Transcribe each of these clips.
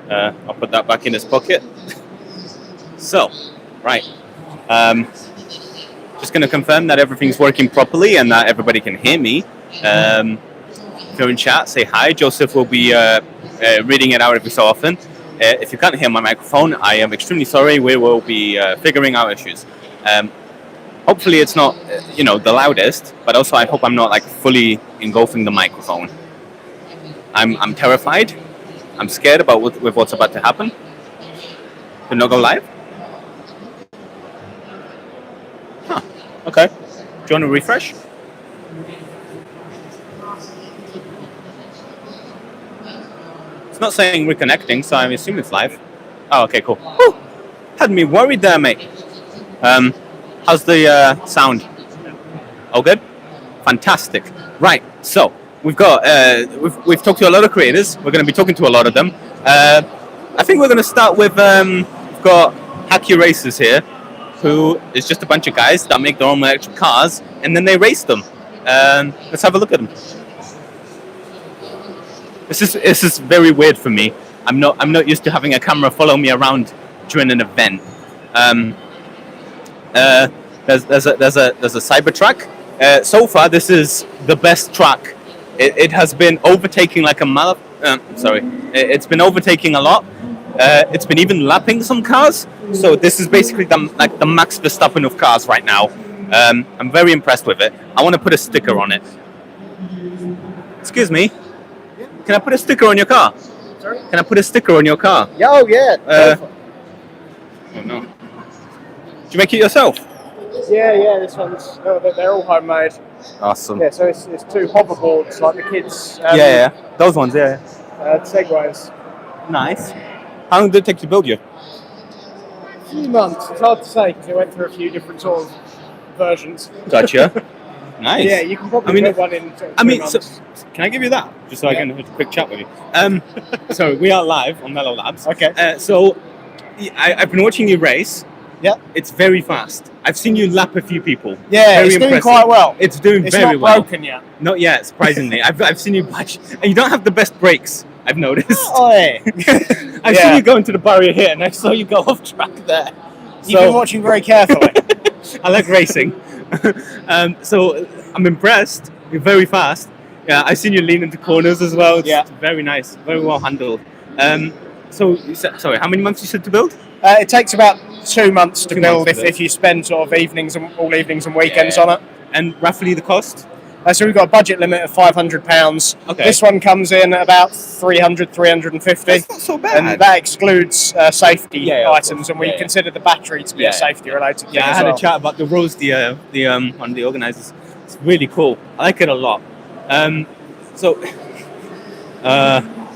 I'll put that back in his pocket. So, right. Just going to confirm that everything's working properly and that everybody can hear me. If you're in chat, say hi. Joseph will be reading it out every so often. If you can't hear my microphone, I am extremely sorry. We will be figuring out issues. Hopefully it's not, the loudest, but also I hope I'm not like fully engulfing the microphone. I'm terrified. I'm scared about with what's about to happen. Did not go live? Huh. Okay. Do you want to refresh? It's not saying reconnecting, so I assume it's live. Oh, okay, cool. Woo! Had me worried there, mate. How's the sound? All good? Fantastic. Right. So we've got we've talked to a lot of creators. We're going to be talking to a lot of them. I think we're going to start with we've got Hacky Racers here, who is just a bunch of guys that make their own electric cars and then they race them. Let's have a look at them. This is very weird for me. I'm not used to having a camera follow me around during an event. There's a cyber track. So far, this is the best track. It has been overtaking like a it's been overtaking a lot. It's been even lapping some cars. So this is basically the Max Verstappen of cars right now. I'm very impressed with it. I want to put a sticker on it. Excuse me. Can I put a sticker on your car? Sorry? Can I put a sticker on your car? Oh yeah. Oh no. Did you make it yourself? Yeah. This one's they're all homemade. Awesome. Yeah, so it's two hoverboards like the kids. Yeah. Those ones, yeah. Segways. Nice. How long did it take to build you? A few months. It's hard to say because it went through a few different sort of versions. Gotcha. Nice. Yeah, you can probably put one in. Sort of 2 months. So, can I give you that just so I can have a quick chat with you? So we are live on Mellow Labs. Okay. So I've been watching you race. Yeah. It's very fast. I've seen you lap a few people. Yeah, very it's impressive. doing quite well. It's doing it's very well. It's not broken yet. Not yet, surprisingly. I've seen you bash, and you don't have the best brakes. I've noticed. Oh yeah. I've seen you go into the barrier here, and I saw you go off track there. You've been watching very carefully. I like racing. So I'm impressed. You're very fast. Yeah, I've seen you lean into corners as well. It's very nice, very well handled. So you said, sorry, how many months you said to build? It takes about 2 months to build if you spend sort of all evenings and weekends on it. And roughly the cost? So we've got a budget limit of £500. Okay. This one comes in at about 300, 350. That's not so bad. And that excludes safety items, and we consider the battery to be a safety-related thing. Yeah, I had a chat about the Rose, one of the organisers. It's really cool. I like it a lot.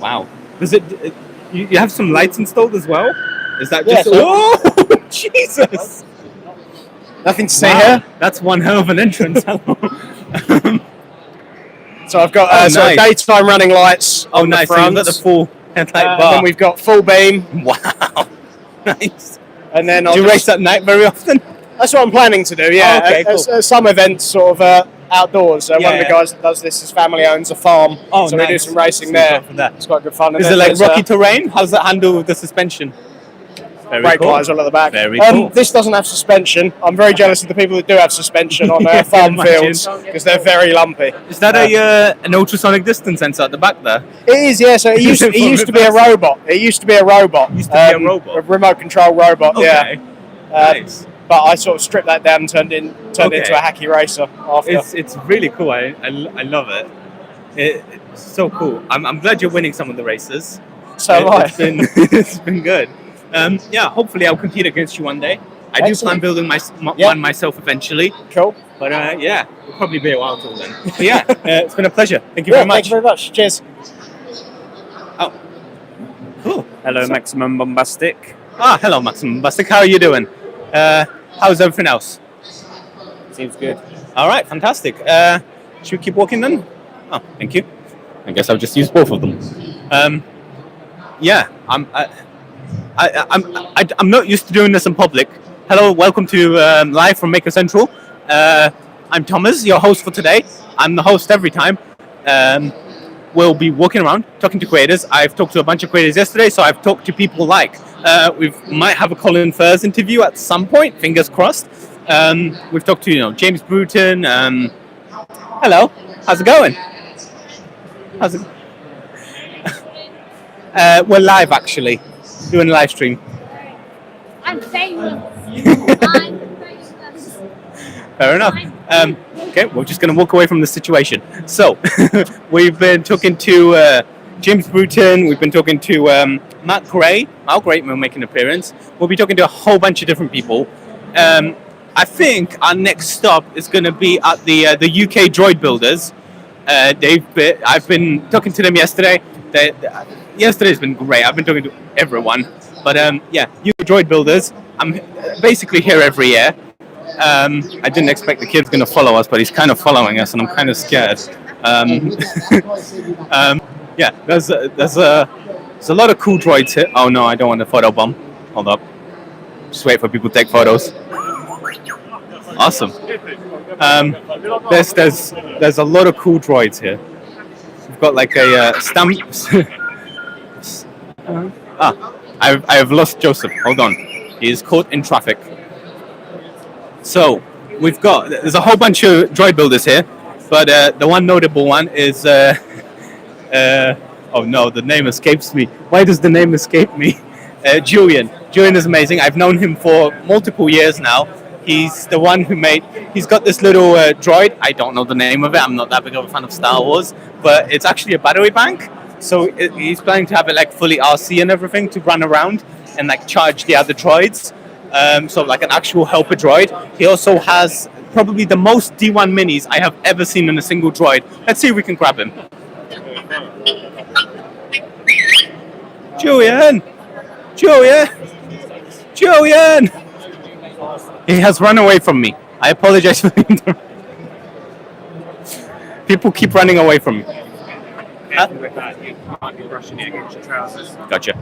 Wow. Does it? You have some lights installed as well? Is that just? Oh, Jesus! Nothing to see here. That's one hell of an entrance. So I've got nice. daytime running lights. Oh, nice! So you've got the full headlight bar. And then we've got full beam. Wow, nice. And then do you race at night very often? That's what I'm planning to do. Yeah, okay, cool. Some events sort of outdoors. One of the guys that does this, his family owns a farm, so we do some racing there. It's quite good fun. Is it like rocky terrain? How's that handle with the suspension? Brake pliers all at the back. Very cool. This doesn't have suspension. I'm very jealous of the people that do have suspension on farm fields because they're very lumpy. Is that an ultrasonic distance sensor at the back there? It is, yeah. So it used to be a robot. It used to be a robot. A remote control robot. Okay. Yeah. Nice. But I sort of stripped that down and turned it into a hacky racer after. It's really cool. I love it. It's so cool. I'm glad you're winning some of the races. So am I. It's been good. Hopefully I'll compete against you one day. I do plan building one myself eventually. Cool. But it'll probably be a while till then. But it's been a pleasure. Thank you very much. Thank you very much. Cheers. Oh, cool. Hello, Maximum Bombastic. Hello, Maximum Bombastic. How are you doing? How's everything else? Seems good. All right, fantastic. Should we keep walking then? Oh, thank you. I guess I'll just use both of them. I'm not used to doing this in public. Hello, welcome to live from Maker Central. I'm Thomas, your host for today. I'm the host every time. we'll be walking around talking to creators. I've talked to a bunch of creators yesterday, so I've talked to people like we might have a Colin Furze interview at some point. Fingers crossed. We've talked to James Bruton. Hello, how's it going? How's it? We're live actually, doing a live stream. I'm famous. I'm famous. Fair enough. Okay, we're just going to walk away from the situation. So, we've been talking to James Bruton. We've been talking to Matt Gray. Matt Gray will make an appearance. We'll be talking to a whole bunch of different people. I think our next stop is going to be at the UK Droid Builders. I've been talking to them yesterday. Yesterday's been great. I've been talking to everyone. But UK Droid Builders. I'm basically here every year. I didn't expect the kid's going to follow us, but he's kind of following us, and I'm kind of scared. There's a lot of cool droids here. Oh no, I don't want a photo bomb. Hold up. Just wait for people to take photos. Awesome. There's a lot of cool droids here. We've got like a stamp. I've lost Joseph. Hold on. He is caught in traffic. So there's a whole bunch of droid builders here, but the one notable one is oh no, the name escapes me. Why does the name escape me? Julian. Julian is amazing. I've known him for multiple years now. He's the one he's got this little droid. I don't know the name of it. I'm not that big of a fan of Star Wars, but it's actually a battery bank. So he's planning to have it like fully RC and everything to run around and like charge the other droids. So like an actual helper droid. He also has probably the most D1 minis I have ever seen in a single droid. Let's see if we can grab him. Julian! He has run away from me. I apologize for the people keep running away from me. Huh? Gotcha.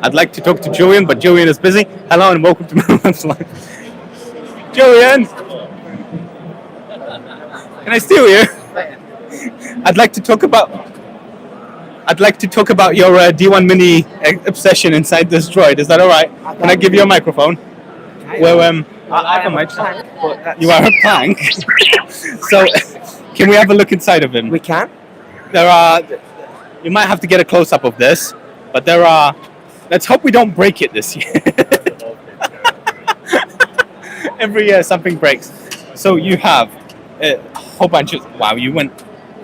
I'd like to talk to Julian, but Julian is busy. Hello and welcome to Merman's Live. Julian! Can I steal you? I'd like to talk about your D1 Mini obsession inside this droid. Is that alright? Can I give you a microphone? Well, I have a microphone. You are a plank. So, can we have a look inside of him? We can. You might have to get a close-up of this, but let's hope we don't break it this year. Every year something breaks. So you have a whole bunch of,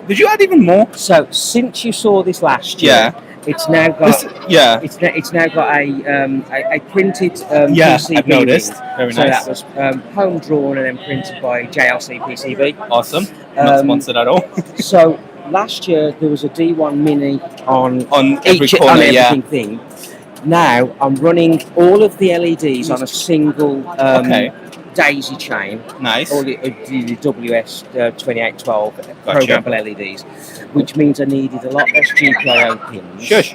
did you add even more? So since you saw this last year, it's now got it's now got a printed PCB. I've noticed. Very so nice. that was home drawn and then printed by JLC PCB. Awesome. Not sponsored at all. So last year there was a D1 Mini on every each corner, on everything thing. Now I'm running all of the LEDs on a single daisy chain. Nice. All the WS 2812 programmable LEDs, which means I needed a lot less GPIO pins. Shush.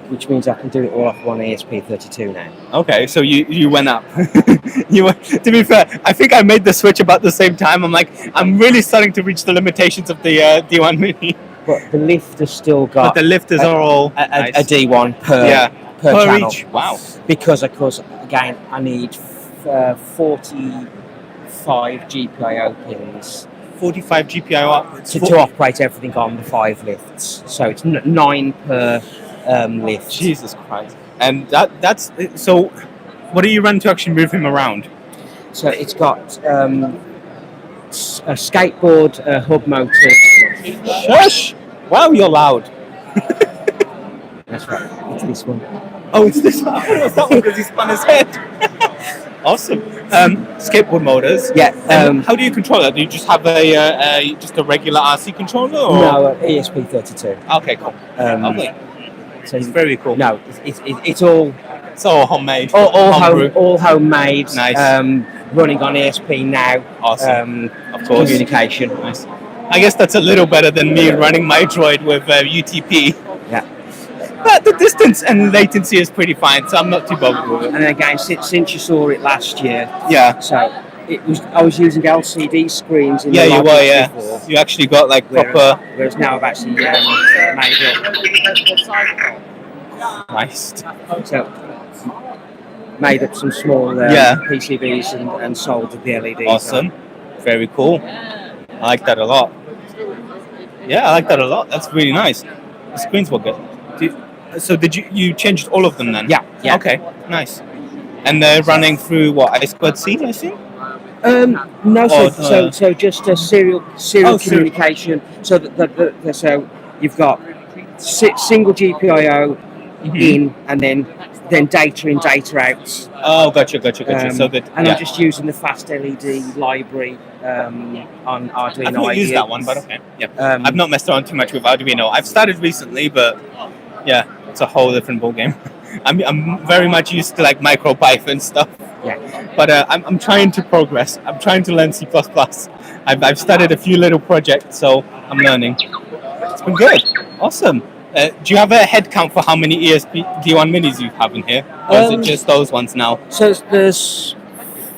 Which means I can do it all off one ESP32 now. Okay, so you went up. To be fair, I think I made the switch about the same time. I'm really starting to reach the limitations of the D1 Mini. But the lifters still got. But the lifters are all a D1 per channel. Each. Wow. Because of course, again, I need 45 GPIO pins. 45 GPIO to operate everything on the 5 lifts. So it's 9 per lift. Jesus Christ. And that's so. What do you run to actually move him around? So it's got a skateboard, hub motors. Shush! Wow, you're loud. That's right. It's this one. Oh, it's this one. Oh, it's that one because he spun his head. Awesome. Skateboard motors. Yeah. How do you control that? Do you just have just a regular RC controller? Or? No, ESP32. Okay, cool. Lovely. So it's very cool. No, it's all. It's all homemade. All homemade. Nice. Running on ESP now. Awesome. Of course. Communication. Nice. I guess that's a little better than me running my droid with UTP. Yeah. But the distance and latency is pretty fine, so I'm not too bothered with it. And again, since you saw it last year, yeah. So I was using LCD screens in the you were, Logic before, You actually got like proper. whereas now I've actually made up. Nice. So made up some small PCBs and soldered the LEDs. Awesome. Very cool. I like that a lot. Yeah, I like that a lot. That's really nice. The screens were good. Did you changed all of them then? Yeah. Okay, nice. And they're running through what, I2C, I assume? No, so just a serial communication. So so you've got single GPIO in, and then data in, data out. Oh, gotcha. So that, and I'm just using the fast LED library on Arduino. I've not used that one, but okay. Yeah. I've not messed around too much with Arduino. I've started recently, but yeah, it's a whole different ballgame. I'm very much used to like MicroPython stuff. Yeah. But I'm trying to progress. I'm trying to learn C++. I've started a few little projects, so I'm learning. It's been good. Awesome. Do you have a head count for how many ESP D1 minis you have in here? Or is it just those ones now? So there's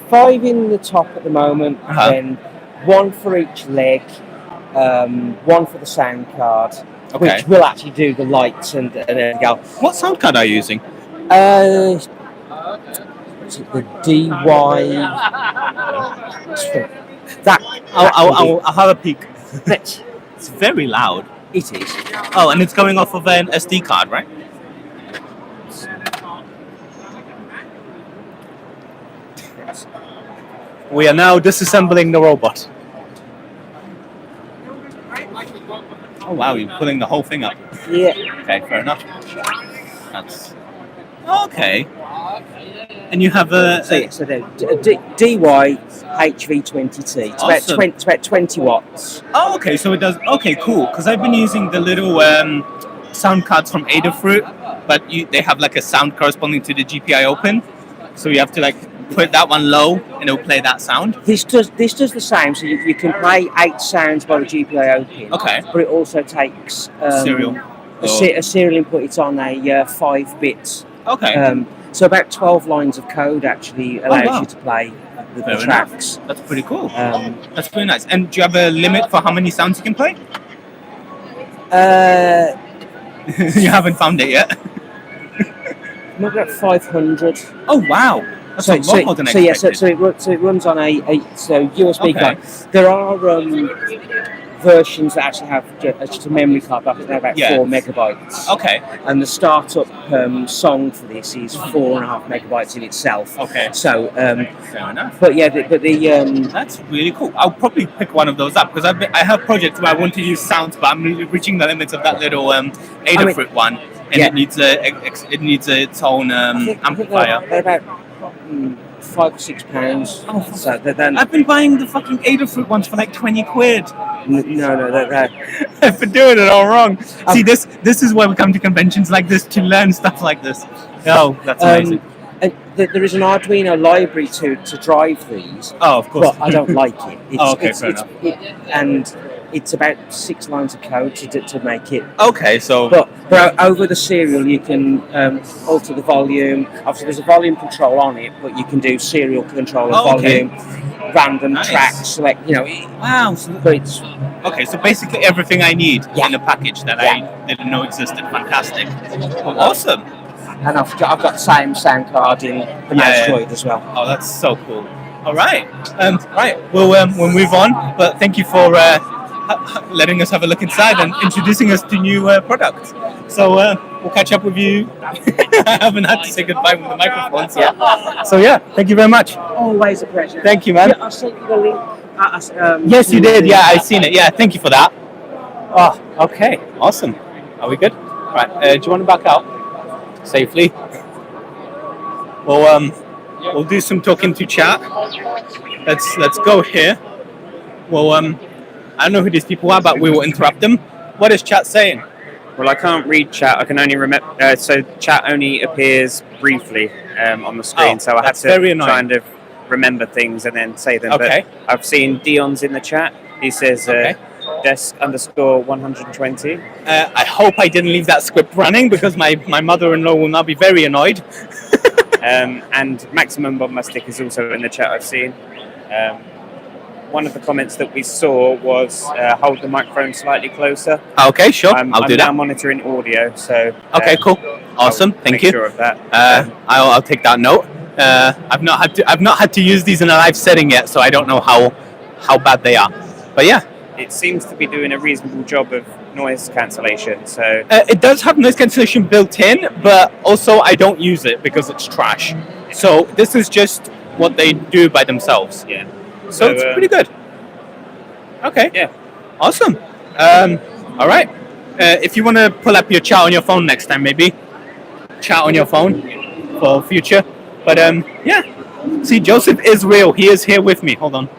5 in the top at the moment, and 1 for each leg, 1 for the sound card, which will actually do the lights and everything else. What sound card are you using? The DY. I'll have a peek. It's very loud. It is. Oh, and it's going off of an SD card, right? We are now disassembling the robot. Oh wow, you're pulling the whole thing up. Yeah. Okay, fair enough. That's okay. And you have a so DY HV20T. It's about 20 watts. Oh, okay. So it does. Okay, cool. Because I've been using the little sound cards from Adafruit, but they have like a sound corresponding to the GPIO pin. So you have to like put that one low, and it'll play that sound. This does the same. So you can play 8 sounds by the GPIO pin. Okay. But it also takes serial. A serial input. It's on a 5 bits. Okay. So about 12 lines of code actually allows you to play the tracks. Enough. That's pretty cool. That's pretty nice. And do you have a limit for how many sounds you can play? You haven't found it yet? Not about 500. Oh, wow. That's a lot more than I expected. So it runs on a USB card. There are versions that actually have just a memory card, but I think they're about 4 megabytes. Okay. And the startup song for this is 4.5 megabytes in itself. Okay. So fair enough. But yeah, the that's really cool. I'll probably pick one of those up because I have projects where I want to use sounds, but I'm reaching the limits of that little Adafruit one, and it needs its own amplifier. They're about £5 or £6. Oh, so then I've been buying the fucking Adafruit ones for like 20 quid. No, I've been doing it all wrong. See, this is why we come to conventions like this to learn stuff like this. Oh, that's amazing. There is an Arduino library to drive these. Oh, of course. But I don't like it. Fair enough. And it's about 6 lines of code to make it. Okay, so. But over the serial, you can alter the volume. Obviously, there's a volume control on it, but you can do serial control of volume, random tracks, select. Wow. Okay, so basically everything I need in a package that I didn't know existed. Fantastic. Awesome. And I've got the same sound card in the Mouse Droid as well. Oh, that's so cool. All right. Right. We'll move on. But thank you for letting us have a look inside and introducing us to new products. So we'll catch up with you. I haven't had to say goodbye with the microphones yet. So yeah, thank you very much. Always a pleasure. Thank you, man. Yeah, I'll send you the link. Yes, you did. Yeah, I've seen it. Yeah, thank you for that. Oh, okay. Awesome. Are we good? Right. Do you want to back out safely? We'll do some talking to chat. Let's go here. Well, I don't know who these people are, but we will interrupt them. What is chat saying? Well, I can't read chat. I can only remember. So chat only appears briefly on the screen. So I have to kind of remember things and then say them. Okay. But I've seen Dion's in the chat. He says desk_120. I hope I didn't leave that script running because my mother-in-law will now be very annoyed. And Maximum Bombastic is also in the chat. I've seen. One of the comments that we saw was hold the microphone slightly closer. Okay, sure. I'll do that. I'm now monitoring audio, so okay, cool, awesome. Thank you. Sure of that. I'll take that note. I've not had to use these in a live setting yet, so I don't know how bad they are. But yeah, it seems to be doing a reasonable job of noise cancellation. So it does have noise cancellation built in, but also I don't use it because it's trash. So this is just what they do by themselves. Yeah. So it's pretty good. Okay. Yeah. Awesome. All right. If you want to pull up your chat on your phone next time, maybe chat on your phone for future. But yeah. See, Joseph is real. He is here with me. Hold on.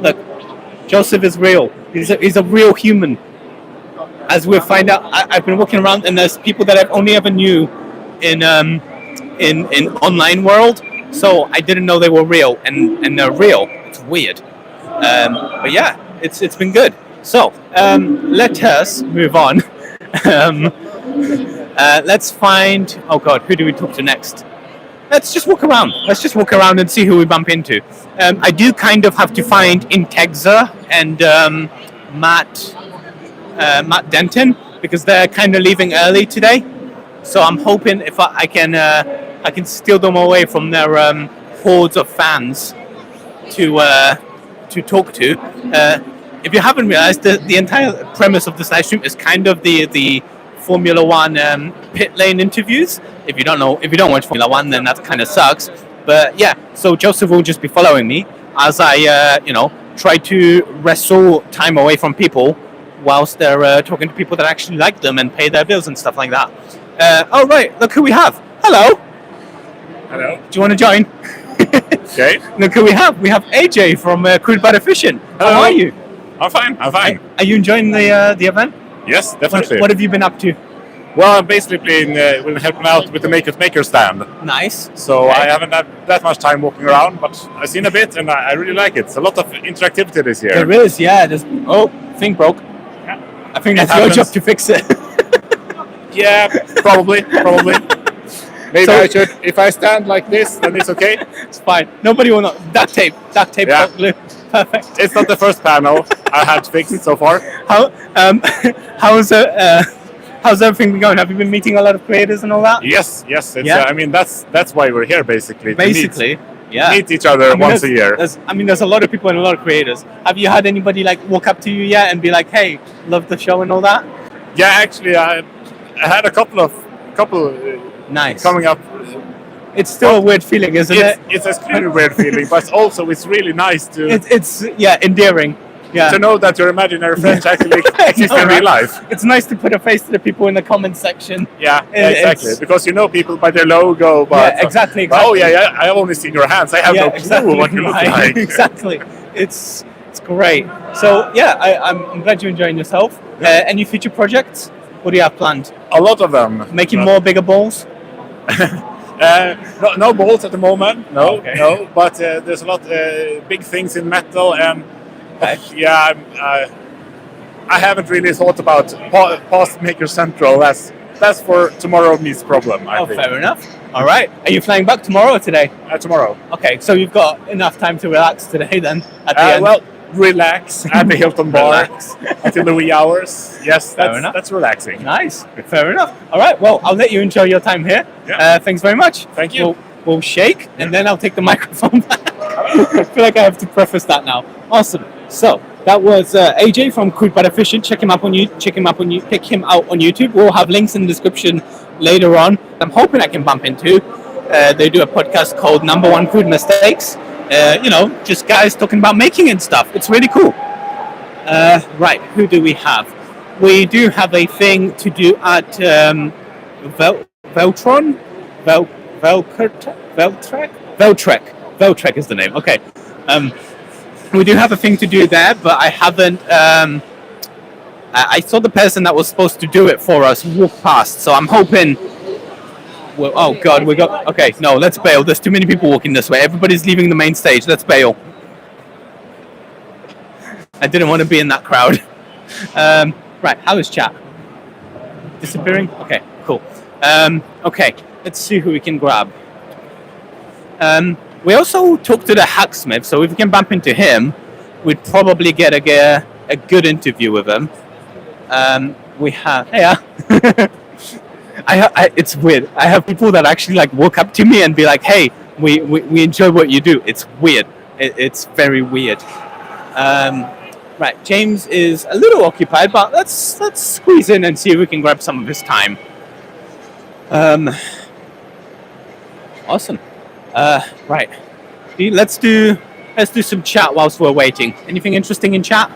Look, Joseph is real. He's a real human. As we'll find out, I've been walking around and there's people that I've only ever knew in online world. So I didn't know they were real, and they're real. It's weird. But yeah, it's been good. So let us move on. Let's find. Oh God, who do we talk to next? Let's just walk around. Let's just walk around and see who we bump into. I do kind of have to find Integza and Matt Denton because they're kind of leaving early today. So I'm hoping if I can steal them away from their hordes of fans to talk to. If you haven't realized, the entire premise of this live stream is kind of the Formula One pit lane interviews. If you don't watch Formula One, then that kind of sucks. But yeah, so Joseph will just be following me as I try to wrestle time away from people whilst they're talking to people that actually like them and pay their bills and stuff like that. Oh right, look who we have. Hello. Hello. Do you want to join? Okay. Look who we have. We have AJ from Crude But Efficient. Hello. How are you? I'm fine. Are you enjoying the event? Yes, definitely. What have you been up to? Well, I'm basically been helping out with the maker stand. Nice. So Okay. I haven't had that much time walking around, but I've seen a bit and I really like it. It's a lot of interactivity this year. There is, yeah. Thing broke. I think that's your job to fix it. Yeah, probably. Maybe I should. If I stand like this, then it's okay. It's fine. Nobody will know. Duct tape, Yeah. hot glue. Perfect. It's not the first panel I had fixed so far. How's everything been going? Have you been meeting a lot of creators and all that? Yes. It's, Yeah. I mean, that's why we're here basically. Basically, yeah. Meet each other once a year. There's a lot of people and a lot of creators. Have you had anybody like walk up to you yet and be like, "Hey, love the show" and all that? Yeah, actually, I had a couple Nice. coming up. It's still a weird feeling, isn't it? It's a really weird feeling, but also it's really nice to It's endearing. Yeah. to know that your imaginary friends actually exist in real life. It's nice to put a face to the people in the comment section. Yeah, It's- exactly. Because you know people by their logo, but Yeah, exactly. Oh yeah, I've only seen your hands. I have no clue what you look right. like. Exactly. It's great. So yeah, I'm glad you're enjoying yourself. Any future projects? What do you have planned? A lot of them. Making more bigger balls? No balls at the moment. No, Okay. no. But there's a lot big things in metal, and yeah, I haven't really thought about past Maker Central. That's for tomorrow me's problem. I think. Fair enough. All right. Are you flying back tomorrow or today? Tomorrow. Okay, so you've got enough time to relax today then. At the end. Well, relax at the Hilton Bar Relax. until the wee hours. Yes, Fair enough. that's relaxing. Nice. Fair enough. All right. Well, I'll let you enjoy your time here. Yeah. Thanks very much. Thank you. We'll shake and then I'll take the microphone back. I feel like I have to preface that now. Awesome. So that was AJ from Crude But Efficient. Pick him out on YouTube. We'll have links in the description later on. I'm hoping I can bump into. They do a podcast called Number One Crude Mistakes. Just guys talking about making and stuff. It's really cool. Right, who do we have? We do have a thing to do at Veltrek? Veltrek is the name. Okay. We do have a thing to do there, but I haven't. I saw the person that was supposed to do it for us walk past, so I'm hoping. Well, oh God, we got. Okay, no, let's bail. There's too many people walking this way. Everybody's leaving the main stage. Let's bail. I didn't want to be in that crowd. Right, how is chat? Disappearing? Okay, cool. Okay, let's see who we can grab. We also talked to the hacksmith, so if we can bump into him, we'd probably get a good interview with him. We have, yeah. It's weird. I have people that actually like walk up to me and be like, "Hey, we enjoy what you do." It's weird. It's very weird. Right, James is a little occupied, but let's squeeze in and see if we can grab some of his time. Awesome. Right. Let's do some chat whilst we're waiting. Anything interesting in chat?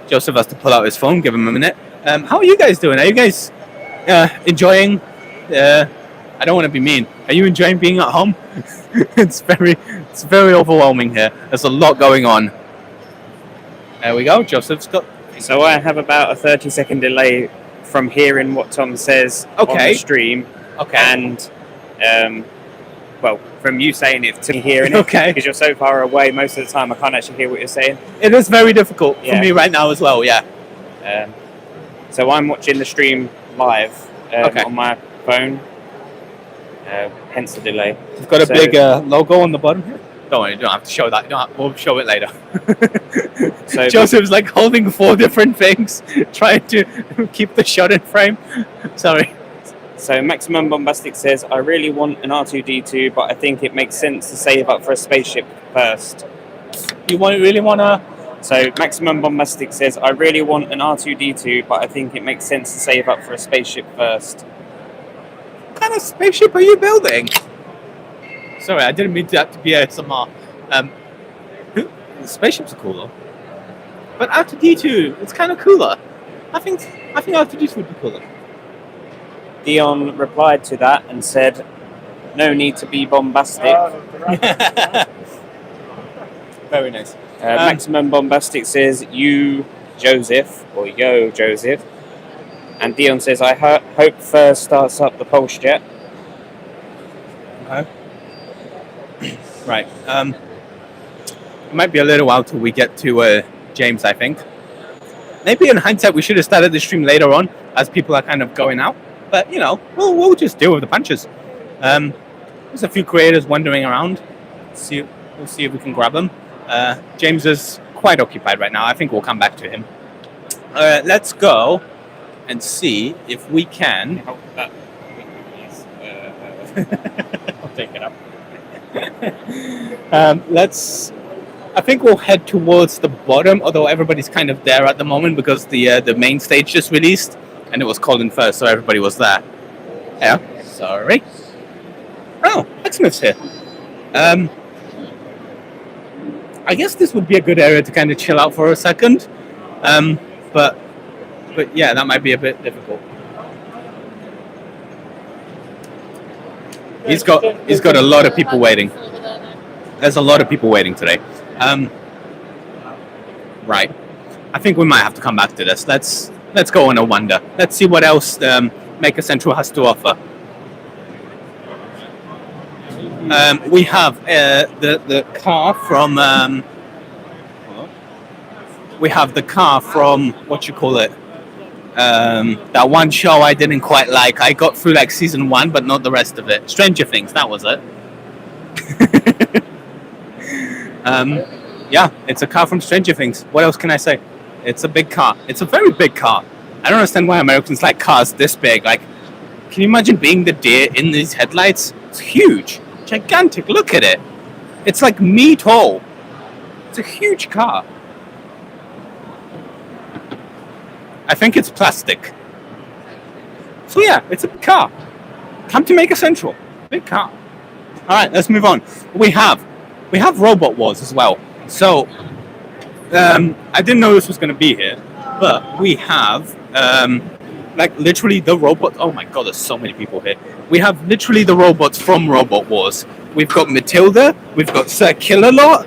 Joseph has to pull out his phone. Give him a minute. How are you guys doing? Are you guys enjoying? I don't want to be mean. Are you enjoying being at home? It's very overwhelming here. There's a lot going on. There we go. Joseph's got. So I have about a 30-second delay from hearing what Tom says on the stream. Okay. And well, from you saying it to hearing it. Okay. Because you're so far away, most of the time I can't actually hear what you're saying. It is very difficult for me right now as well. Yeah. So I'm watching the stream live on my phone. Hence the delay. You've got a big logo on the bottom here. Don't worry, you don't have to show that. We'll show it later. So Joseph's like holding 4 different things, trying to keep the shot in frame. Sorry. So Maximum Bombastic says, I really want an R2-D2, but I think it makes sense to save up for a spaceship first. You really want to... So Maximum Bombastic says, I really want an R2-D2, but I think it makes sense to save up for a spaceship first. What kind of spaceship are you building? Sorry, I didn't mean that to be ASMR. The spaceships are cool though. But R2-D2, it's kind of cooler. I think R2-D2 would be cooler. Dion replied to that and said, no need to be bombastic. Very nice. Maximum Bombastic says, you, Joseph, or yo, Joseph. And Dion says, I hope first starts up the pulse jet. Okay. Right. It might be a little while till we get to James, I think. Maybe in hindsight, we should have started the stream later on as people are kind of going out. But, we'll just deal with the punches. There's a few creators wandering around. We'll see if we can grab them. James is quite occupied right now. I think we'll come back to him. Let's go and see if we can... I'll take it up. I think we'll head towards the bottom, although everybody's kind of there at the moment because the main stage just released. And it was called in first, so everybody was there. Yeah, sorry. Oh, Hacksmith's here. I guess this would be a good area to kind of chill out for a second. But yeah, that might be a bit difficult. He's got a lot of people waiting. There's a lot of people waiting today. Right. I think we might have to come back to this. Let's go on a wander. Let's see what else Maker Central has to offer. We have the car from... we have the car from, what you call it? That one show I didn't quite like. I got through like season 1, but not the rest of it. Stranger Things, that was it. Yeah, it's a car from Stranger Things. What else can I say? It's a big car. It's a very big car. I don't understand why Americans like cars this big. Like, can you imagine being the deer in these headlights? It's huge. Gigantic. Look at it. It's like me tall. It's a huge car. I think it's plastic. So yeah, it's a big car. Come to Maker Central. Big car. All right, let's move on. We have Robot Wars as well. So, I didn't know this was going to be here, but we have, like, literally the robot. Oh my god, there's so many people here. We have literally the robots from Robot Wars. We've got Matilda, we've got Sir Killalot.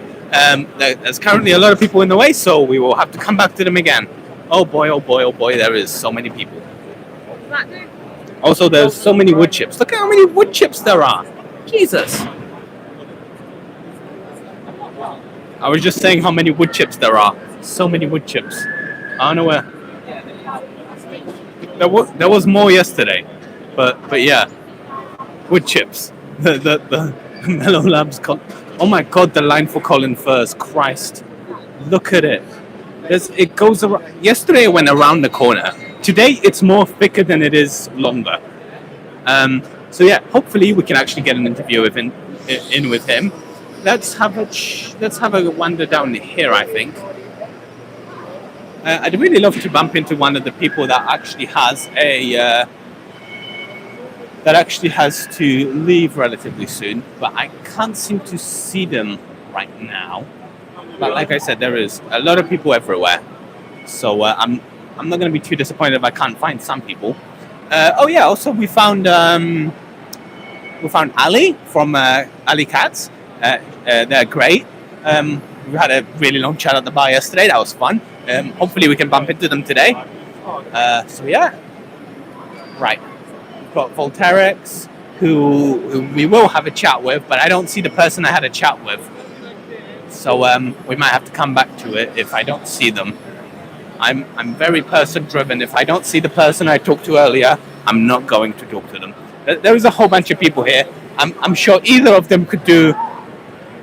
There's currently a lot of people in the way, so we will have to come back to them again. Oh boy, oh boy, oh boy, there is so many people. Also, there's so many wood chips. Look at how many wood chips there are. Jesus. I was just saying how many wood chips there are. So many wood chips. I don't know where. There was more yesterday, but yeah, wood chips. the Mellow Labs. Oh my God, the line for Colin First. Christ, look at it. It goes around. Yesterday it went around the corner. Today it's more thicker than it is longer. So yeah, hopefully we can actually get an interview in with him. Let's have a wander down here. I think I'd really love to bump into one of the people that actually has to leave relatively soon, but I can't seem to see them right now. But like I said, there is a lot of people everywhere, so I'm not going to be too disappointed if I can't find some people. Oh yeah, also we found Ali from Ali Cats. They're great. We had a really long chat at the bar yesterday. That was fun. Hopefully we can bump into them today. So yeah, right. We've got Volterex, who we will have a chat with, but I don't see the person I had a chat with. So we might have to come back to it if I don't see them. I'm very person driven. If I don't see the person I talked to earlier, I'm not going to talk to them. There is a whole bunch of people here. I'm sure either of them could do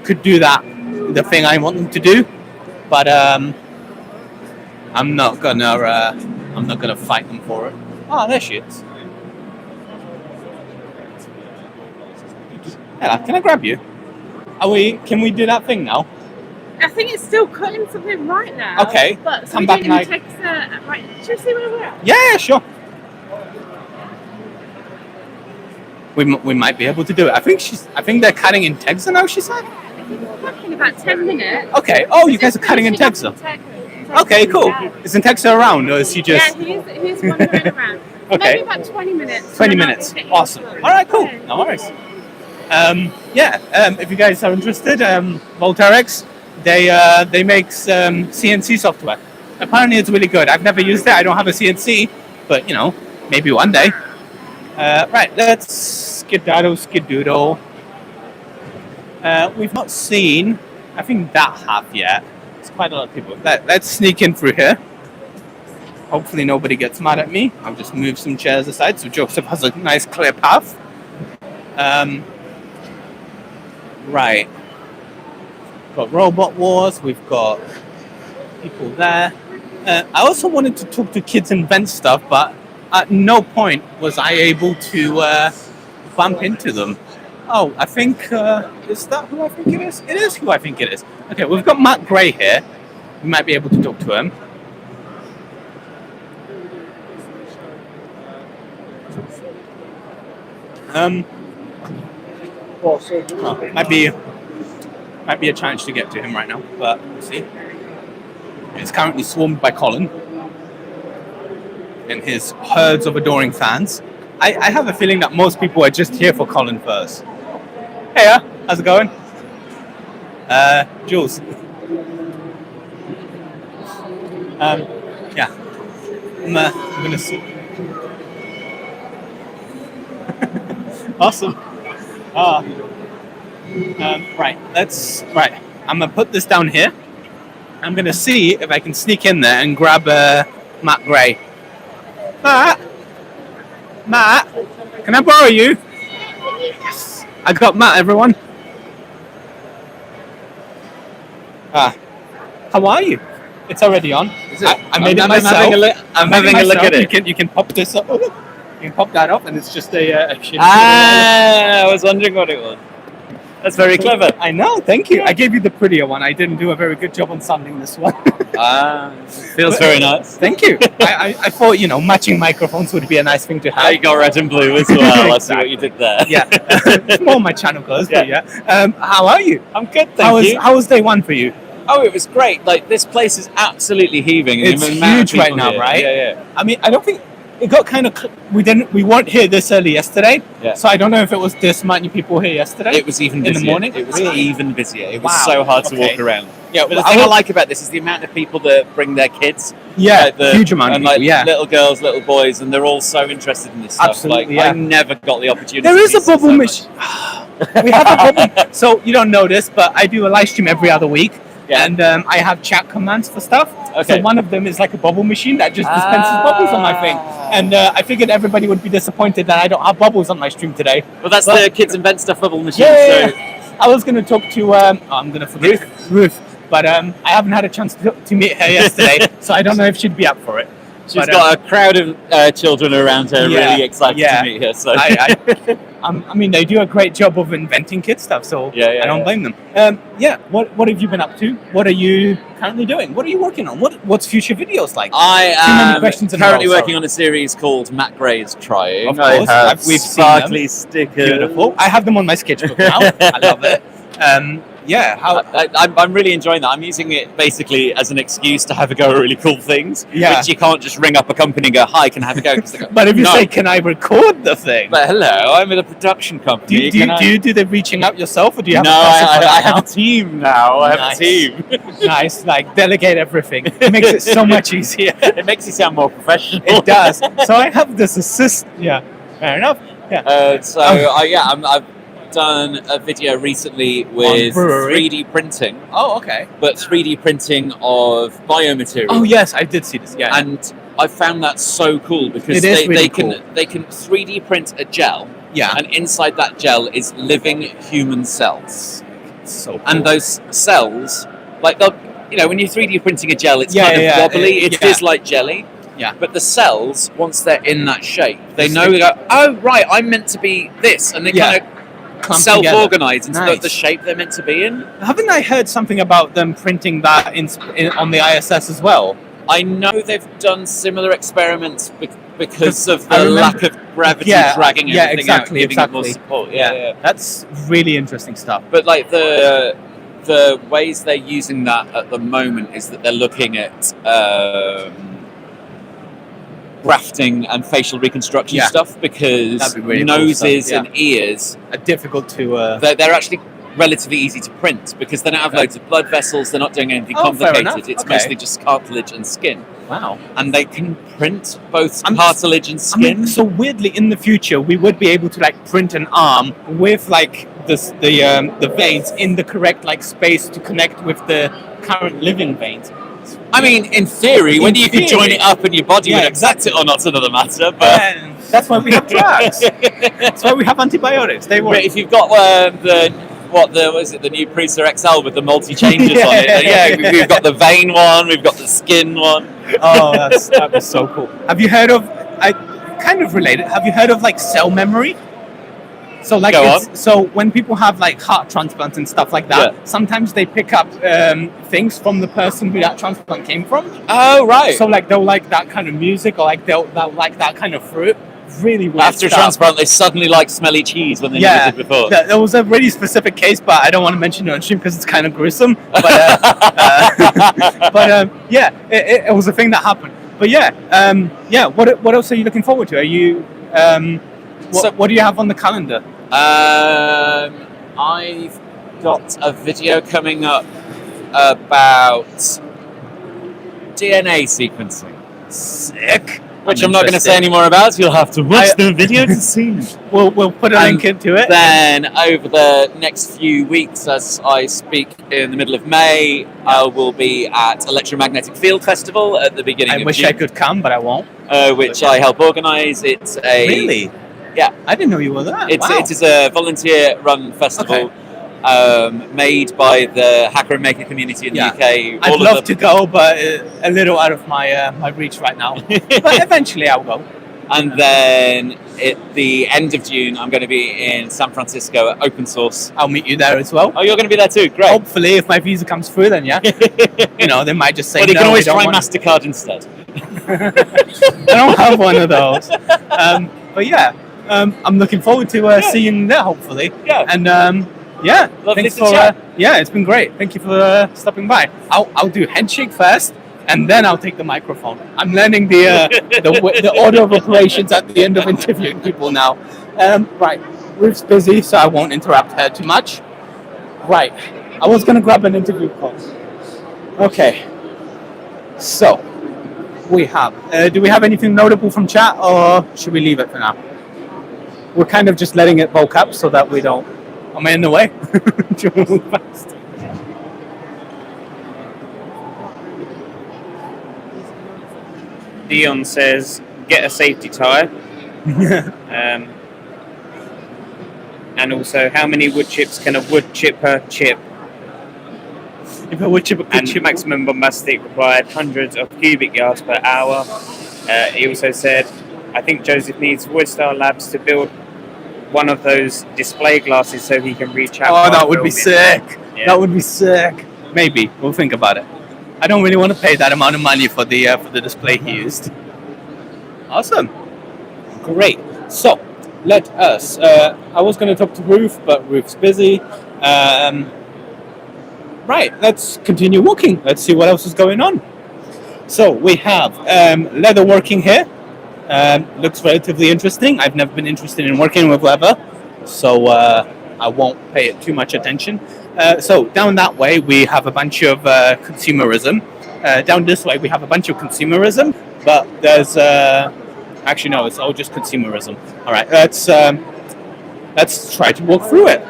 the thing I want them to do, but I'm not gonna fight them for it. Oh, there she is. Yeah, can I grab you? Can we do that thing now? I think it's still cutting something right now. Okay. But so come we back don't even and text right. Should we see where we're at? Yeah, sure. We might be able to do it. I think they're cutting in Texas now, she said? Back in about 10 minutes. Okay. Oh, you guys are cutting in Texas. Okay, cool. Is Texas around, or is he just... Yeah, he's wandering around. Okay. Maybe about 20 minutes. 20 minutes. Awesome. All right, cool. No worries. If you guys are interested, Volterex, they make CNC software. Apparently it's really good. I've never used it. I don't have a CNC, but, maybe one day. Right, let's skedaddle. We've not seen, I think, that half yet. It's quite a lot of people. Let's sneak in through here. Hopefully nobody gets mad at me. I'll just move some chairs aside so Joseph has a nice clear path. Right. We've got Robot Wars. We've got people there. I also wanted to talk to kids and invent stuff, but at no point was I able to bump into them. Oh, I think, is that who I think it is? It is who I think it is. Okay, we've got Matt Gray here. We might be able to talk to him. Might be a chance to get to him right now, but we'll see. It's currently swarmed by Colin and his herds of adoring fans. I have a feeling that most people are just here for Colin First. Hey, how's it going? Jules. Yeah. I'm gonna see. Awesome. Right. I'm gonna put this down here. I'm gonna see if I can sneak in there and grab Matt Gray. Matt, can I borrow you? Yes. I got Matt, everyone. How are you? It's already on. Is it? I made it myself. I'm having a look at it. You can pop this up. You can pop that up, and it's just a I was wondering what it was. That's very clever. I know, thank you. I gave you the prettier one. I didn't do a very good job on sanding this one. Feels very nice. Thank you. I thought, matching microphones would be a nice thing to have. You got red and blue as well. I see what you did there. Yeah. It's more my channel goes, but yeah. How are you? I'm good, thank you. How was day one for you? Oh, it was great. Like, this place is absolutely heaving. It's huge right now, right? Yeah. I mean, I don't think... It got kind of... We weren't here this early yesterday, so I don't know if it was this many people here yesterday. It was even busier. In the morning? It was even busier. It was so hard to walk around. Yeah, but the thing I like about this is the amount of people that bring their kids. Yeah, huge amount of people, little girls, little boys, and they're all so interested in this stuff. Absolutely, I never got the opportunity. There is a bubble machine. We have a bubble... So, you don't know this, but I do a live stream every other week. and I have chat commands for stuff. Okay. So one of them is like a bubble machine that just dispenses bubbles on my thing. And I figured everybody would be disappointed that I don't have bubbles on my stream today. Well, that's the Kids Invent Stuff bubble machine. Yeah. So I was going to talk to, I'm going to forget Ruth. But I haven't had a chance to meet her yesterday, so I don't know if she'd be up for it. She's got a crowd of children around her, really excited to meet her. So I mean, they do a great job of inventing kid stuff, so I don't blame them. What have you been up to? What are you currently doing? What are you working on? What's future videos like? I am currently working on a series called Matt Gray's Trying. Of course, we've sparkly stickers. Beautiful. I have them on my sketchbook now. I love it. I'm really enjoying that. I'm using it basically as an excuse to have a go at really cool things. Yeah. Which you can't just ring up a company and go, "Hi, can I have a go?" Go, but if you say, "Can I record the thing?" But hello, I'm at a production company. Do you do the reaching out yourself, or do you have? No, I have a team now. I have a team. Nice, like delegate everything. It makes it so much easier. It makes you sound more professional. It does. So I have this assist. Yeah, fair enough. Yeah. I've done a video recently with 3D printing. Oh, okay. But 3D printing of biomaterial. Oh, yes, I did see this. Yeah. And I found that so cool because they can 3D print a gel. Yeah. And inside that gel is living human cells. So cool. And those cells, like when you're 3D printing a gel, it's kind of wobbly. It is like jelly. Yeah. But the cells, once they're in that shape, they know, oh, right, I'm meant to be this. And they kind of self-organize into the shape they're meant to be in. Haven't I heard something about them printing that on the ISS as well? I know they've done similar experiments because of the lack of gravity dragging everything out, giving it more support. Yeah. That's really interesting stuff. But like the ways they're using that at the moment is that they're looking at grafting and facial reconstruction stuff because really noses and ears are difficult to. They're actually relatively easy to print because they don't have loads of blood vessels. They're not doing anything complicated. It's mostly just cartilage and skin. Wow! And they can print both cartilage and skin. I mean, so weirdly, in the future, we would be able to like print an arm with like the veins in the correct like space to connect with the current living veins. I mean, in theory, whether you could join it up and your body would accept it or not's another matter. But that's why we have drugs. That's why we have antibiotics. They work. But if you've got the new Prusa XL with the multi-changes on it, we've got the vein one, we've got the skin one. Oh, that was so cool. Have you heard of? I kind of related. Have you heard of like cell memory? So like, so when people have like heart transplants and stuff like that, sometimes they pick up things from the person who that transplant came from. Oh, right. So like they'll like that kind of music, or like they'll like that kind of fruit. Really weird After stuff. transplant, they suddenly like smelly cheese when they never did before. There was a really specific case, but I don't want to mention it on stream because it's kind of gruesome. But it was a thing that happened. But what else are you looking forward to? Are you what do you have on the calendar? I've got a video coming up about DNA sequencing. Sick. Which I'm not going to say any more about. You'll have to watch the video to see. We'll put a link into it. Then over the next few weeks, as I speak in the middle of May, I will be at Electromagnetic Field Festival at the beginning of June. I wish I could come, but I won't. Which I help organise. It's a really. Yeah, I didn't know you were there. It is a volunteer-run festival made by the hacker and maker community in the UK. I'd love to go, but a little out of my my reach right now. But eventually I'll go. And then at the end of June, I'm going to be in San Francisco at Open Source. I'll meet you there as well. Oh, you're going to be there too? Great. Hopefully, if my visa comes through, then they might just say well, you can always try MasterCard instead. I don't have one of those. But I'm looking forward to seeing you there, hopefully. Yeah. And lovely to chat. It's been great. Thank you for stopping by. I'll do handshake first, and then I'll take the microphone. I'm learning the order of operations at the end of interviewing people now. Right, Ruth's busy, so I won't interrupt her too much. Right, I was gonna grab an interview call. Okay, so we have. Do we have anything notable from chat, or should we leave it for now? We're kind of just letting it bulk up so that we don't. Am I in the way? Dion says, get a safety tyre. And also, how many wood chips can a wood chipper chip? If a wood chipper could And chip maximum bombastic required hundreds of cubic yards per hour. He also said, I think Joseph needs Woodstar Labs to build one of those display glasses so he can reach out. Oh, that would be sick. Yeah. That would be sick. Maybe we'll think about it. I don't really want to pay that amount of money for the display he used. Awesome. Great. So let us. I was going to talk to Ruth, but Ruth's busy. Right. Let's continue walking. Let's see what else is going on. So we have leather working here. Looks relatively interesting. I've never been interested in working with leather, so I won't pay it too much attention. So down that way we have a bunch of consumerism. Down this way we have a bunch of consumerism, but there's actually no, it's all just consumerism. All right, let's try to walk through it.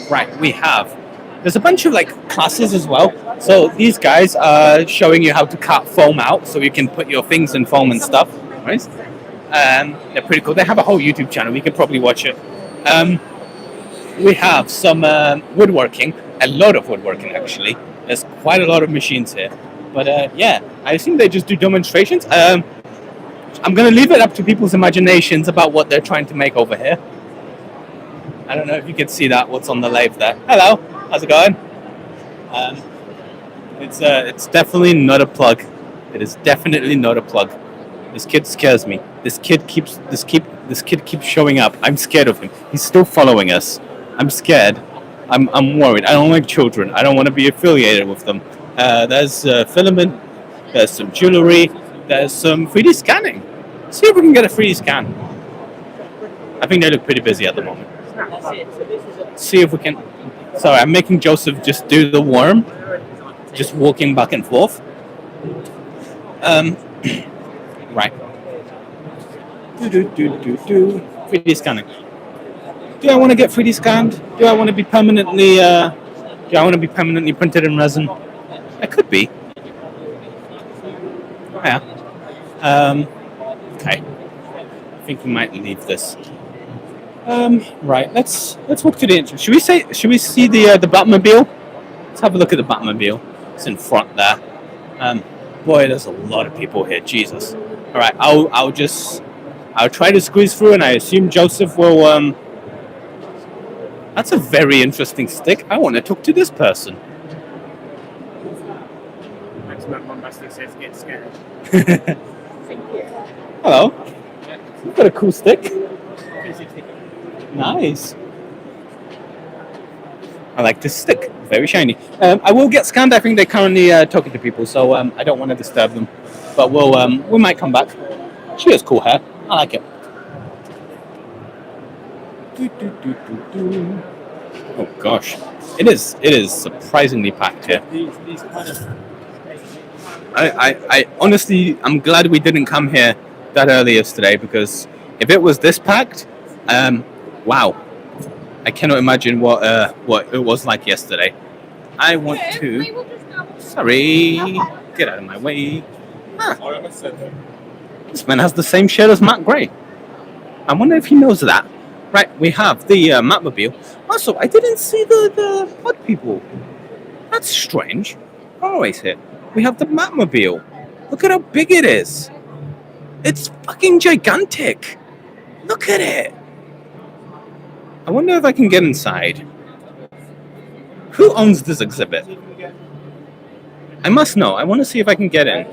Right, there's a bunch of like classes as well. So these guys are showing you how to cut foam out, so you can put your things in foam and stuff. Right? They're pretty cool. They have a whole YouTube channel. You can probably watch it. We have some woodworking, a lot of woodworking actually. There's quite a lot of machines here. But yeah, I assume they just do demonstrations. I'm going to leave it up to people's imaginations about what they're trying to make over here. I don't know if you can see that, what's on the lathe there. Hello, how's it going? It's definitely not a plug. It is definitely not a plug. This kid scares me. This kid keeps showing up. I'm scared of him. He's still following us. I'm scared. I'm worried. I don't like children. I don't want to be affiliated with them. There's filament. There's some jewelry. There's some 3D scanning. See if we can get a 3D scan. I think they look pretty busy at the moment. See if we can. Sorry, I'm making Joseph just do the worm. Just walking back and forth. Right. 3D scanning. Do I want to get 3D scanned? Do I want to be permanently? Printed in resin? I could be. Yeah. Okay. I think we might leave this. Right. Let's walk to the entrance. Should we see the Batmobile? Let's have a look at the Batmobile. It's in front there. Boy, there's a lot of people here. Jesus. All right. I'll try to squeeze through, and I assume Joseph will. That's a very interesting stick. I want to talk to this person. Maximum bombastic says get scared. Hello. You've got a cool stick. Nice. I like this stick. Very shiny. I will get scanned. I think they're currently talking to people, so I don't want to disturb them. But we might come back. She has cool hair. I like it. Oh gosh, it is surprisingly packed here. I honestly, I'm glad we didn't come here that early yesterday, because if it was this packed, wow, I cannot imagine what it was like yesterday. I want to. Sorry, get out of my way. This man has the same shirt as Matt Gray. I wonder if he knows that. Right, we have the Batmobile. Also, I didn't see the pod people. That's strange. Always here. We have the Batmobile. Look at how big it is. It's fucking gigantic. Look at it. I wonder if I can get inside. Who owns this exhibit? I must know. I want to see if I can get in.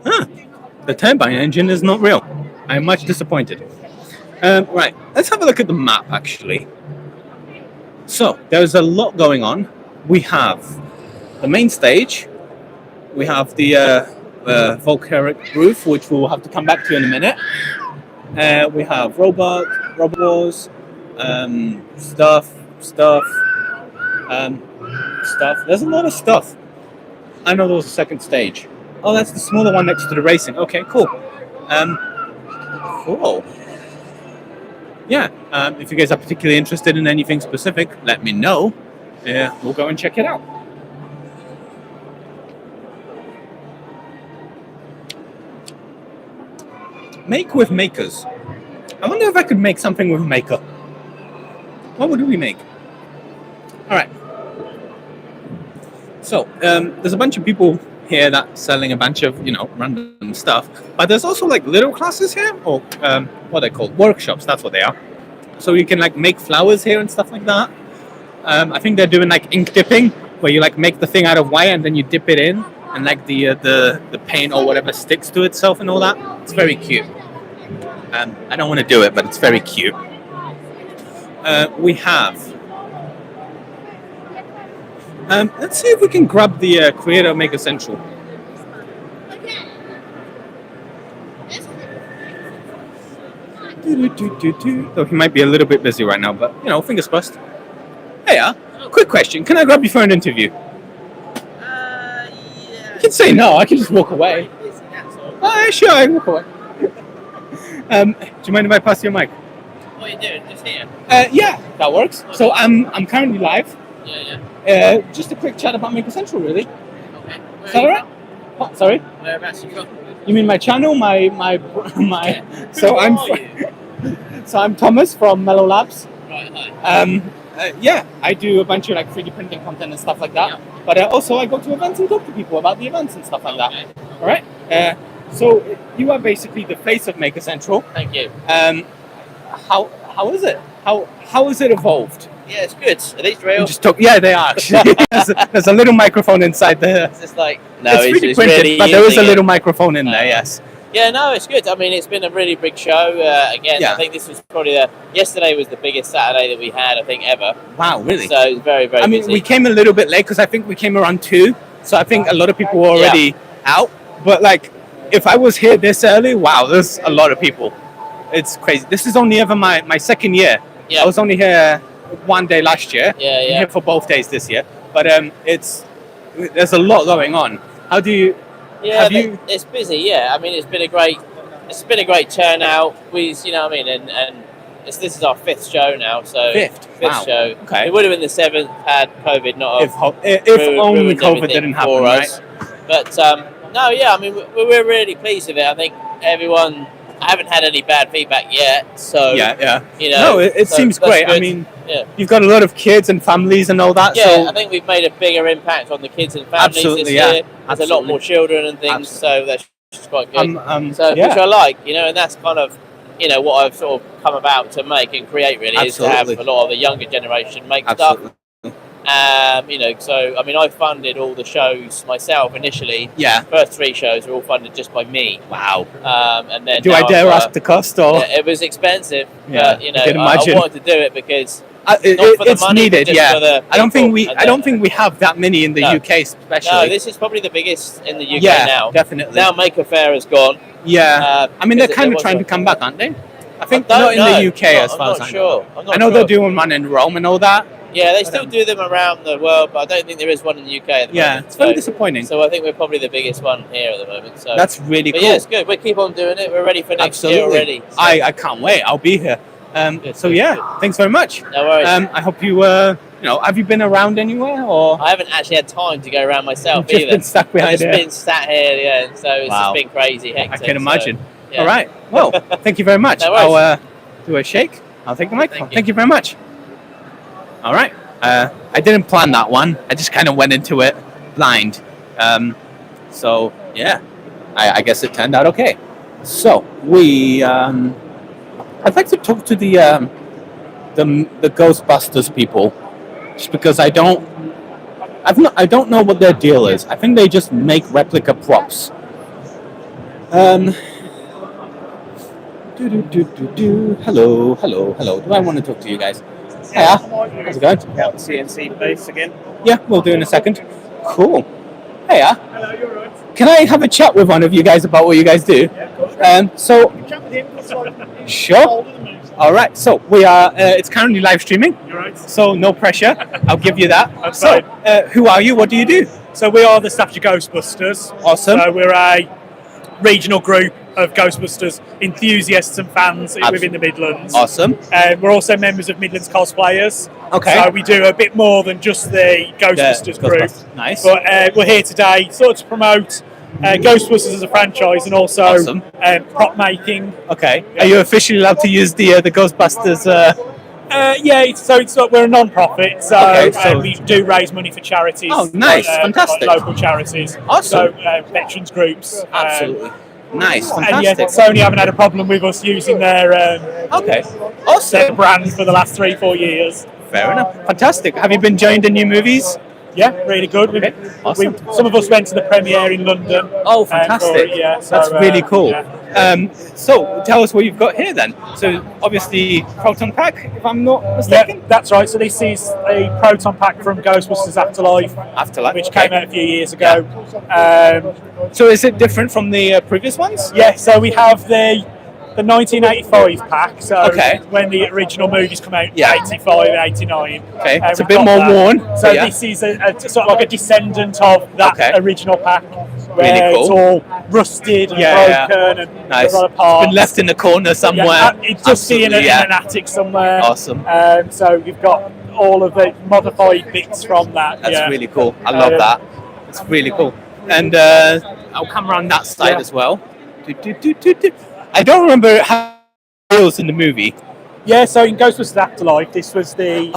Huh. The turbine engine is not real. I'm much disappointed. Right, let's have a look at the map, actually. So, there's a lot going on. We have the main stage. We have the volcanic roof, which we'll have to come back to in a minute. We have robot wars, stuff. There's a lot of stuff. I know there was a second stage. Oh, that's the smaller one next to the racing. Okay, cool. Cool. Yeah, if you guys are particularly interested in anything specific, let me know. Yeah, we'll go and check it out. Make with makers. I wonder if I could make something with a maker. What would we make? All right. So there's a bunch of people here that's selling a bunch of random stuff, but there's also like little classes here, or what are they called? Workshops. That's what they are. So you can like make flowers here and stuff like that. I think they're doing like ink dipping, where you like make the thing out of wire and then you dip it in, and like the paint or whatever sticks to itself and all that. It's very cute. I don't want to do it, but it's very cute. We have. Let's see if we can grab the Creator Maker Central. Though he might be a little bit busy right now, but fingers crossed. Hey, quick question: can I grab you for an interview? Yeah. You can say no. I can just walk away. Sure, I can walk away. Do you mind if I pass your mic? What are you doing? Just here? Yeah, that works. So I'm currently live. Yeah. Just a quick chat about Maker Central, really. Okay. Is that alright? Oh, sorry. Whereabouts you from? You mean my channel? My. So I'm Thomas from Mellow Labs. Right. Hi. Yeah, I do a bunch of like 3D printing content and stuff like that. Yeah. But also I go to events and talk to people about the events and stuff like that. All right. So you are basically the face of Maker Central. Thank you. How is it? How has it evolved? Yeah, it's good. Are these real? Just talk. Yeah, they are actually. there's a little microphone inside there. It's just like it's 3D printed, really, but there is a little microphone in there. Yes. Yeah, no, it's good. I mean, it's been a really big show. Again, I think this was probably yesterday was the biggest Saturday that we had, I think, ever. Wow, really? So it's very, very busy. We came a little bit late because I think we came around 2. So I think a lot of people were already out. But like, if I was here this early, wow, there's a lot of people. It's crazy. This is only ever my second year. Yeah. I was only here one day last year. Yeah. I'm here for both days this year. But there's a lot going on. How do you? Yeah, it's busy. Yeah, I mean, it's been a great turnout. This is our 5th show now. So fifth wow. Show. Okay. It would have been the 7th had COVID not if only COVID didn't happen, right? But no, yeah, I mean, we're really pleased with it. I think everyone. I haven't had any bad feedback yet, so yeah. No, it seems great. Good. I mean, you've got a lot of kids and families and all that. Yeah, so I think we've made a bigger impact on the kids and families this year. There's a lot more children and things, so that's just quite good. Which I like, and that's kind of what I've sort of come about to make and create. Really, is to have a lot of the younger generation make stuff. So I mean, I funded all the shows myself initially. Yeah. First 3 shows were all funded just by me. Wow. And then do I dare ask the cost? Or it was expensive. Yeah. But I wanted to do it because it's money, needed. Yeah. I don't think we have that many in the UK, especially. No, this is probably the biggest in the UK now. Definitely. Now Maker Faire has gone. Yeah. I mean, they're kind of trying to come back, aren't they? I think not in the UK as far as I know. I know they're doing one in Rome and all that. Yeah, they still do them around the world, but I don't think there is one in the UK at the moment. It's very disappointing. So I think we're probably the biggest one here at the moment. So that's really cool. Yeah, it's good. We keep on doing it. We're ready for next year already. So. I can't wait. I'll be here. Thanks very much. No worries. I hope you have you been around anywhere or? I haven't actually had time to go around myself You've either. Been stuck behind I've just been sat here, so it's just been crazy, hectic. I can imagine. So, All right. Well, thank you very much. No worries. I'll do a shake. I'll take the mic. Thank you very much. All right. I didn't plan that one. I just kind of went into it blind. So yeah, I guess it turned out okay. So I'd like to talk to the Ghostbusters people, just because I don't know what their deal is. I think they just make replica props. Hello. Do I want to talk to you guys? Hiya. How's it going? Yeah, CNC base again. Yeah, we'll do in a second. Cool. Hiya. Hello, you're right. Can I have a chat with one of you guys about what you guys do? Yeah, so. chat with him. Sure. All right. So we are. It's currently live streaming. You're right. So no pressure. I'll give you that. That's so, fine. who are you? What do you do? So we are the Staffordshire Ghostbusters. Awesome. So we're a regional group of Ghostbusters enthusiasts and fans within the Midlands. Awesome. We're also members of Midlands Cosplayers. Okay. So we do a bit more than just the Ghostbusters group. Ghostbusters. Nice. But we're here today sort of to promote Ghostbusters as a franchise and also prop making. Okay. Are you officially allowed to use the Ghostbusters? We're a non-profit, so, so we do raise money for charities. Oh, nice. Fantastic. Like local charities. Awesome. So veterans groups. Absolutely. Nice. And Fantastic. Sony haven't had a problem with us using their awesome. their brand for the last 3-4 years. Fair enough. Fantastic. Have you been enjoying the new movies? Yeah, really good. Awesome. Some of us went to the premiere in London. Oh, fantastic. That's really cool. Yeah. So tell us what you've got here then. So obviously Proton Pack, if I'm not mistaken. Yeah, that's right. So this is a Proton Pack from Ghostbusters Afterlife, which came out a few years ago. So is it different from the previous ones? Yeah, so we have the 1985 pack, so when the original movies come out, 85 and 89. Okay, it's a bit more worn. So this is a sort of like a descendant of that original pack, where Really cool. it's all rusted and broken and Nice. got apart. It's been left in the corner somewhere. Yeah, it's just in an attic somewhere. Awesome. So we've got all of the modified bits from that. That's really cool. I love that. It's really cool. And I'll come around that side as well. I don't remember how it feels in the movie. Yeah, so in Ghostbusters Afterlife, this was the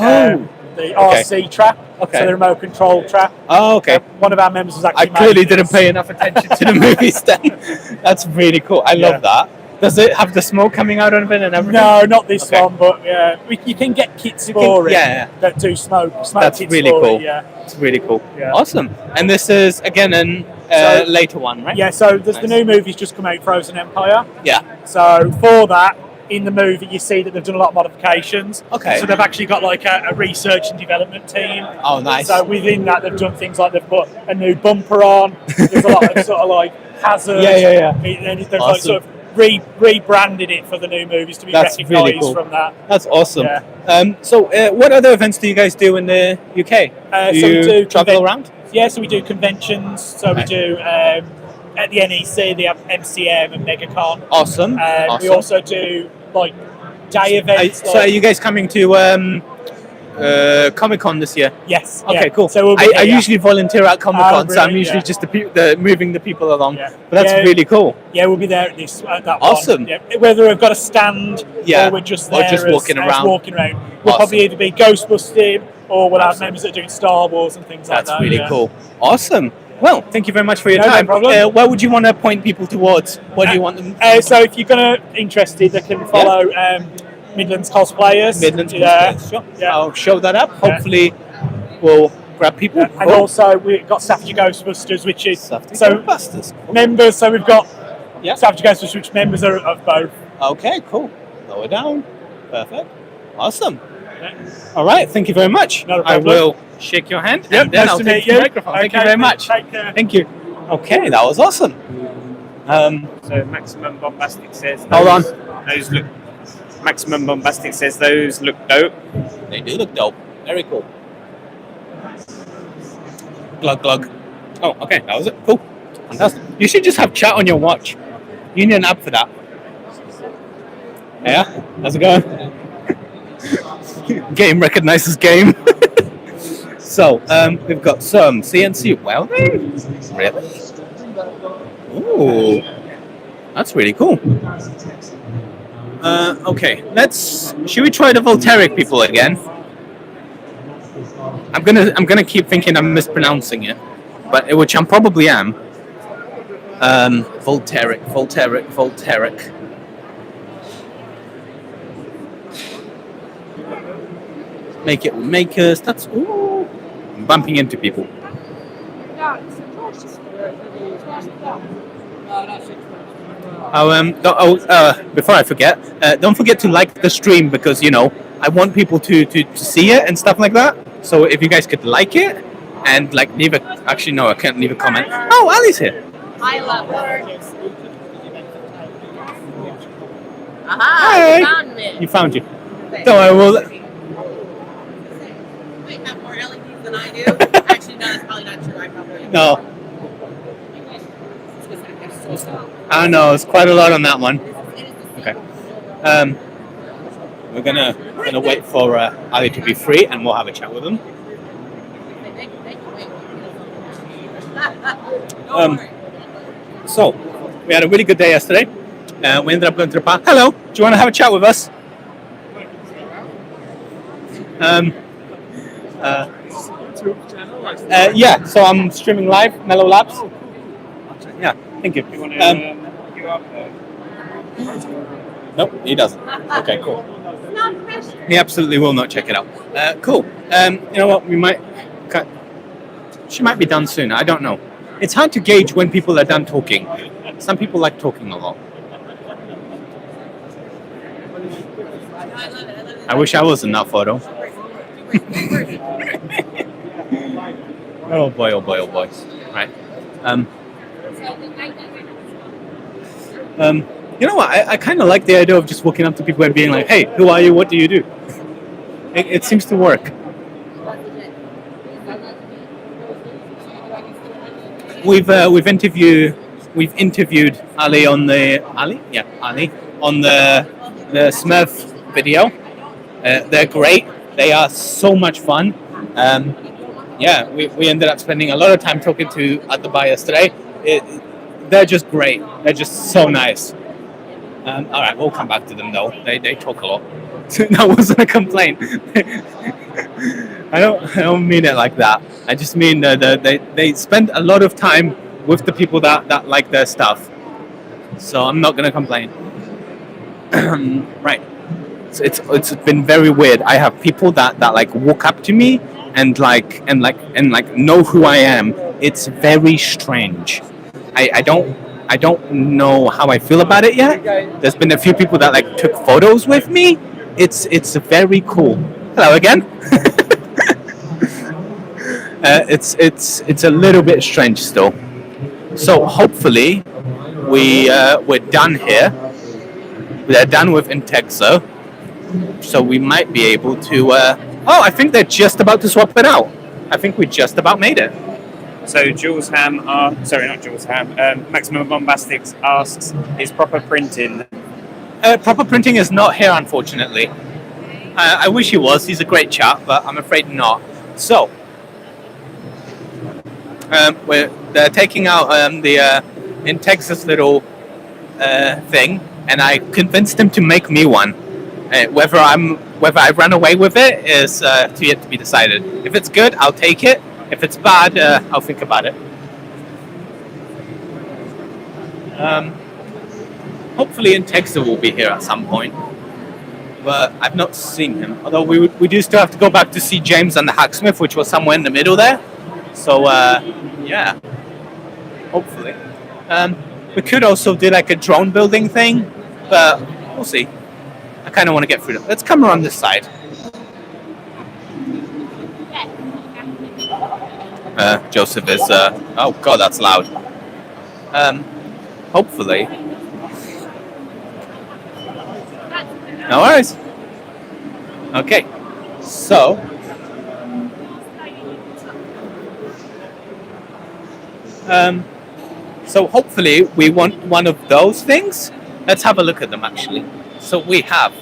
RC trap, so the remote control trap. Oh, okay. One of our members was actually. I clearly didn't pay enough attention to the movies then. That's really cool. I love that. Does it have the smoke coming out of it and everything? No, not this one, but you can get kits for it that do smoke. That's kits really for cool. It, yeah. It's really cool. Yeah. Awesome. And this is again an later one, right? Yeah. So there's the new movie's just come out, Frozen Empire. Yeah. So for that, in the movie, you see that they've done a lot of modifications. Okay. So they've actually got like a research and development team. Oh, nice. So within that, they've done things like they've put a new bumper on. There's a lot of sort of like hazards. Yeah. And they've like sort of rebranded it for the new movies to be recognised really cool. from that. That's awesome. Yeah. So what other events do you guys do in the UK? So we do travel around? Yeah, so we do conventions. So we do at the NEC, the MCM and MegaCon. Awesome. We also do like day events. So are you guys coming to Comic-Con this year? Yes. Okay, yeah. cool. So we'll be I usually volunteer at Comic-Con, so I'm really? usually Yeah. just moving the people along. Yeah. But that's really cool. Yeah, we'll be there at that Awesome. one. Yeah. Whether we've got a stand or we're just there walking around. We'll probably either be Ghostbusting or we'll have members that are doing Star Wars and things like that. That's really cool. Awesome. Well, thank you very much for your No time. problem. Where would you want to point people towards? What do you want them? So if you're interested, they can follow Midlands Cosplayers. Midlands Yeah. Cosplayers. Sure. Yeah. I'll show that up. Hopefully, we'll grab people. And also we've got Staffordshire Ghostbusters, which is Ghostbusters. Members. So we've got Staffordshire Ghostbusters, which members are of both. Okay, cool. Lower down. Perfect. Awesome. All right. Thank you very much. Not a I problem. will shake your hand. Yep, and then nice I'll to take meet the you. microphone. Thank you Okay, very much. take care. Thank you. Okay, that was awesome. So Maximum Bombastic says. Hold on. Those look. Maximum Bombastic says those look dope. They do look dope. Very cool. Glug glug. Oh, okay, that was it. Cool. Fantastic. You should just have chat on your watch. You need an app for that. Yeah? How's it going? Game recognizes game. So, we've got some CNC welding. Really? Ooh. That's really cool. Okay, should we try the Volteric people again? I'm gonna keep thinking I'm mispronouncing it, which I probably am. Volteric. Make it with makers. That's I'm bumping into people. Before I forget, don't forget to like the stream because I want people to see it and stuff like that. So if you guys could like it and leave a I can't leave a comment. Oh, Ali's here. I love it. Aha, Hi. you found me. You found you. So I will. You have more LEDs than I do. Actually, no, that's probably not true. I probably No. I don't know. It's quite a lot on that one. Okay. We're gonna wait for Ali to be free, and we'll have a chat with him. So we had a really good day yesterday. We ended up going to the park. Hello. Do you want to have a chat with us? Yeah. So I'm streaming live, Mellow Labs. Yeah. Thank you. Nope, he doesn't. Okay, cool. He absolutely will not check it out. Cool. You know what? She might be done soon. I don't know. It's hard to gauge when people are done talking. Some people like talking a lot. I wish I was in that photo. Oh boy, oh boy, oh boy. Right. You know what? I kind of like the idea of just walking up to people and being like, "Hey, who are you? What do you do?" It seems to work. We've interviewed Ali on the Ali on the Smurf video. They're great. They are so much fun. Yeah, we ended up spending a lot of time talking to at the bar yesterday. They're just great. They're just so nice. All right, we'll come back to them though. They talk a lot. That wasn't a complaint. I don't mean it like that. I just mean they spend a lot of time with the people that like their stuff. So I'm not gonna complain. Right. So it's been very weird. I have people that like walk up to me and like know who I am. It's very strange. I don't know how I feel about it yet. There's been a few people that like took photos with me. It's very cool. Hello again. It's a little bit strange still. So hopefully we're done here. They're done with Intexo. So we might be able to. I think they're just about to swap it out. I think we just about made it. So Jules Ham, not Jules Ham. Maximum Bombastics asks, is proper printing? Proper printing is not here, unfortunately. I wish he was. He's a great chap, but I'm afraid not. So they're taking out the in Texas little thing, and I convinced him to make me one. Whether I run away with it is yet to be decided. If it's good, I'll take it. If it's bad, I'll think about it. Hopefully Intexo will be here at some point, but I've not seen him. Although we do still have to go back to see James and the Hacksmith, which was somewhere in the middle there. So yeah, hopefully. We could also do like a drone building thing, but we'll see. I kind of want to get through them. Let's come around this side. Joseph is. Oh God, that's loud. Hopefully. No worries. Okay, so. So hopefully we want one of those things. Let's have a look at them actually. So we have.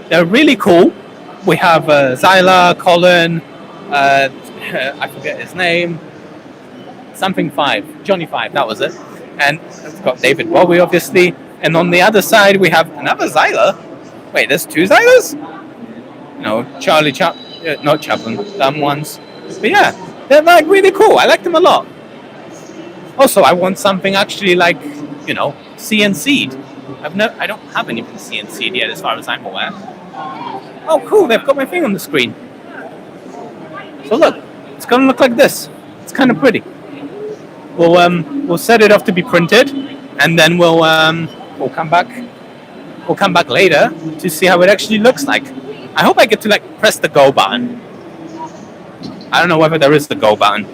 They're really cool. We have Zyla, Colin. I forget his name. Something 5. Johnny 5, that was it. And we've got David Bowie, obviously. And on the other side, we have another Zyla. Wait, there's 2 Zylas? No, not Chaplin, dumb ones. But yeah, they're like really cool. I like them a lot. Also, I want something actually like, CNC'd. I don't have anything CNC'd yet, as far as I'm aware. Oh, cool! They've got my thing on the screen. So look, it's gonna look like this. It's kind of pretty. We'll set it off to be printed, and then we'll come back. We'll come back later to see how it actually looks like. I hope I get to like press the go button. I don't know whether there is the go button.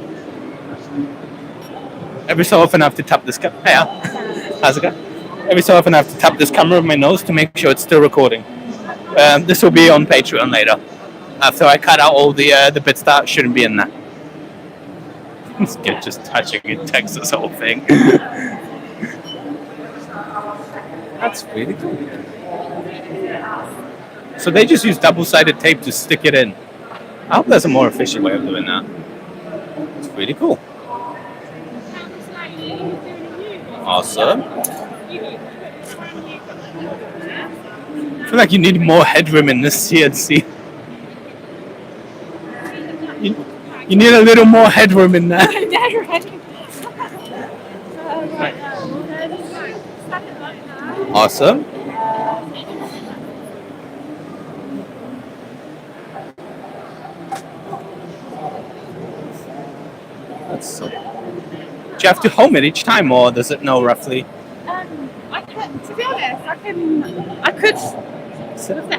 Every so often I have to tap this camera. Hey, how's it going? Every so often I have to tap this camera with my nose to make sure it's still recording. This will be on Patreon later, after I cut out all the bits that shouldn't be in there. This kid just touching and text this whole thing. That's really cool. So they just use double-sided tape to stick it in. I hope there's a more efficient way of doing that. It's really cool. Awesome. I feel like you need more headroom in this CNC. You need a little more headroom in there. Awesome. That's so. Do you have to home it each time, or does it know roughly? I could, to be honest, I could sort of the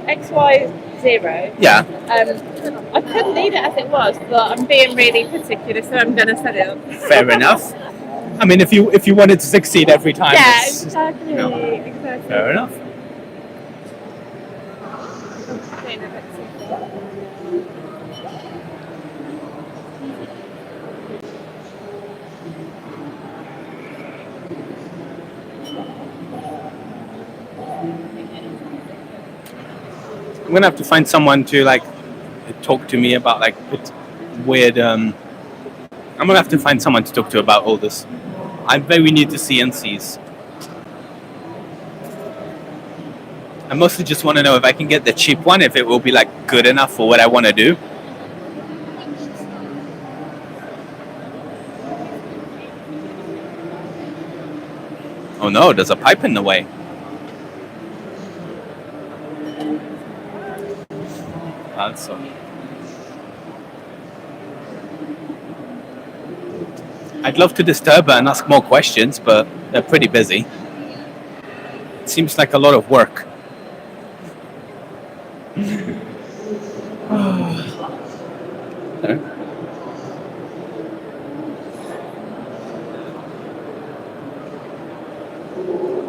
X Y 0. Yeah. I could leave it as it was, but I'm being really particular, so I'm going to set it up. Fair enough. I mean, if you wanted to succeed every time. Yeah, exactly. You know, Exactly. fair enough. I'm gonna have to find someone to like talk to me about like weird. I'm gonna have to find someone to talk to about all this. I'm very new to CNCs. I mostly just want to know if I can get the cheap one, if it will be like good enough for what I want to do. Oh no, there's a pipe in the way. That's so. I'd love to disturb her and ask more questions, but they're pretty busy. It seems like a lot of work.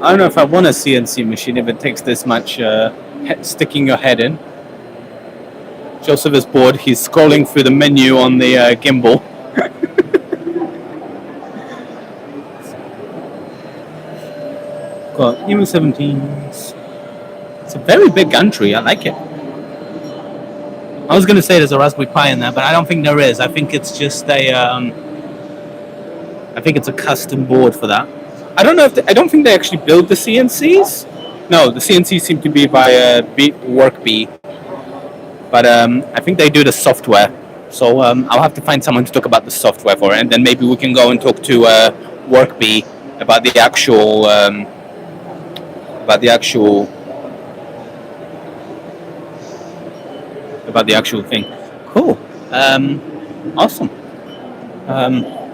I don't know if I want a CNC machine if it takes this much sticking your head in. Joseph is bored. He's scrolling through the menu on the gimbal. Got Evo 17s. It's a very big country. I like it. I was going to say there's a Raspberry Pi in there, but I don't think there is. I think it's just a. I think it's a custom board for that. I don't know if I don't think they actually build the CNCs. No, the CNCs seem to be by WorkBee. But I think they do the software. So I'll have to find someone to talk about the software for it, and then maybe we can go and talk to WorkBee about the actual thing. Cool. Awesome.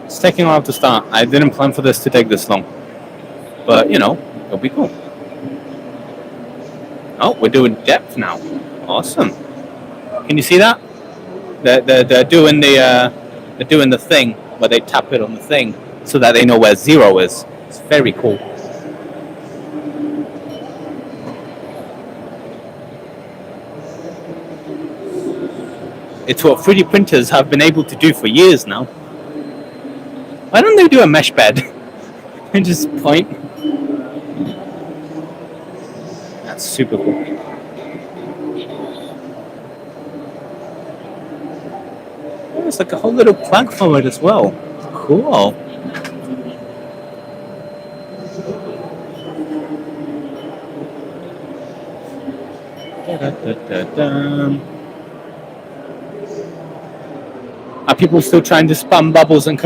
It's taking a while to start. I didn't plan for this to take this long, but you know, it'll be cool. Oh, we're doing depth now. Awesome. Can you see that? They're doing the thing where they tap it on the thing so that they know where 0 is. It's very cool. It's what 3D printers have been able to do for years now. Why don't they do a mesh bed and just point? That's super cool. Oh, it's like a whole little plank for it as well. Cool. Are people still trying to spam bubbles and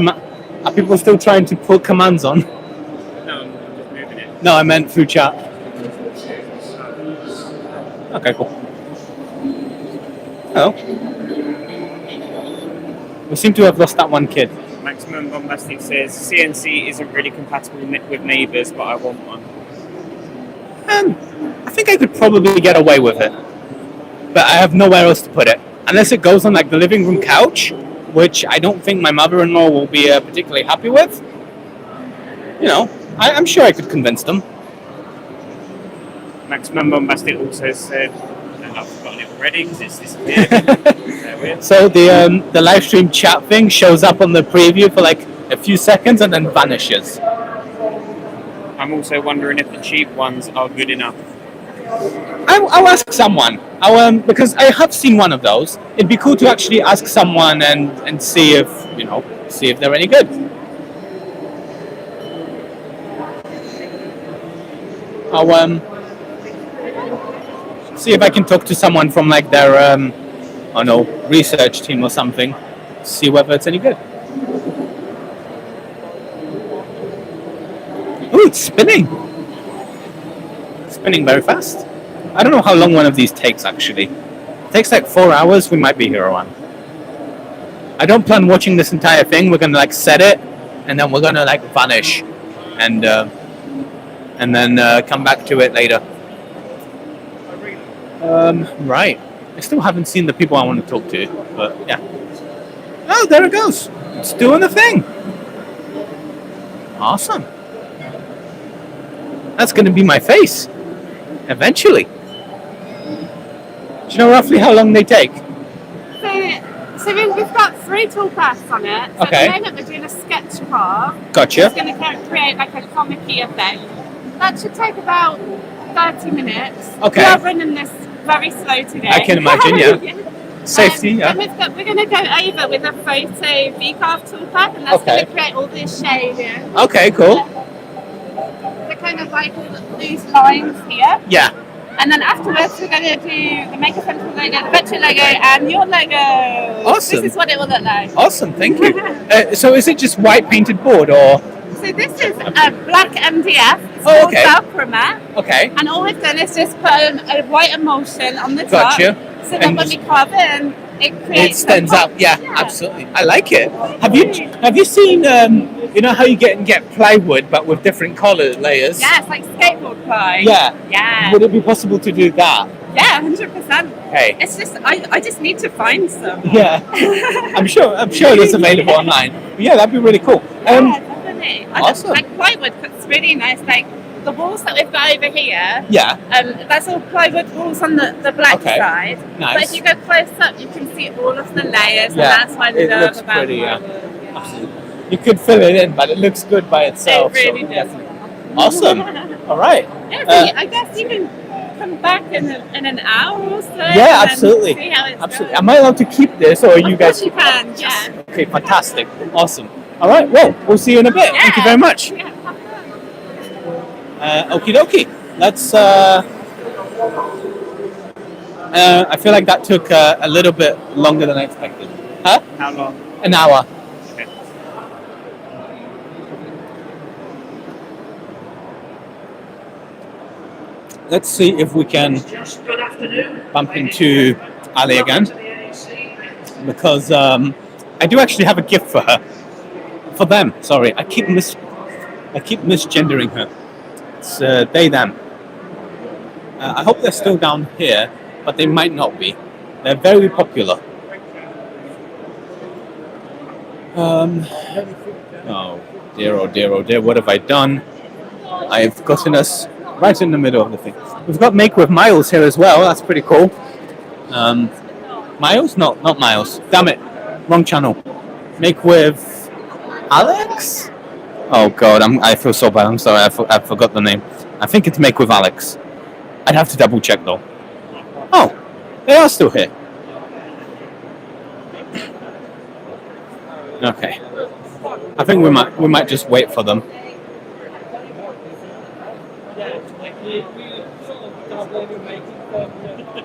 Are people still trying to put commands on? No, I'm just moving it. No, I meant through chat. Okay, cool. Hello. We seem to have lost that one kid. Maximum Bombastic says CNC isn't really compatible with neighbours, but I want one. I think I could probably get away with it, but I have nowhere else to put it. Unless it goes on like the living room couch, which I don't think my mother-in-law will be particularly happy with. You know, I'm sure I could convince them. Maximum Bombastic also said, and I've forgotten it already because it's disappeared. So the live stream chat thing shows up on the preview for like a few seconds and then vanishes. I'm also wondering if the cheap ones are good enough. I'll ask someone. Because I have seen one of those. It'd be cool to actually ask someone and see if they're any good. I'll see if I can talk to someone from like their I don't know, research team or something. See whether it's any good. Oh, it's spinning. Spinning very fast. I don't know how long one of these takes actually. It takes like 4 hours. We might be here a while. I don't plan watching this entire thing. We're gonna like set it, and then we're gonna like vanish, and then come back to it later. Right. I still haven't seen the people I want to talk to, but yeah. Oh, there it goes. It's doing the thing. Awesome. That's going to be my face. Eventually. Do you know roughly how long they take? So we've got 3 toolpaths on it. So Okay. at the moment we're doing a sketch carve. Gotcha. It's going to create like a comic-y effect. That should take about 30 minutes. Okay. We are running this very slow today. I can imagine, yeah. Safety, yeah. Then we're going to go over with a photo V-carve toolpath, and that's Okay. going to create all this shading. Okay, cool. So kind of like all these lines here. Yeah. And then afterwards, we're going to do the Maker Central logo, the Vetri logo, and your logo. Awesome. This is what it will look like. Awesome, thank you. So is it just white painted board or? So this is a black MDF. It's Oh, called okay. Velcro mat. Okay. And all we've done is just put a white emulsion on the top. Gotcha. So then And when we carve it, it It creates stands the up, yeah, absolutely. I like it. Have you seen you know how you get plywood but with different color layers? Yeah, it's like skateboard ply. Yeah. Yeah. Would it be possible to do that? Yeah, 100%. Okay. It's just I just need to find some. Yeah. I'm sure it's available online. But yeah, that'd be really cool. Yeah, definitely. Awesome. Like plywood looks really nice. Like the walls that we've got over here. Yeah. That's all plywood walls on the black Okay. side. Nice. But if you go close up, you can see all of the layers, Yeah, and that's what I it love looks about pretty, yeah. plywood. Absolutely. You could fill it in, but it looks good by itself. It really so does. definitely. Awesome. All right. Yeah, so I guess you can come back in an hour or so. Yeah, and absolutely. See how it's Absolutely. going. Am I allowed to keep this, or are you Of guys? course you can. Yeah. Okay, fantastic. Awesome. All right. Well, we'll see you in a bit. Thank you very much. Yeah. Okie dokie. Let's. I feel like that took a little bit longer than I expected. Huh? How long? An hour. Okay. Let's see if we can bump into Ali again, because I do actually have a gift for her. For them, sorry. I keep misgendering her. It's they, them. I hope they're still down here, but they might not be. They're very popular. Oh dear, oh dear, oh dear, what have I done? I've gotten us right in the middle of the thing. We've got Make with Miles here as well, that's pretty cool. Miles? No, not Miles. Damn it, wrong channel. Make with Alex? Oh god, I feel so bad, I'm sorry, I forgot the name. I think it's Make with Alex. I'd have to double check though. Oh, they are still here. Okay. I think we might just wait for them.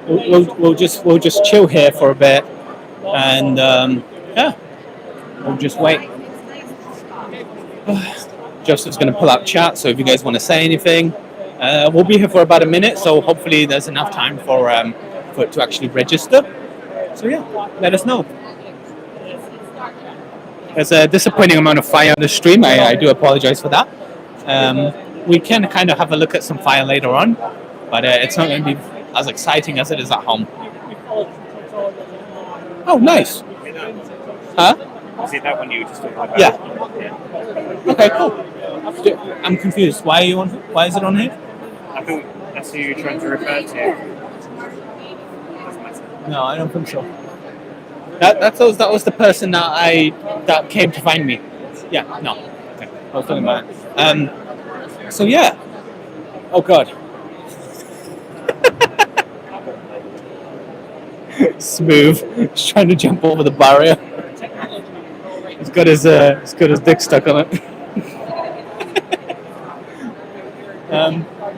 We'll just chill here for a bit, and yeah, we'll just wait. Joseph's going to pull out chat, so if you guys want to say anything, we'll be here for about a minute, so hopefully there's enough time for it to actually register. So yeah, let us know. There's a disappointing amount of fire on the stream. I do apologize for that. We can kind of have a look at some fire later on, but it's not going to be as exciting as it is at home. Oh, nice. Huh? Is it that one you were just talking about? Yeah. Okay, cool. I'm confused. Why is it on here? I thought that's who you were trying to refer to. No, I don't think so. That was the person that came to find me. Yeah, no. Okay. I was talking about it. So yeah. Oh god. Smooth. He's trying to jump over the barrier. He's got his dick stuck on it.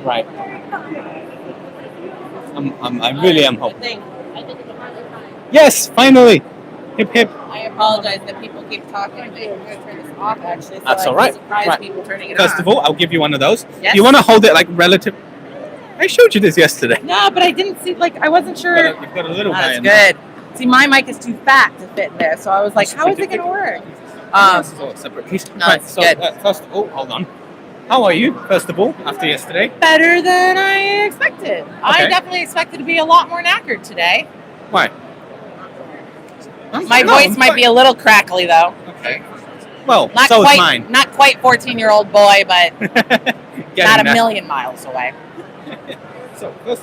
Right. I really am hoping. Yes, finally. Hip hip. I apologize that people keep talking. I'm going to turn this off actually. So That's I all right. surprise Right. people turning it First on. of all, I'll give you one of those. Yes. You want to hold it like relative. I showed you this yesterday. No, but I didn't see. Like, I wasn't sure. You've got a little guy That's in there. good. See, my mic is too fat to fit in there, so I was like, how is it going to work? This is all a separate piece. No, Right, it's so, good. first of all, hold on. How are you, first of all, after yesterday? Better than I expected. I Okay. definitely expected to be a lot more knackered today. Why? My voice might be a little crackly, though. Okay. Well, Not so quite, is mine. Not quite 14-year-old boy, but Getting not a there. million miles away. So, first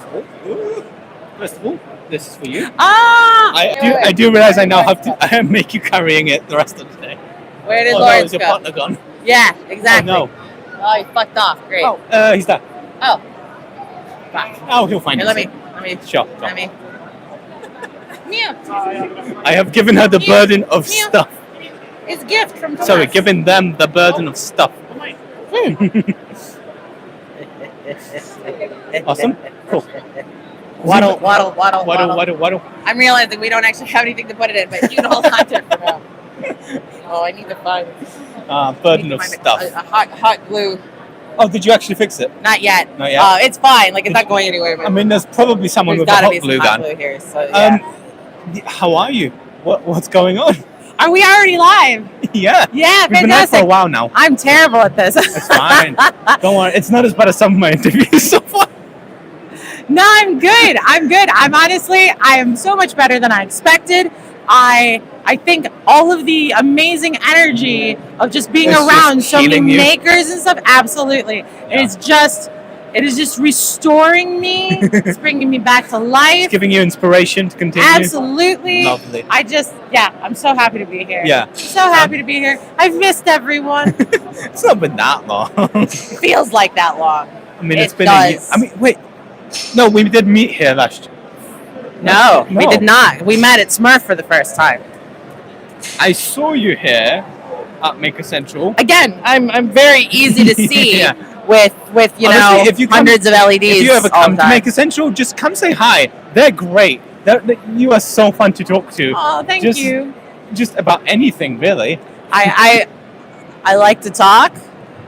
of all, this is for you. Ah! I do realize I now have to make you carrying it the rest of the day. Where did Oh, no, Lawrence is your go? partner gone? Yeah, exactly. Oh, no. Oh, he fucked off. Great. Oh, he's there. Oh. Fuck. Oh, he'll find Here, us. let me. Sure. Let me. Meow. I have given her the burden of stuff. It's a gift from Thomas. Sorry, giving them the burden of stuff. Awesome. Cool. Waddle. I'm realizing we don't actually have anything to put it in, but you can hold on to it for now. Oh, I need to find Burden of stuff. a hot glue. Oh, did you actually fix it? Not yet. Not yet? It's fine. Like, it's not going anywhere. But I mean, there's probably someone there's with a gotta hot be glue some hot gun. glue here. So, yeah. How are you? What's going on? Are we already live? Yeah. Yeah, We've been there for fantastic. a while now. I'm terrible at this. It's fine. Don't worry. It's not as bad as some of my interviews so far. No, I'm good. I am so much better than I expected. I think all of the amazing energy of just being It's around just so many healing you. makers and stuff, absolutely. It is just restoring me. It's bringing me back to life. It's giving you inspiration to continue. Absolutely. Lovely. I'm so happy to be here. Yeah. So happy to be here. I've missed everyone. It's not been that long. It feels like that long. I mean, it's It been a year. does. I mean, wait. No, we did meet here last year. No, we did not. We met at Smurf for the first time. I saw you here at Maker Central. Again, I'm very easy to see Yeah. with Honestly, if you come- hundreds of LEDs. If you ever all come the to time. Maker Central, just come say hi. They're great. You are so fun to talk to. Oh, thank Just- you. Just about anything, really. I like to talk.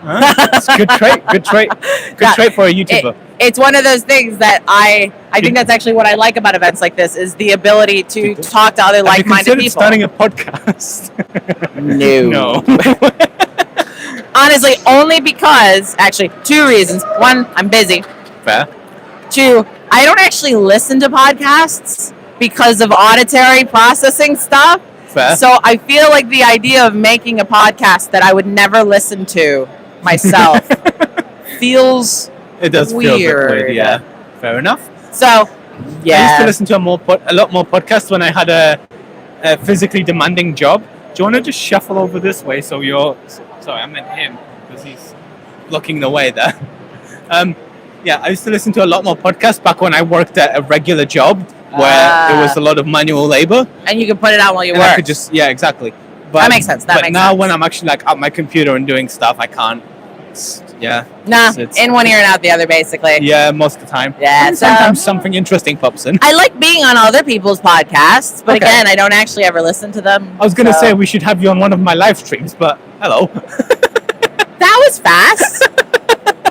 Huh? It's a good trait. Good trait. Good Yeah. trait for a YouTuber. It's one of those things that I think that's actually what I like about events like this is the ability to talk to other Have you like-minded considered people. starting a podcast? No. No. Honestly, only because actually 2 reasons. 1, I'm busy. Fair. 2, I don't actually listen to podcasts because of auditory processing stuff. Fair. So I feel like the idea of making a podcast that I would never listen to myself feels It does feel a bit weird. weird, yeah. Fair enough. so. I used to Yeah. listen to a lot more podcasts when I had a physically demanding job. Do you want to just shuffle over this way so you're... Sorry, I meant him because he's blocking the way there. Yeah, I used to listen to a lot more podcasts back when I worked at a regular job where it was a lot of manual labor. And you can put it out while you And work. I could just... Yeah, exactly. But, That makes sense, that but makes now sense. when I'm actually like at my computer and doing stuff, I can't... Yeah. Nah, It's- in one ear and out the other, basically. Yeah, most of the time. Yeah, And so- sometimes something interesting pops in. I like being on other people's podcasts, but Okay. again, I don't actually ever listen to them. I was going to so- say we should have you on one of my live streams, but hello. That was fast.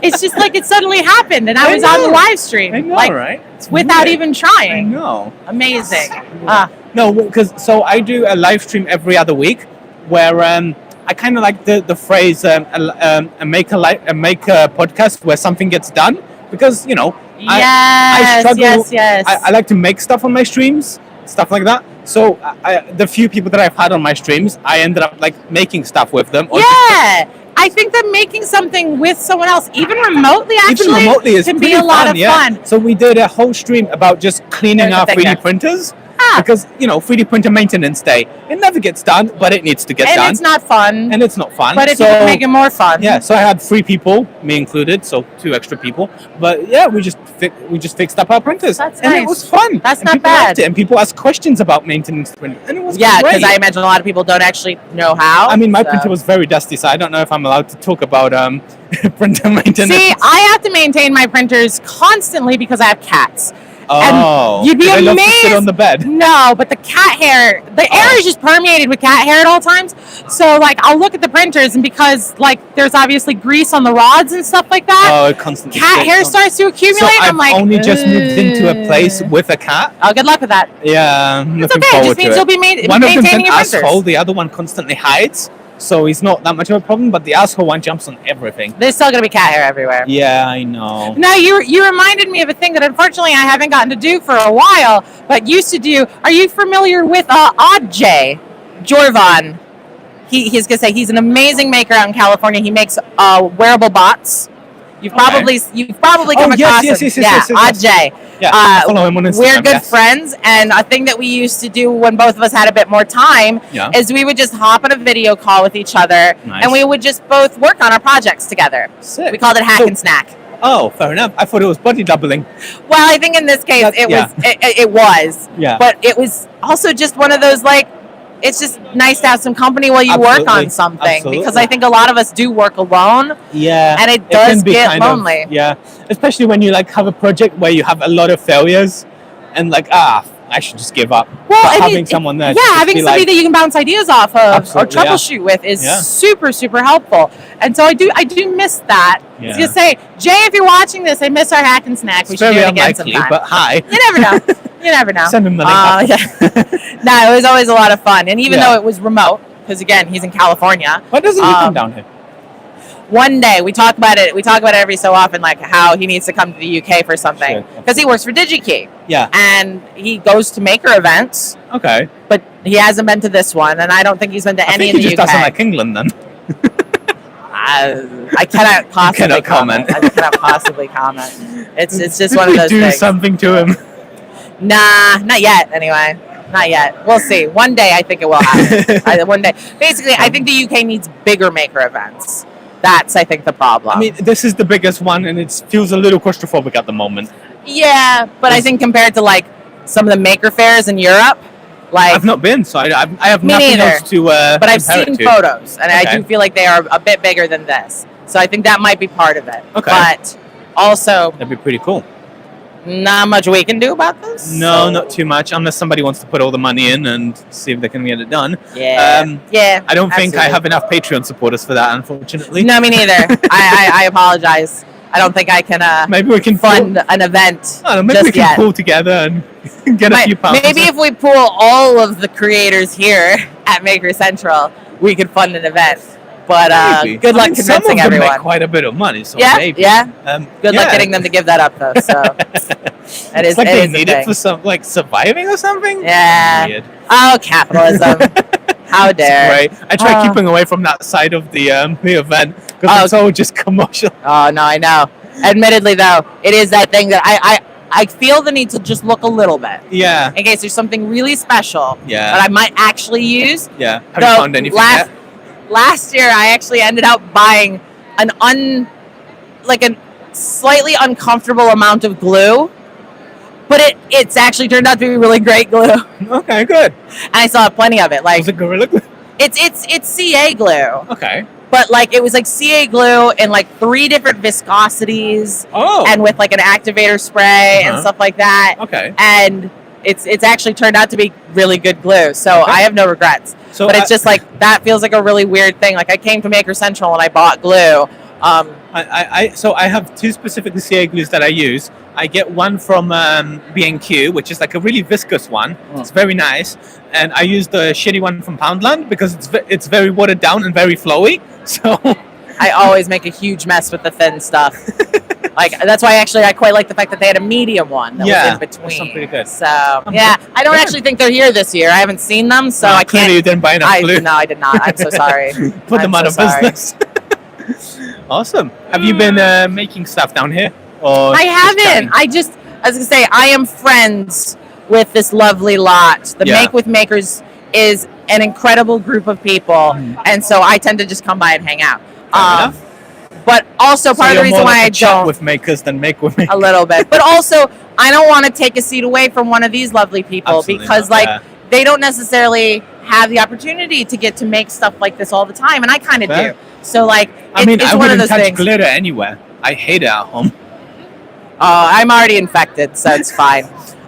It's just like it suddenly happened, and I was on the live stream. I know, like, right? without weird. even I trying. know. Amazing. No, because so I do a live stream every other week where I kind of like the phrase make a podcast where something gets done because I Yes, struggle. yes. I like to make stuff on my streams, stuff like that. So the few people that I've had on my streams, I ended up like making stuff with them. Or Yeah. I think that making something with someone else, even remotely, even remotely is can pretty be a lot fun, of yeah. fun. So we did a whole stream about just cleaning There's our the thing 3D there. printers. Because, 3D printer maintenance day, it never gets done, but it needs to get done. And it's not fun. And it's not fun. But if you can make it more fun. Yeah, so I had 3 people, me included, so 2 extra people. But yeah, we just fixed up our printers. That's and nice. it was fun. That's and not people liked bad. it, and people asked questions about maintenance printers. And it was Yeah, great. because I imagine a lot of people don't actually know how. I mean, my printer was very dusty, so I don't know if I'm allowed to talk about printer maintenance. See, I have to maintain my printers constantly because I have cats. Oh, and you'd be they love to amazed. sit on the bed. No, but the cat hair, the air is just permeated with cat hair at all times. So, like, I'll look at the printers, and because, like, there's obviously grease on the rods and stuff like that, Oh, it constantly cat sticks hair on. starts to accumulate. So I'm like, I've only just moved into a place with a cat. Oh, good luck with that. Yeah, I'm looking okay, it forward just means to you'll be One of them's maintaining an your printers. asshole, the other one constantly hides, so he's not that much of a problem, but the asshole one jumps on everything. There's still going to be cat hair everywhere. Yeah, I know. No, you reminded me of a thing that unfortunately I haven't gotten to do for a while, but used to do. Are you familiar with Oddjay Jorvan? He's gonna say he's an amazing maker out in California. He makes wearable bots. You've probably come across him. Oddjay. Yeah, I follow him on Instagram. We're good friends, and a thing that we used to do when both of us had a bit more time is we would just hop on a video call with each other, and we would just both work on our projects together. Sick. We called it hack and snack. Oh, fair enough. I thought it was body doubling. Well, I think in this case it was. Yeah. But it was also just one of those, like, it's just nice to have some company while you work on something, because I think a lot of us do work alone. Yeah. And it does can be get kind of- lonely. yeah. Especially when you have a project where you have a lot of failures and I should just give up. Well, but and having someone there. having somebody that you can bounce ideas off of Absolutely, or troubleshoot with is super, super helpful. And so I do miss that. I was Yeah. gonna say, Jay, if you're watching this, I miss our hack and snack. We It's should do very it again unlikely, sometime. but hi. You never know. You never know. Send him the link. Yeah. No, it was always a lot of fun. And even Yeah. though it was remote, because again, he's in California. Why doesn't he come down here? One day we talk about it. We talk about it every so often, like how he needs to come to the UK for something because he works for DigiKey. Yeah. And he goes to maker events. Okay. But he hasn't been to this one, and I don't think he's been to I any think in he the just UK. doesn't like England then. I cannot possibly comment. I cannot possibly comment. It's just Did one of we those do things. something to him? Nah, not yet. Anyway, not yet. We'll see. One day, I think it will happen. One day. Basically, I think the UK needs bigger maker events. That's, I think, the problem. I mean, this is the biggest one, and it feels a little claustrophobic at the moment. Yeah, but I think compared to like some of the maker fairs in Europe, like I've not been, so I have Me nothing neither. else to. but I've compare it seen to. photos, and I Okay. do feel like they are a bit bigger than this. So I think that might be part of it. Okay. But also, That'd be pretty cool. not much we can do about this. No, not too much, unless somebody wants to put all the money in and see if they can get it done. Yeah. Yeah. I don't think I absolutely. have enough Patreon supporters for that, unfortunately. No, me neither. I apologize. I don't think I can Maybe we can fund an event I don't know, maybe just we can yet. pull together and get a few pounds. Maybe if we pool all of the creators here at Maker Central, we could fund an event. But Maybe. good I luck mean, some convincing of them everyone. make quite a bit of money, so Yeah, maybe. yeah. Good luck yeah. getting them to give that up, though. So it is. It's like it they is a need it thing. for some, like surviving or something. Yeah. Weird. Oh, capitalism! How dare! Right. I try Oh. keeping away from that side of the event because it's all just commercial. Oh no, I know. Admittedly, though, it is that thing that I feel the need to just look a little bit. Yeah. In case there's something really special Yeah. that I might actually use. Yeah. Have Though you found anything yet? Last year, I actually ended up buying a slightly uncomfortable amount of glue, but it's actually turned out to be really great glue. Okay, good. And I still have plenty of it. Like Was it Gorilla Glue? it's CA glue. Okay. But like it was like CA glue in like 3 different viscosities. Oh. And with like an activator spray and Uh-huh. stuff like that. Okay. And it's actually turned out to be really good glue. So I have no regrets. So but it's just like that feels like a really weird thing. Like I came to Maker Central and I bought glue. So I have 2 specifically CA glues that I use. I get one from B&Q, which is like a really viscous one. It's very nice. And I use the shitty one from Poundland because it's very watered down and very flowy. So I always make a huge mess with the thin stuff. Like that's why actually I quite like the fact that they had a medium one that was in between. That sounds pretty good. So yeah, I don't actually think they're here this year. I haven't seen them, so I Clearly can't. you didn't buy enough glue. No, I did not. I'm so sorry. Put them I'm out so of sorry. business. Awesome. Have you been making stuff down here? Or I just haven't. chatting? I was gonna say I am friends with this lovely lot. The Yeah. Make with Makers is an incredible group of people, and so I tend to just come by and hang out. But also part of the reason why I chat don't with makers than make with makers. a little bit, but also I don't want to take a seat away from one of these lovely people Absolutely because not, like yeah. they don't necessarily have the opportunity to get to make stuff like this all the time, and I kind of Fair. do. So like, I mean, it's I one of wouldn't those touch things. glitter anywhere. I hate it at home. I'm already infected, so it's fine.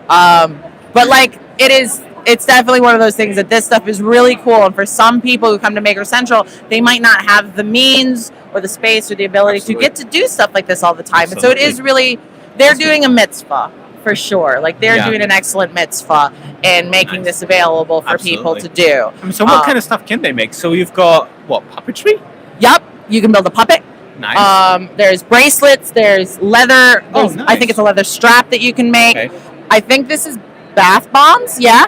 But like, it's definitely one of those things that this stuff is really cool. And for some people who come to Maker Central, they might not have the means or the space or the ability to get to do stuff like this all the time. And so it is really, they're doing a mitzvah for sure. Like they're doing an excellent mitzvah in making this available for people to do. I mean, so what kind of stuff can they make? So you've got, what, puppetry? Yep, you can build a puppet. Nice. There's bracelets. There's leather. There's, nice. I think it's a leather strap that you can make. Okay. I think this is bath bombs. Yeah,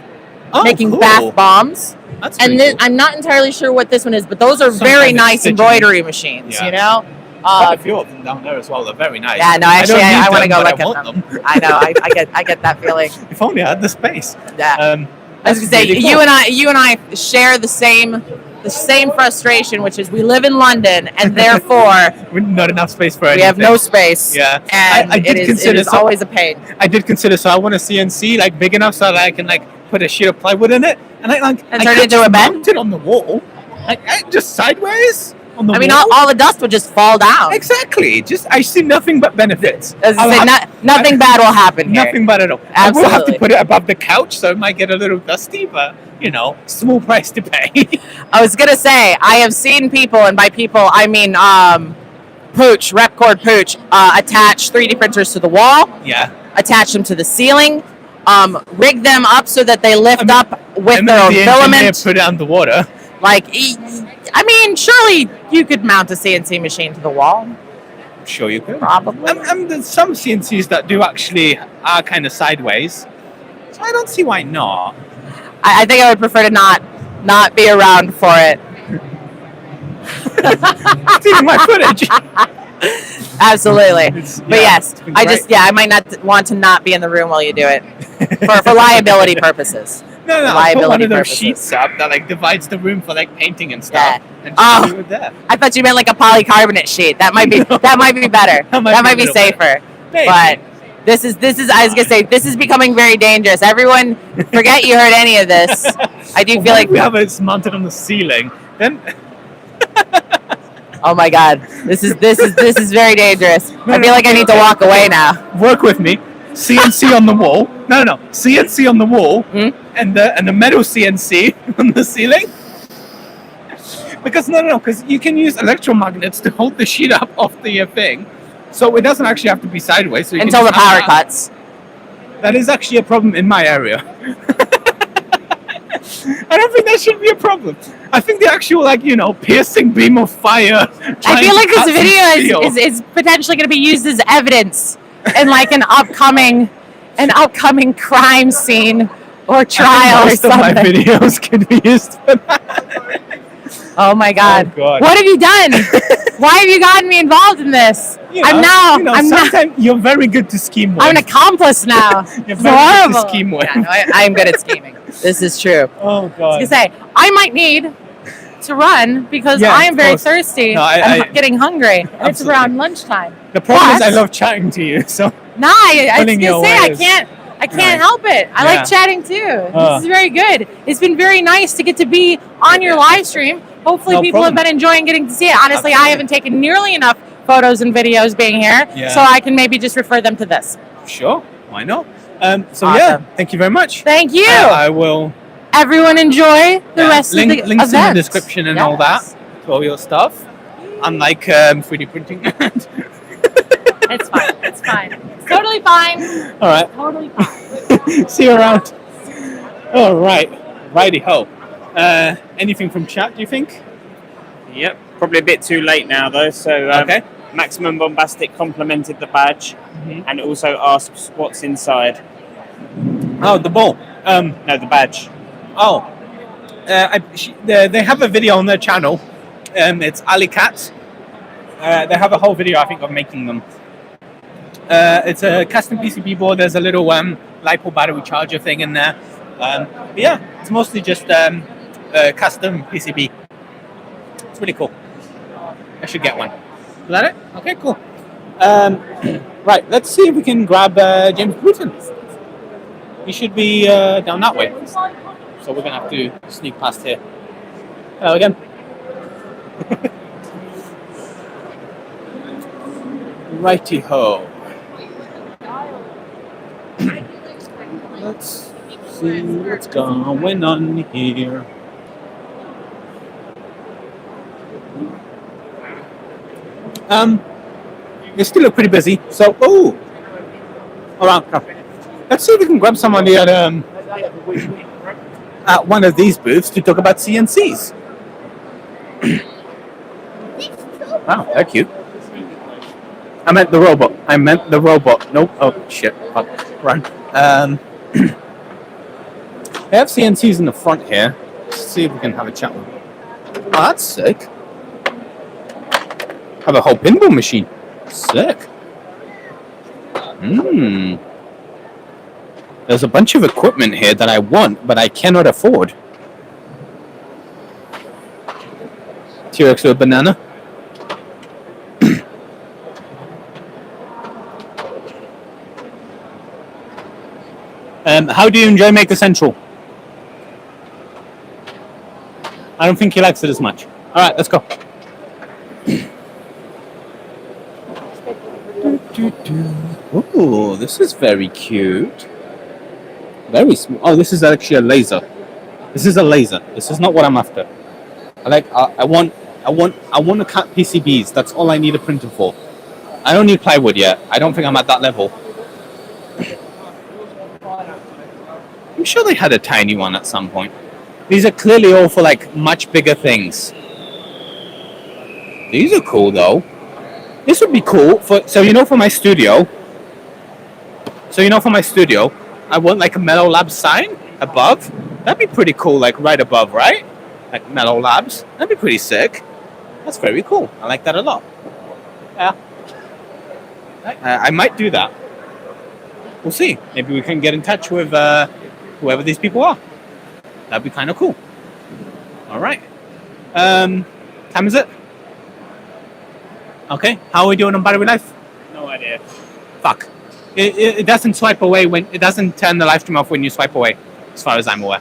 making cool. bath bombs. That's and pretty I'm not entirely sure what this one is, but those are Some very kind of nice stitching. embroidery machines. Yeah. You know. Quite a few of them down there as well. They're very nice. Yeah, no, actually, I want to go look at at them. I know, I get that feeling. If only I had the space. Yeah. I was gonna say, really cool. you and I share the same frustration, which is we live in London, and therefore We're not enough space for anything. we have no space. Yeah. and I did it consider is always a pain. I did consider, so I want a CNC like big enough so that I can like put a sheet of plywood in it and And I turn it could into a just bed? mount it on the wall, like just sideways on the I mean, wall. all the dust would just fall down. Exactly. Just I see nothing but benefits. As I I'll say, have- nothing bad will happen here. Nothing bad at all. I will have to Absolutely. put it above the couch, so it might get a little dusty, but you know, small price to pay. I was gonna say I have seen people, and by people I mean Pooch, Repcord Pooch, attach 3D printers to the wall, Yeah. attach them to the ceiling, rig them up so that they lift up with And their then own the engineer filament. put it underwater. Like, I mean, surely you could mount a CNC machine to the wall. Sure you could. Probably. There's some CNCs that do actually are kind of sideways, so I don't see why not. I think I would prefer to not be around for it. Stealing my footage. Absolutely. But yes, been I great. just I might not want to not be in the room while you do it for liability purposes. No, For I'll put one liability of those purposes. sheets up that like divides the room for like painting and stuff. And Oh. just leave it there. I thought you meant like a polycarbonate sheet. That might be better. That might That might be a be little safer. Maybe. But this is I was gonna say this is becoming very dangerous. Everyone forget you heard any of this. I do feel like we have it mounted on the ceiling. Then oh my god, this is very dangerous. I feel like I need to walk away now. work with me. CNC on the wall. No, CNC on the wall, Hmm? and the metal CNC on the ceiling. Because because you can use electromagnets to hold the sheet up off the thing, so it doesn't actually have to be sideways. So you Until can the just have power that. cuts. That is actually a problem in my area. I don't think that should be a problem. I think the actual piercing beam of fire. I feel like this video is potentially going to be used as evidence in like an upcoming crime scene or trial or most of my something. videos can be used for that. Oh my god. Oh, God. What have you done? Why have you gotten me involved in this? I'm now sometimes you're very good to scheme with. I'm an accomplice now. You're It's very good to horrible. scheme with. Yeah, no, I am good at scheming. This is true. Oh I god. was gonna say I might need to run because Yeah, I am of very course. thirsty No, and getting hungry. And it's Absolutely. around lunchtime. The problem is But- I love chatting to you, so Nah, I was Pulling gonna you say away I is can't nice. help it. I Yeah. like chatting too. Uh. This is very good. It's been very nice to get to be on your live stream. Hopefully No people problem. have been enjoying getting to see it. Honestly, I Absolutely. haven't taken nearly enough photos and videos being here, Yeah. so I can maybe just refer them to this. sure, why not? So Awesome. yeah, thank you very much. Thank you. I will Everyone enjoy the rest link, of the links event. in the description and all that to all your stuff. Unlike 3D printing. It's fine. It's fine. It's totally fine. All right. Totally fine. See you around. All right. Righty ho. Anything from chat? Do you think? Yep, probably a bit too late now though. So Okay. Maximum Bombastic complimented the badge and also asks what's inside. Oh, the ball. No, the badge. Oh, they have a video on their channel. It's Ali Cats. They have a whole video, I think, of making them. It's a custom PCB board. There's a little LiPo battery charger thing in there. But yeah, it's mostly just custom PCB. It's really cool. I should get one. Is that it? Okay, cool. Right, let's see if we can grab James Bruton. He should be down that way. So we're going to have to sneak past here. Hello again. Righty-ho. Let's see what's going on here. They still look pretty busy. So, around. Let's see if we can grab somebody at one of these booths to talk about CNCs. Wow, they're cute. I meant the robot. Nope. Oh shit. Fuck. Run. They have CNCs in the front here. Let's see if we can have a chat with them. Oh, that's sick. Have a whole pinball machine. Sick. There's a bunch of equipment here that I want, but I cannot afford. T-Rex with a banana. How do you enjoy Maker Central? I don't think he likes it as much. All right, let's go. Oh, this is very cute. Very small. Oh, this is actually a laser. This is a laser. This is not what I'm after. I want to cut PCBs. That's all I need a printer for. I don't need plywood yet. I don't think I'm at that level. I'm sure they had a tiny one at some point. These are clearly all for like much bigger things. These are cool though. This would be cool for my studio. I want like a Mellow Labs sign above. That'd be pretty cool, like right above, right? Like Mellow Labs. That'd be pretty sick. That's very cool. I like that a lot. Yeah. I might do that. We'll see. Maybe we can get in touch with whoever these people are. That'd be kind of cool. All right. Time is it? Okay. How are we doing on battery life? No idea. Fuck. It doesn't swipe away when it doesn't turn the live stream off when you swipe away, as far as I'm aware.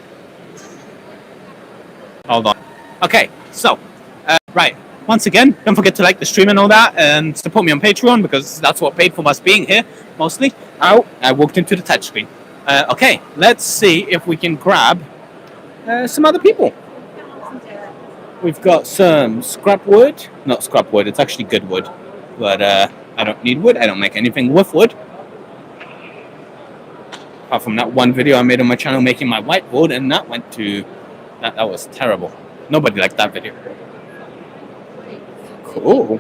Hold on. Okay. So, right. Once again, don't forget to like the stream and all that, and support me on Patreon because that's what paid for us being here mostly. Oh, I walked into the touchscreen. Okay. Let's see if we can grab some other people. We've got some scrap wood. Not scrap wood, it's actually good wood. But I don't need wood. I don't make anything with wood. Apart from that one video I made on my channel making my whiteboard, and that went to... That was terrible. Nobody liked that video. Cool.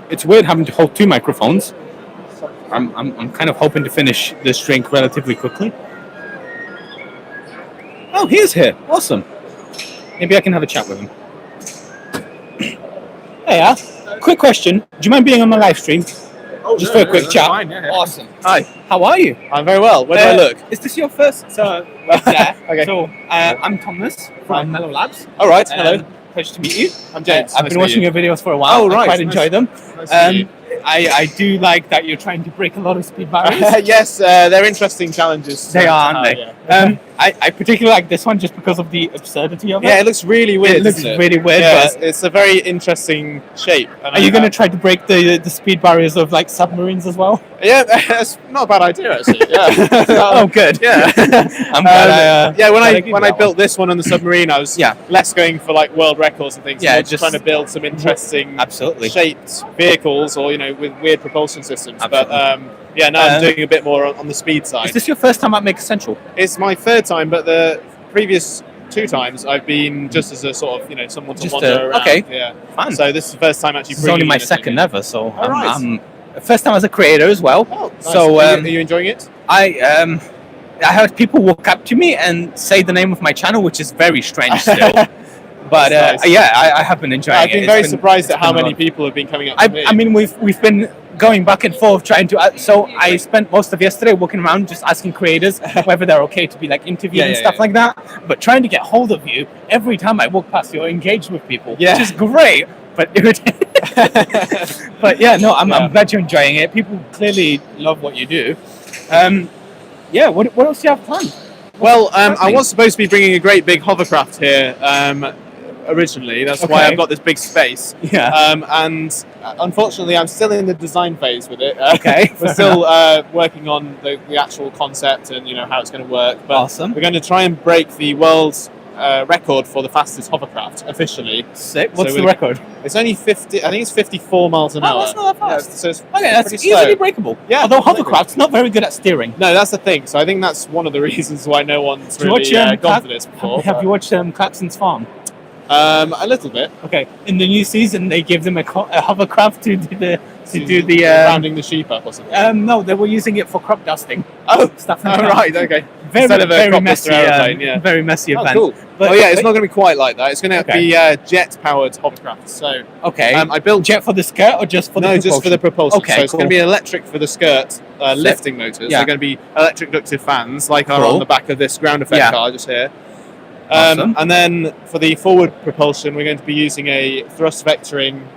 It's weird having to hold two microphones. I'm kind of hoping to finish this drink relatively quickly. Oh, he is here. Awesome. Maybe I can have a chat with him. Hey, quick question. Do you mind being on my live stream? Oh, just for a quick chat. Fine, yeah. Awesome. Hi. How are you? I'm very well. Where do I look? Is this your first? So, there. Okay. So, I'm Thomas from Mellow Labs. All right. Hello. Pleasure to meet you. I'm James. I've been watching your videos for a while. Oh, right. I quite enjoy them. Nice to meet you. I do like that you're trying to break a lot of speed barriers. Yes, they're interesting challenges. They are, aren't they? Yeah. I particularly like this one just because of the absurdity of it. Yeah, it looks really weird. It looks really weird. Yeah, but it's a very interesting shape. are you going to try to break the speed barriers of like submarines as well? Yeah, that's not a bad idea actually. Yeah. Oh, good. Yeah. I'm glad when I built this one on the submarine, I was less going for like world records and things. Yeah, more just trying to build some interesting, absolutely shaped vehicles, or with weird propulsion systems. Absolutely. But now I'm doing a bit more on the speed side. Is this your first time at Maker Central? It's my third time, but the previous 2 times I've been just as a sort of someone to wander around. Okay. Yeah. Fun. So this is the first time actually. This is only my second ever, so right. first time as a creator as well. Oh, nice. So are you enjoying it? I heard people walk up to me and say the name of my channel, which is very strange still. But That's nice. yeah, I have been enjoying it. I've been very surprised at how many people have been coming up to me. I mean, we've been going back and forth trying to. So I spent most of yesterday walking around just asking creators whether they're okay to be like interviewed and stuff like that. But trying to get hold of you every time I walk past, you're engaged with people, which is great. But irritating. But yeah, no, I'm glad you're enjoying it. People clearly love what you do. Yeah, what else do you have planned? Well, I was supposed to be bringing a great big hovercraft here originally. That's why I've got this big space. Yeah. And unfortunately, I'm still in the design phase with it. Okay. We're still working on the actual concept and how it's going to work. But awesome. We're going to try and break the world's record for the fastest hovercraft officially. Sick. What's the record? It's only 50. I think it's 54 miles an hour. Oh, that's not that fast. Yeah, so it's that's pretty easily slow. breakable. Yeah. Although hovercraft's not very good at steering. No, that's the thing. So I think that's one of the reasons why no one's Do you really watch, gone for this before. Have you watched Clapson's Farm? A little bit. Okay. In the new season, they gave them a hovercraft to do the rounding the sheep up or something. No, they were using it for crop dusting. Oh, stuff like that. right, okay. Very, Instead of a very crop messy duster aeroplane, very messy event. Cool. But, yeah, it's not going to be quite like that. It's going to be jet-powered hovercraft. So I built jet for the skirt or just for the propulsion? just for the propulsion. Okay, so it's going to be electric for the skirt, lifting motors. Yeah. They're going to be electric ductive fans, like are on the back of this ground effect car just here. Awesome. And then for the forward propulsion, we're going to be using a thrust vectoring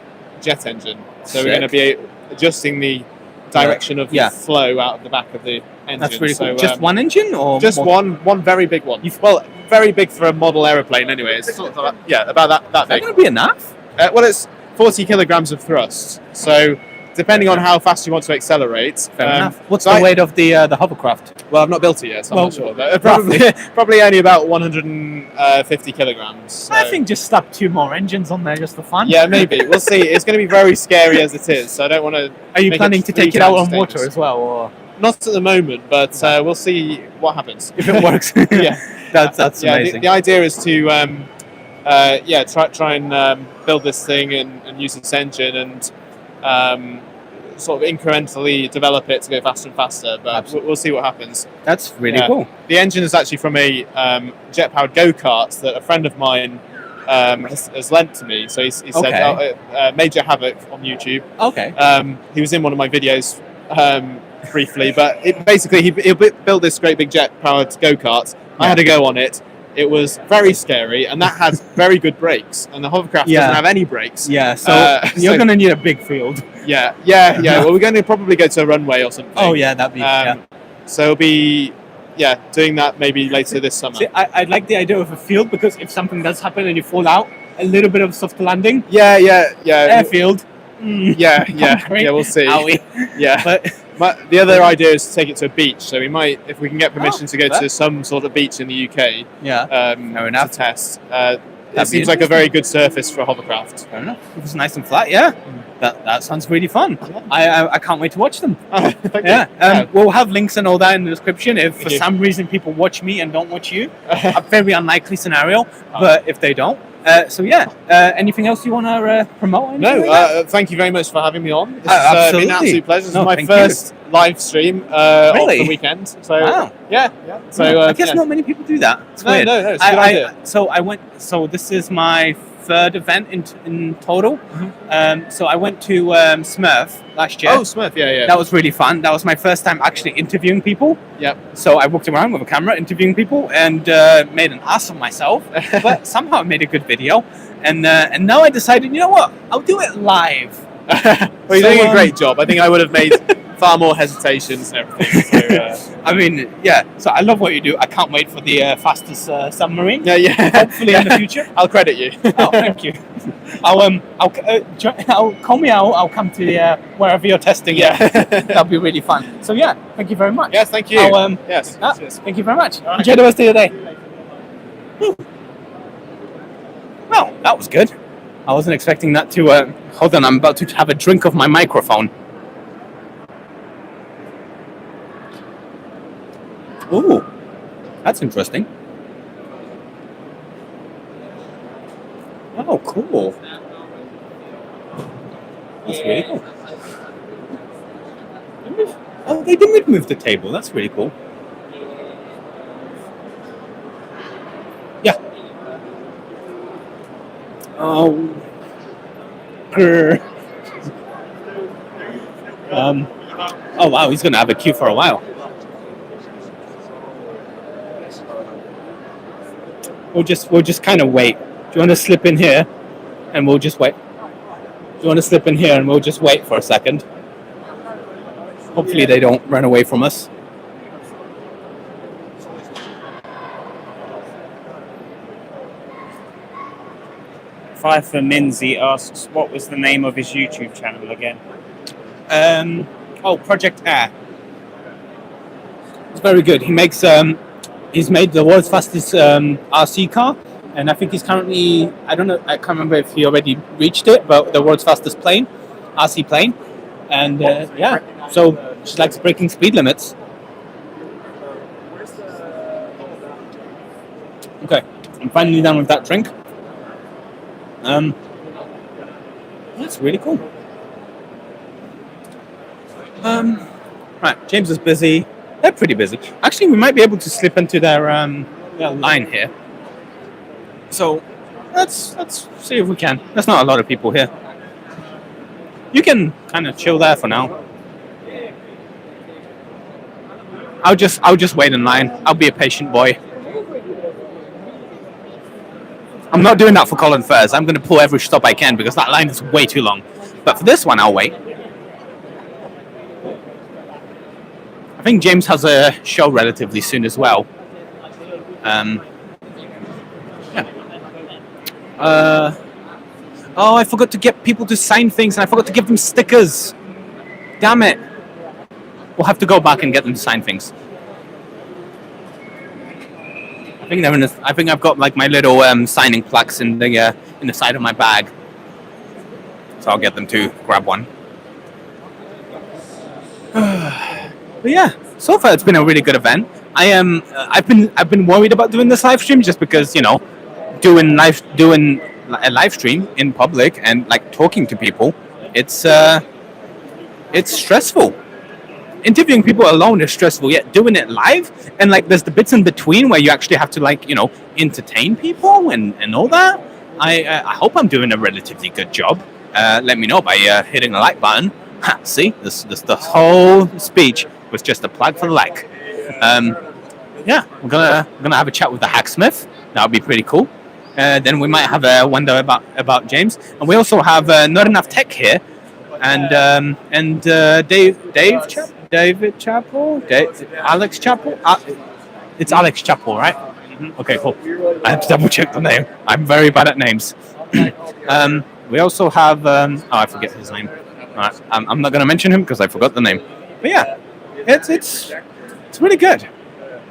jet engine. So we're going to be adjusting the direction of the flow out of the back of the engine. That's really cool. So, Just one engine or just more? one very big one. Well, very big for a model aeroplane anyway. It's sort of about that Is that big. going to be enough? Well, it's 40 kilograms of thrust. So depending on how fast you want to accelerate. Fair enough. What's the weight of the hovercraft? Well, I've not built it yet, so I'm not sure. But roughly. probably only about 150 kilograms. So. I think just slap 2 more engines on there just for fun. Yeah, maybe. We'll see. It's going to be very scary as it is, so I don't want to. Are you planning to take it out on water as well, or not at the moment? But we'll see what happens if it works. Yeah, that's amazing. The idea is to try and build this thing and use this engine and sort of incrementally develop it to go faster and faster. But we'll see what happens. That's really cool. The engine is actually from a jet-powered go-kart that a friend of mine has lent to me. So he said Major Havoc on YouTube. Okay. He was in one of my videos briefly, but he built this great big jet-powered go-kart. I had to go on it. It was very scary, and that has very good brakes, and the hovercraft doesn't have any brakes. Yeah, so you're going to need a big field. Yeah. Well, we're going to probably go to a runway or something. Oh, yeah, that'd be... So it'll be, doing that maybe later this summer. See, I like the idea of a field, because if something does happen and you fall out, a little bit of soft landing. Yeah. Airfield. Yeah, we'll see. Owie. Yeah. But the other idea is to take it to a beach. So we might, if we can get permission to go to some sort of beach in the UK, fair enough. to test. It seems like a very good surface for a hovercraft. Fair enough. If it's nice and flat, that sounds really fun. I can't wait to watch them. We'll have links and all that in the description. If for some reason people watch me and don't watch you, a very unlikely scenario, but if they don't. Anything else you want to promote? No, thank you very much for having me on. This has been an absolute pleasure. This is my first live stream of the weekend. So, So I guess not many people do that. It's weird. No, it's a good idea. So this is my 3rd event in total. Mm-hmm. So I went to Smurf last year. Oh, Smurf, yeah. That was really fun. That was my first time actually interviewing people. Yep. So I walked around with a camera interviewing people and made an ass of myself, but somehow I made a good video. And now I decided, you know what? I'll do it live. Well, you're doing a great job. I think I would have made far more hesitations and everything. So, I mean, so I love what you do. I can't wait for the fastest submarine. Yeah. Hopefully in the future. I'll credit you. Oh, thank you. I'll call me out. I'll come to wherever you're testing. That'll be really fun. So thank you very much. Yes, thank you. Yes. Thank you very much. Right. Enjoy the rest of your day. Well, that was good. I wasn't expecting that to. Hold on, I'm about to have a drink of my microphone. Ooh, that's interesting. Oh, cool. That's really cool. Oh, they didn't move the table. That's really cool. Yeah. Oh wow, he's gonna have a queue for a while. We'll just kind of wait. Do you want to slip in here, and we'll just wait? Do you want to slip in here, and we'll just wait for a second? Hopefully, they don't run away from us. Pfeiffer Minzy asks, what was the name of his YouTube channel again? Project Air. It's very good. He makes he's made the world's fastest RC car, and I think he's currently, I can't remember if he already reached it, but the world's fastest plane, RC plane, and so she likes breaking speed limits. Okay, I'm finally done with that drink. That's really cool. Right, James is busy. They're pretty busy. Actually, we might be able to slip into their line here. So let's see if we can. There's not a lot of people here. You can kind of chill there for now. I'll just wait in line. I'll be a patient boy. I'm not doing that for Colin Furs. I'm going to pull every stop I can because that line is way too long. But for this one, I'll wait. I think James has a show relatively soon as well. I forgot to get people to sign things, and I forgot to give them stickers. Damn it. We'll have to go back and get them to sign things. I think I've got like my little signing plaques in the side of my bag, so I'll get them to grab one. But yeah, so far it's been a really good event. I've been worried about doing this live stream just because doing a live stream in public and like talking to people, it's stressful. Interviewing people alone is stressful, yet doing it live and like there's the bits in between where you actually have to entertain people and all that. I hope I'm doing a relatively good job. Let me know by hitting the like button. See, the whole speech was just a plug for the like. We're gonna have a chat with the hacksmith. That would be pretty cool. Then we might have a wonder about James, and we also have Not Enough Tech here, and David Chappell, Alex Chappell. It's Alex Chappell, right? Mm-hmm. Okay, cool. I have to double check the name. I'm very bad at names. We also have I forget his name. Right. I'm not going to mention him because I forgot the name. But yeah, it's really good.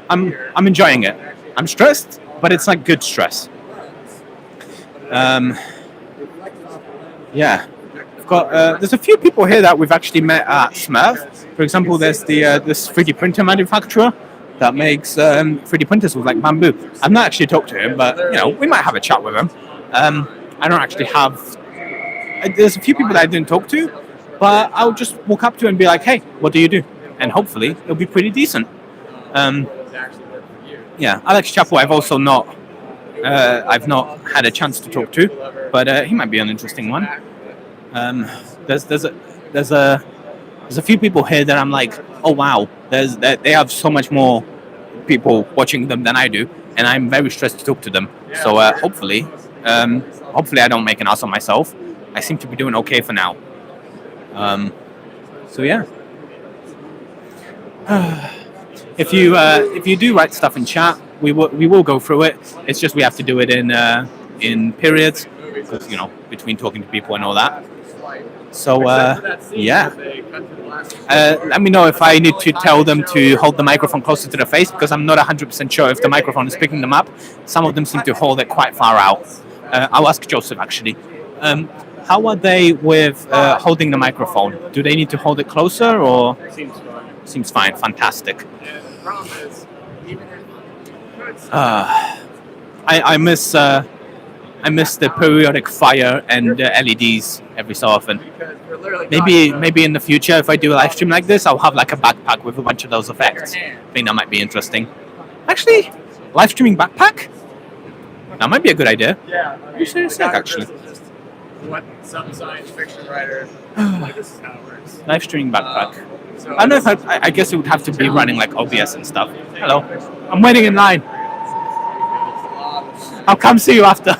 I'm enjoying it. I'm stressed, but it's like good stress. We've got there's a few people here that we've actually met at Smurf. For example, there's this 3D printer manufacturer that makes 3D printers with like bamboo. I've not actually talked to him, but we might have a chat with him. I don't actually have. There's a few people that I didn't talk to, but I'll just walk up to and be like, "Hey, what do you do?" And hopefully it'll be pretty decent. Alex Chappell, I've not had a chance to talk to, but he might be an interesting one. There's a few people here that I'm like, oh wow, they have so much more people watching them than I do, and I'm very stressed to talk to them. So hopefully I don't make an ass of myself. I seem to be doing okay for now. If you do write stuff in chat, we will go through it. It's just we have to do it in periods, because between talking to people and all that. So let me know if I need to tell them to hold the microphone closer to the face, because I'm not 100% sure if the microphone is picking them up. Some of them seem to hold it quite far out. I'll ask Joseph actually. How are they with holding the microphone? Do they need to hold it closer or? Seems fine. Fantastic. I miss the periodic fire and LEDs every so often. Maybe in the future, if I do a live stream like this, I'll have like a backpack with a bunch of those effects. I think that might be interesting. Actually, live streaming backpack? That might be a good idea. You should check actually. what some science fiction writer like this is how it works. Live streaming backpack. I don't know if I guess it would have to be running like OBS and stuff. Hello. I'm waiting in line. I'll come see you after.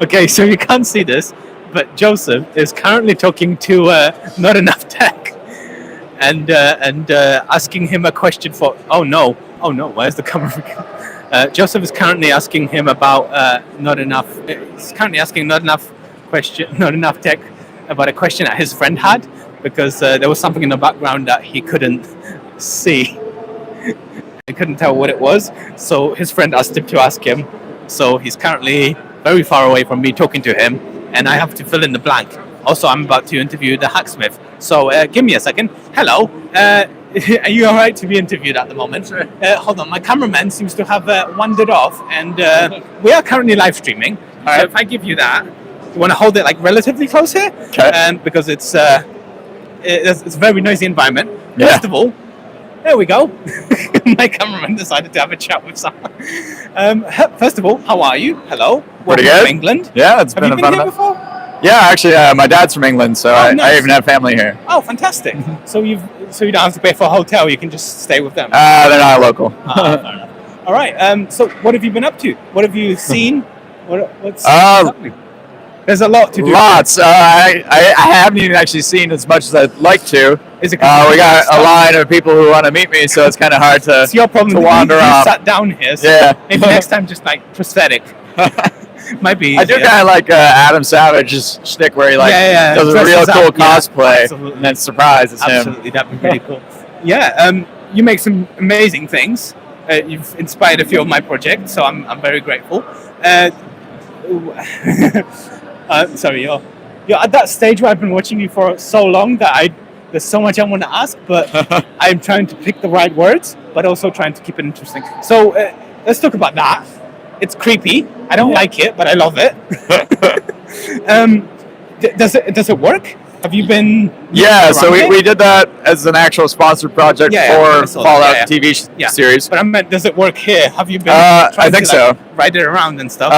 Okay, so you can't see this, but Joseph is currently talking to Not Enough Tech, and asking him a question for. Oh no! Where's the camera? Joseph is currently asking him about Not Enough. He's currently asking Not Enough Tech about a question that his friend had, because there was something in the background that he couldn't see. He couldn't tell what it was, so his friend asked him to ask him. So he's currently very far away from me talking to him, and I have to fill in the blank. Also, I'm about to interview the hacksmith. So give me a second. Hello. Are you all right to be interviewed at the moment? Sure. Hold on. My cameraman seems to have wandered off, and we are currently live streaming. All right. So if I give you that, you want to hold it like relatively close here? Okay. Because it's a very noisy environment. Yeah. First of all, there we go. My cameraman decided to have a chat with someone. First of all, how are you? Hello. Pretty Welcome good. to England. Yeah, it's been Have you been here before? Yeah, actually, my dad's from England, so I even have family here. Oh, fantastic! So you don't have to pay for a hotel; you can just stay with them. They're not local. Fair enough. All right. So what have you been up to? What have you seen? What's happening? There's a lot to do. Lots. I haven't even actually seen as much as I'd like to. Is it? We got a line of people who want to meet me, so it's kind of hard to. It's your problem to wander you off. sat down here. So yeah. Maybe next time, just like prosthetic. Might be easier. I do kind of like Adam Savage's shtick where he does a real cool cosplay and then surprises him. Absolutely, that'd be pretty cool. Yeah, you make some amazing things. You've inspired a few of my projects, so I'm very grateful. Sorry, you're at that stage where I've been watching you for so long that there's so much I want to ask, but I'm trying to pick the right words, but also trying to keep it interesting. So let's talk about that. It's creepy. I don't like it, but I love it. Does it work? Have you been? Yeah, so we did that as an actual sponsored project for Fallout TV series. But I meant, does it work here? Have you been? I think so. Ride it around and stuff.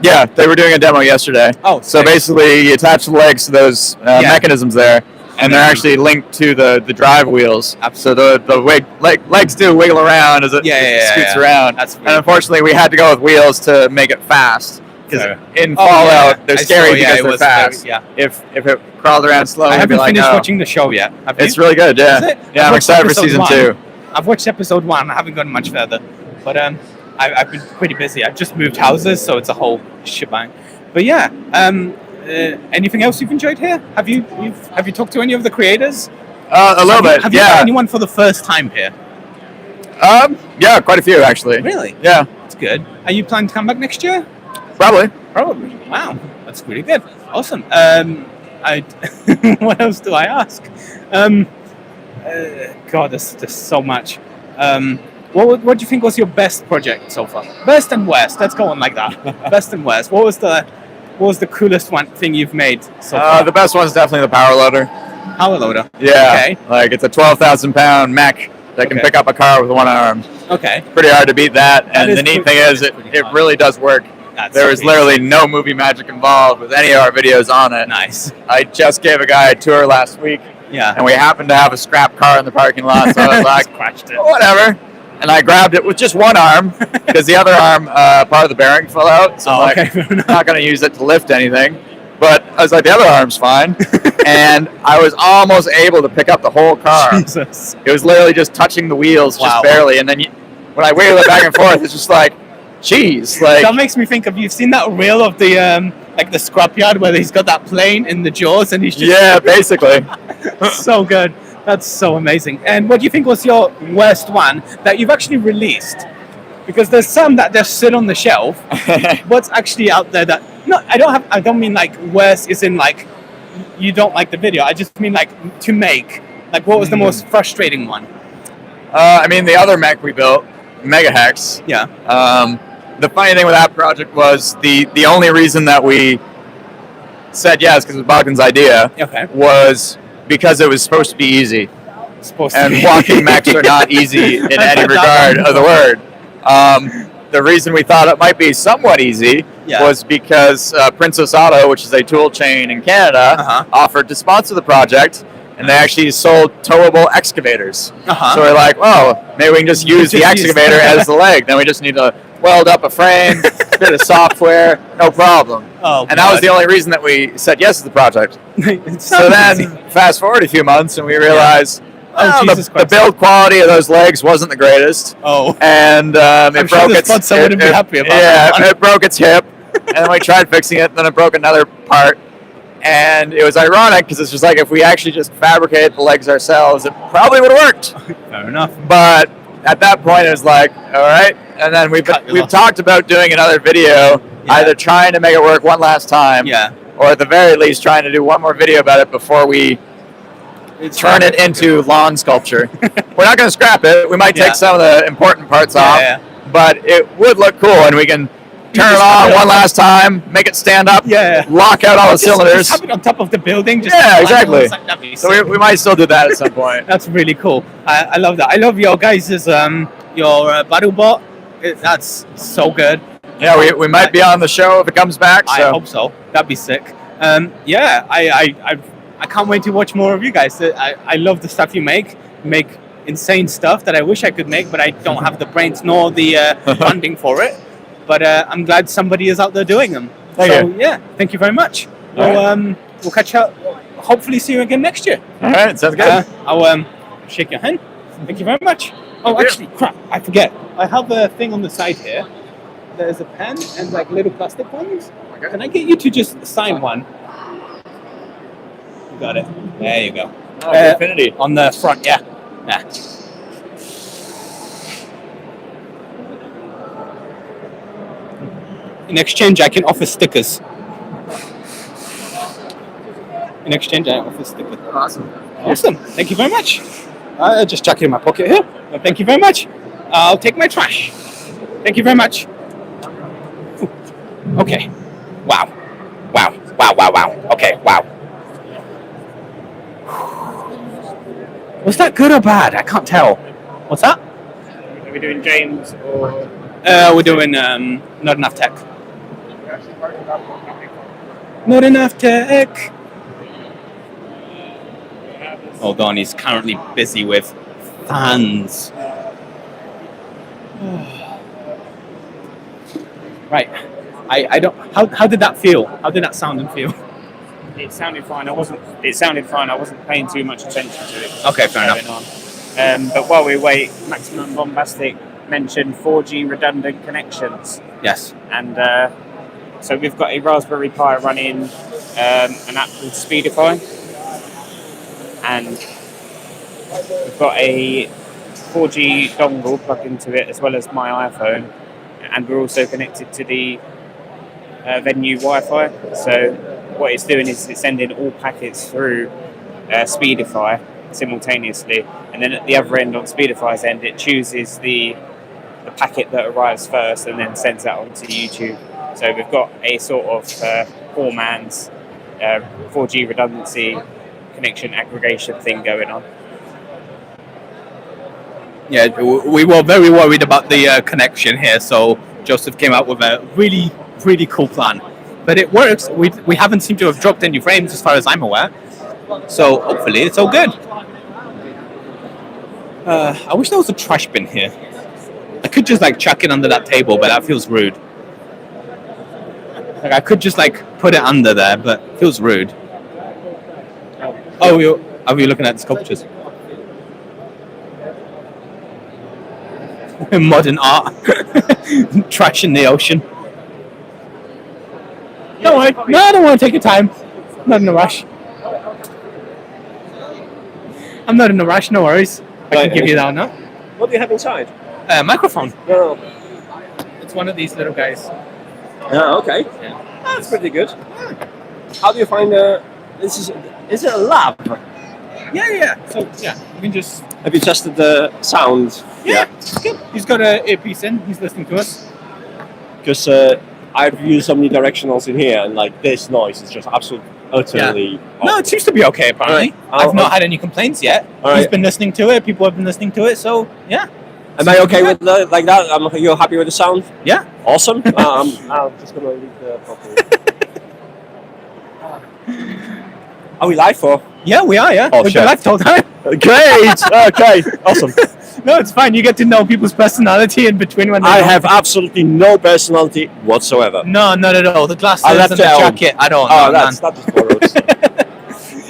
Yeah, they were doing a demo yesterday. Oh, so basically, you attach the legs to those mechanisms there, and they're actually linked to the drive wheels. Absolutely. So the legs do wiggle around as it scoots around. And unfortunately, we had to go with wheels to make it fast. Because in Fallout, they're scary because they're fast. If it crawled around slow, I haven't finished oh. watching the show yet. Have you? It's really good, yeah. Is it? Yeah, I'm excited for season 2. I've watched episode 1. I haven't gotten much further, but I've been pretty busy. I've just moved houses, so it's a whole shebang. But yeah, anything else you've enjoyed here? Have you talked to any of the creators? A little bit. Have you met anyone for the first time here? Yeah, quite a few actually. Really? Yeah. That's good. Are you planning to come back next year? Probably. Wow, that's really good. Awesome. What else do I ask? God, there's so much. What do you think was your best project so far? Best and worst. Let's go on like that. Best and worst. What was the coolest thing you've made so far? The best one's definitely the power loader. Power loader. Yeah. Okay. Like it's a 12,000-pound mech that can pick up a car with one arm. Okay. It's pretty hard to beat that. And the neat thing is, it really does work. There is literally no movie magic involved with any of our videos on it. Nice. I just gave a guy a tour last week. Yeah. And we happened to have a scrap car in the parking lot, so I was like, crashed it. Whatever. And I grabbed it with just one arm because the other arm, part of the bearing fell out. So I'm not going to use it to lift anything. But I was like, the other arm's fine. And I was almost able to pick up the whole car. Jesus. It was literally just touching the wheels, just barely. And then when I wiggle it back and forth, it's just like, geez. Like, that makes me think of, you've seen that reel of the the scrapyard where he's got that plane in the jaws and he's just... Yeah, basically. So good. That's so amazing. And what do you think was your worst one that you've actually released? Because there's some that just sit on the shelf. What's actually out there that... No, I don't mean like worse is in like you don't like the video. I just mean like to make. Like what was the most frustrating one? I mean the other mech we built, Mega Hex. Yeah. the funny thing with that project was the only reason that we said yes, because it was Bogdan's idea, was because it was supposed to be easy. And walking mechs are not easy in any regard of the word. The reason we thought it might be somewhat easy was because Princess Auto, which is a tool chain in Canada, offered to sponsor the project, and they actually sold towable excavators. So we're like, well, maybe we can just use the excavator as the leg. Then we just need to weld up a frame, bit of software, no problem. And that was the only reason that we said yes to the project. So then, fast forward a few months, and we realized the build quality of those legs wasn't the greatest. And it broke its. Wouldn't be happy about it broke its hip, and then we tried fixing it. And then it broke another part, and it was ironic because it's just like if we actually just fabricated the legs ourselves, it probably would have worked. Fair enough. But at that point, it was like, all right. And then we've talked about doing another video, either trying to make it work one last time, or at the very least trying to do one more video about it before we turn it into lawn sculpture. We're not going to scrap it. We might take some of the important parts off, but it would look cool, and we can turn it on one last time, make it stand up, lock out all the cylinders. Just have it on top of the building. Exactly. So we might still do that at some point. That's really cool. I love that. I love your guys' your battle bot. That's so good. Yeah, we might be on the show if it comes back. So. I hope so. That'd be sick. I can't wait to watch more of you guys. I love the stuff you make. You make insane stuff that I wish I could make, but I don't have the brains nor the funding for it. But I'm glad somebody is out there doing them. Thank you. Yeah, thank you very much. We'll catch up. Hopefully see you again next year. All right, sounds good. I'll shake your hand. Thank you very much. Oh, actually, crap, I forget. I have a thing on the side here. There's a pen and like little plastic ones. Okay. Can I get you to just sign one? You got it. There you go. Infinity. On the front, yeah. In exchange, I can offer stickers. Awesome. Thank you very much. Just chuck it in my pocket here. Thank you very much. I'll take my trash. Thank you very much. Ooh. Okay. Wow. Okay, wow. Was that good or bad? I can't tell. What's that? Are we doing James or? We're doing Not Enough Tech. Not Enough Tech. Hold on, he's currently busy with fans. Right. I don't. How did that feel? How did that sound and feel? It sounded fine. I wasn't paying too much attention to it. Okay, fair enough. But while we wait, Maximum Bombastic mentioned 4G redundant connections. Yes. And so we've got a Raspberry Pi running an app called Speedify, and we've got a 4G dongle plugged into it as well as my iPhone, and we're also connected to the venue Wi-Fi. So what it's doing is it's sending all packets through Speedify simultaneously, and then at the other end, on Speedify's end, it chooses the packet that arrives first and then sends that onto YouTube. So we've got a sort of poor man's 4G redundancy connection aggregation thing going on. Yeah, we were very worried about the connection here, so Joseph came out with a really, really cool plan. But it works. We haven't seemed to have dropped any frames as far as I'm aware. So hopefully it's all good. I wish there was a trash bin here. I could just like chuck it under that table, but that feels rude. Like I could just like put it under there, but it feels rude. Oh, are we looking at the sculptures? Modern art. Trash in the ocean. Don't worry. No, I don't want to take your time. I'm not in a rush. I'm not in a rush, no worries. I can give you that now. What do you have inside? Microphone. Oh. It's one of these little guys. Oh, okay. Yeah. That's pretty good. How do you find is it a lab? Yeah. So you can just. Have you tested the sound? Yeah. It's good. He's got an earpiece in. He's listening to us. because I've used omnidirectionals in here, and like this noise is just absolutely utterly. No, it seems to be okay. Apparently, I've not had any complaints yet. He's been listening to it. People have been listening to it. So yeah. Am I okay with like that? You're happy with the sound? Yeah. Awesome. I'm just gonna leave the properly. Are we live for? Yeah, we are. Yeah. Oh, We've shit. been live the whole time. Great. Okay. Awesome. No, it's fine. You get to know people's personality in between when they I don't. have absolutely no personality whatsoever. No, not at all. The glasses I and left the it at home. jacket. I don't. Oh, no, that's none. that just borrowed.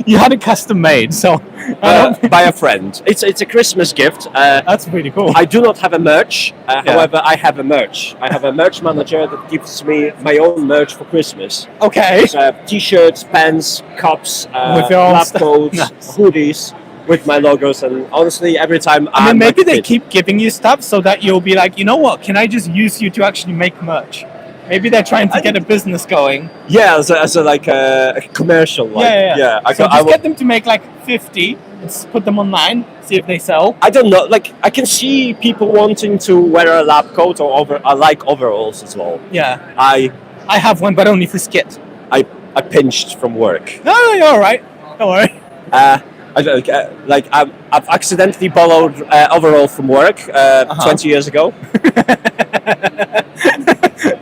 You had it custom made, so by a friend. It's a Christmas gift. That's pretty cool. I do not have a merch. However, I have a merch. I have a merch manager that gives me my own merch for Christmas. Okay. So I have t-shirts, pens, cups, With your own lab stuff. coats, Nice. hoodies with my logos. And honestly, every time I mean, maybe like a they kid. keep giving you stuff so that you'll be like, you know what? Can I just use you to actually make merch? Maybe they're trying to get a business going. Yeah, as a like a commercial. Like, Yeah. I So got- just I wa- get them to make like 50 and put them online, see if they sell. I don't know. Like I can see people wanting to wear a lab coat or I like overalls as well. Yeah. I have one, but only for skit. I pinched from work. No, you're all right. Don't worry. I've accidentally borrowed overall from work 20 years ago.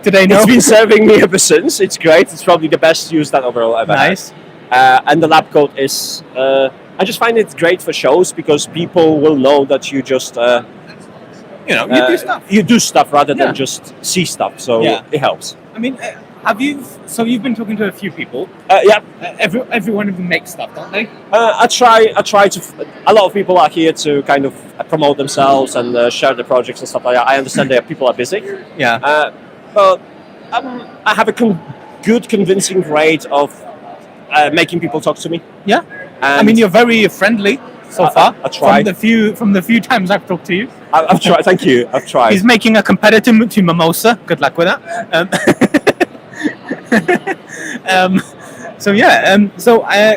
Do they know? It's been serving me ever since. It's great. It's probably the best use that overall ever had. Nice. And the lab coat is. I just find it great for shows because people will know that you just. You do stuff. You do stuff rather Yeah. than just see stuff. So Yeah. it helps. I mean, you've been talking to a few people. Yeah. Every one of them makes stuff, don't they? I try to. A lot of people are here to kind of promote themselves and share the projects and stuff like that. I understand that people are busy. Yeah. But I have a good convincing rate of making people talk to me. Yeah. I And mean, you're very friendly so far. I try. From the few times I've talked to you. I've tried. Thank you. I've tried. He's making a competitor to Mimosa. Good luck with that.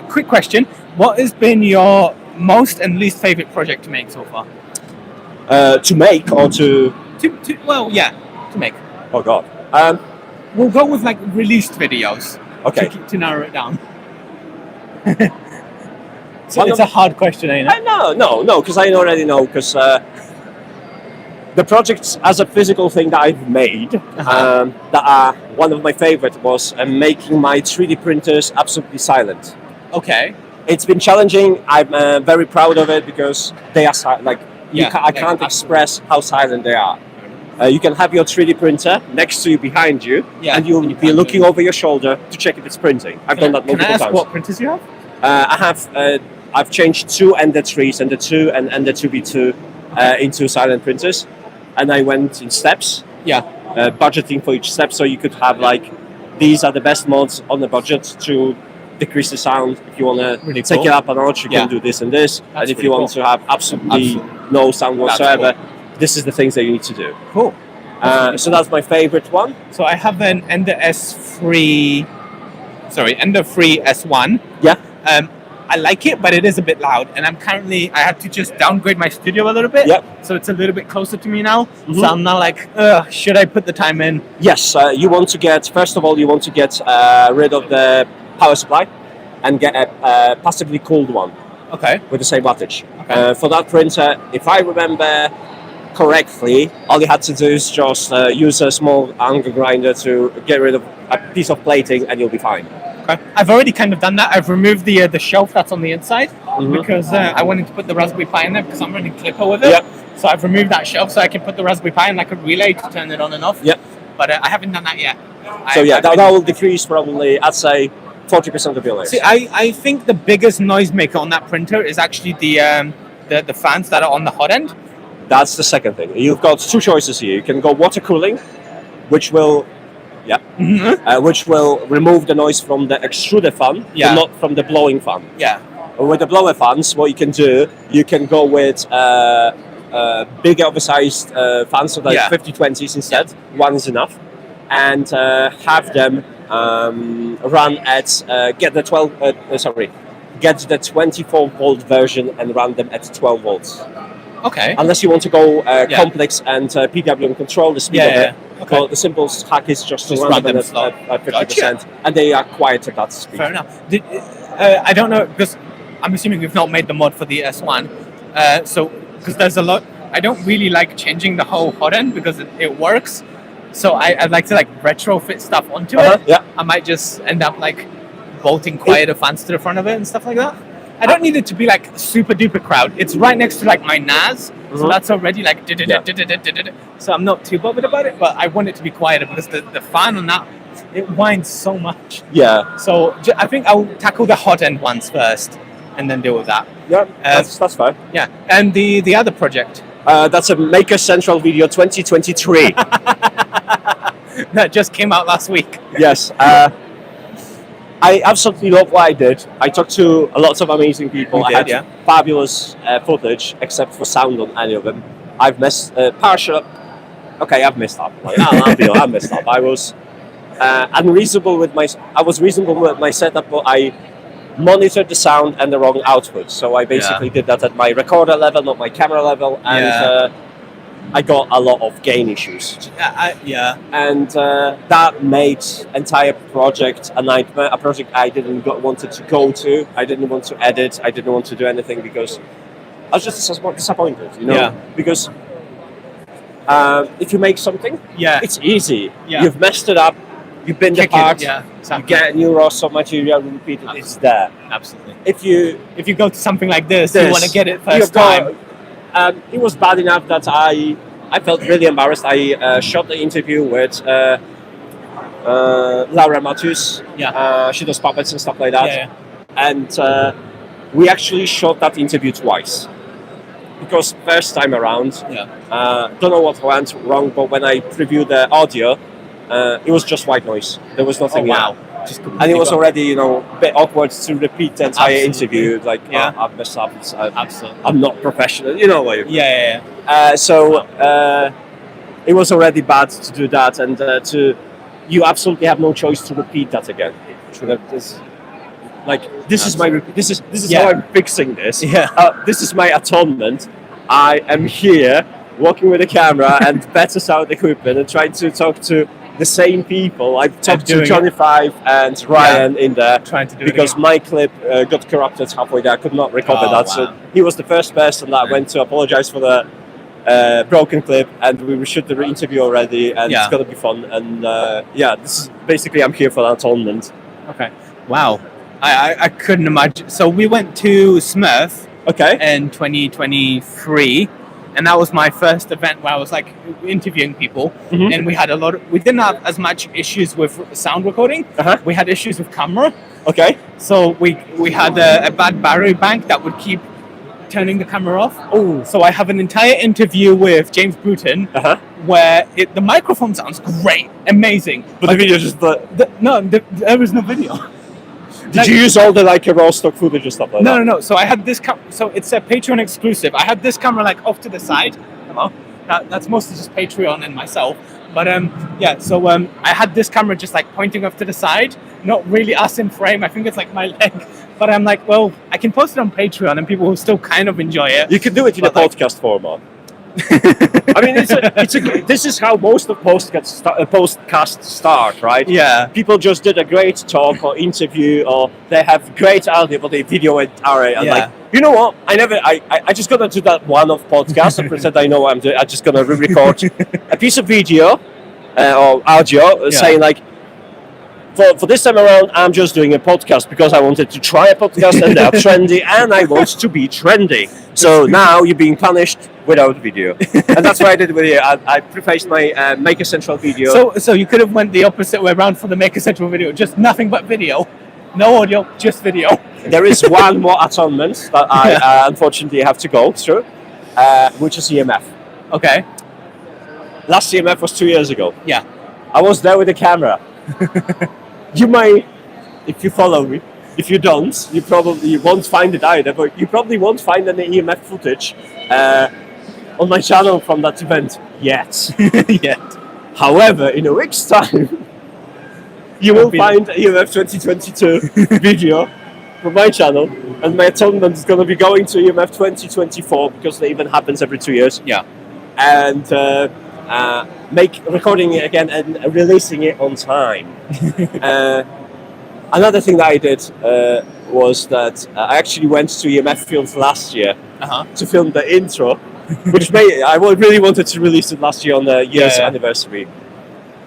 Quick question: what has been your most and least favorite project to make so far? To make or to. To make. Oh God. We'll go with like released videos. Okay. To narrow it down. One It's of- a hard question, ain't it? No, because I already know. Because the projects as a physical thing that I've made, that are one of my favorite was making my 3D printers absolutely silent. Okay. It's been challenging. I'm very proud of it because they are I can't express how silent they are. You can have your 3D printer next to you, behind you, and you'll be looking over your shoulder to check if it's printing. I've done that multiple Can I ask times. what printers you have? I have. I've changed two Ender 3s, Ender 2 and Ender 2v2 into silent printers, and I went in steps. Yeah. Budgeting for each step, so you could have like these are the best mods on the budget to decrease the sound. If you want to Really take cool. it up a notch, you can do this and this. And if really you want cool. to have absolutely no sound That's whatsoever, this is the things that you need to do. Cool. So that's my favorite one. So I have an Ender S3. Sorry, Ender 3 S1. Yeah. I like it, but it is a bit loud, and I had to just downgrade my studio a little bit. Yep. So it's a little bit closer to me now. Mhm. So I'm not like, should I put the time in? Yes, you want to get, first of all, you want to get rid of the power supply and get a passively cooled one. Okay. With the same wattage. For that printer, if I remember correctly, all you had to do is just use a small angle grinder to get rid of a piece of plating and you'll be fine. Okay. I've already kind of done that. I've removed the shelf that's on the inside Mhm. because I wanted to put the Raspberry Pi in there because I'm running Clipper with it. Yep. So I've removed that shelf so I can put the Raspberry Pi in like a relay to turn it on and off. Yep. But I haven't done that yet. So that will decrease probably, I'd say, 40% of your noise. See, I think the biggest noisemaker on that printer is actually the fans that are on the hot end. That's the second thing. You've got two choices here. You can go water cooling, which will, which will remove the noise from the extruder fan, Yeah. but not from the blowing fan. Yeah. With the blower fans, what you can do, you can go with bigger oversized fans, so like Yeah. 50-20s instead. One is enough, and have them run at get the 24 volt version and run them at 12 volts. Okay. Unless you want to go complex and PWM control the speed of it, Okay. But the simple hack is just to run them at 50%, and they are quiet at that speed. Fair enough. I don't know, because I'm assuming we've not made the mod for the S1. So, because there's a lot, I don't really like changing the whole hot end because it works. So I'd like to like retrofit stuff onto it. Yeah. I might just end up like bolting quieter fans to the front of it and stuff like that. I don't need it to be like super duper crowd. It's right next to like my NAS, so that's already like. So I'm not too bothered about it, but I want it to be quieter because the fan on that, it whines so much. Yeah. So I think I'll tackle the hot end ones first, and then deal with that. Yeah, that's fine. Yeah, and the other project. That's a Maker Central video 2023. That just came out last week. Yes. I absolutely love what I did. I talked to a lot of amazing people. I had fabulous footage, except for sound on any of them. I've messed partial. Okay, I've messed up. I messed up. I was unreasonable with my. I was reasonable with my setup, but I monitored the sound and the wrong output. So I basically did that at my recorder level, not my camera level, and I got a lot of gain issues. And that made entire project a nightmare. A project I didn't wanted to go to. I didn't want to edit. I didn't want to do anything because I was just disappointed. You know, because if you make something, it's easy. You've messed it up. You bin the part. You get new raws of material. Repeat it. It's there. Absolutely. If you go to something like this, you want to get it first time. It was bad enough that I felt really embarrassed. I shot the interview with Laura Matthews. She does puppets and stuff like that. And we actually shot that interview twice. Because first time around, don't know what went wrong, but when I previewed the audio, it was just white noise. There was nothing. And it was already, a bit awkward to repeat the entire interview. Like, I've messed up. I'm not professional. You know what I mean? So it was already bad to do that, and you absolutely have no choice to repeat that again. This is how I'm fixing this. This is my atonement. I am here working with a camera and better sound equipment and trying to talk to the same people. I've talked to Johnny Five and Ryan in there trying to do because my clip got corrupted halfway there. I could not recover that. So he was the first person that went to apologize for the broken clip, and we shoot the interview already, and it's gonna be fun. And this is basically I'm here for that atonement. Okay. Wow. I couldn't imagine. So we went to Smurf. In 2023. And that was my first event where I was like interviewing people, and we had we didn't have as much issues with sound recording. We had issues with camera. So we had a bad battery bank that would keep turning the camera off. So I have an entire interview with James Bruton where the microphone sounds great, amazing. But the video just there was no video. Did you use all the raw stock footage and stuff like that? No. So I had this so it's a Patreon exclusive. I had this camera off to the side. Hello. That's mostly just Patreon and myself. But so I had this camera just pointing off to the side, not really us in frame. I think it's my leg. But I'm like, well, I can post it on Patreon and people will still kind of enjoy it. You can do it in a podcast format. I mean, this is how most of podcasts start, right? People just did a great talk or interview, or they have great audio, but they video it array. And you know what? I just gonna do that one-off podcast and pretend I know what I'm doing. I'm just gonna re-record a piece of video or audio saying for this time around, I'm just doing a podcast because I wanted to try a podcast and they're trendy and I want to be trendy. So now you're being punished without video. And that's what I did with you. I prefaced my Maker Central video. So you could have went the opposite way around for the Maker Central video. Just nothing but video. No audio, just video. There is one more atonement that I unfortunately have to go through, which is EMF. Okay. Last EMF was 2 years ago. Yeah. I was there with the camera. You might, if you follow me. If you don't, you probably won't find it either, but you probably won't find any EMF footage on my channel from that event yet. However, in a week's time, you will find EMF 2022 video from my channel, and my atonement is going to be going to EMF 2024 because the event happens every 2 years. Yeah. And recording it again and releasing it on time. Another thing that I did was that I actually went to EMF Films last year to film the intro, which I really wanted to release it last year on the year's anniversary.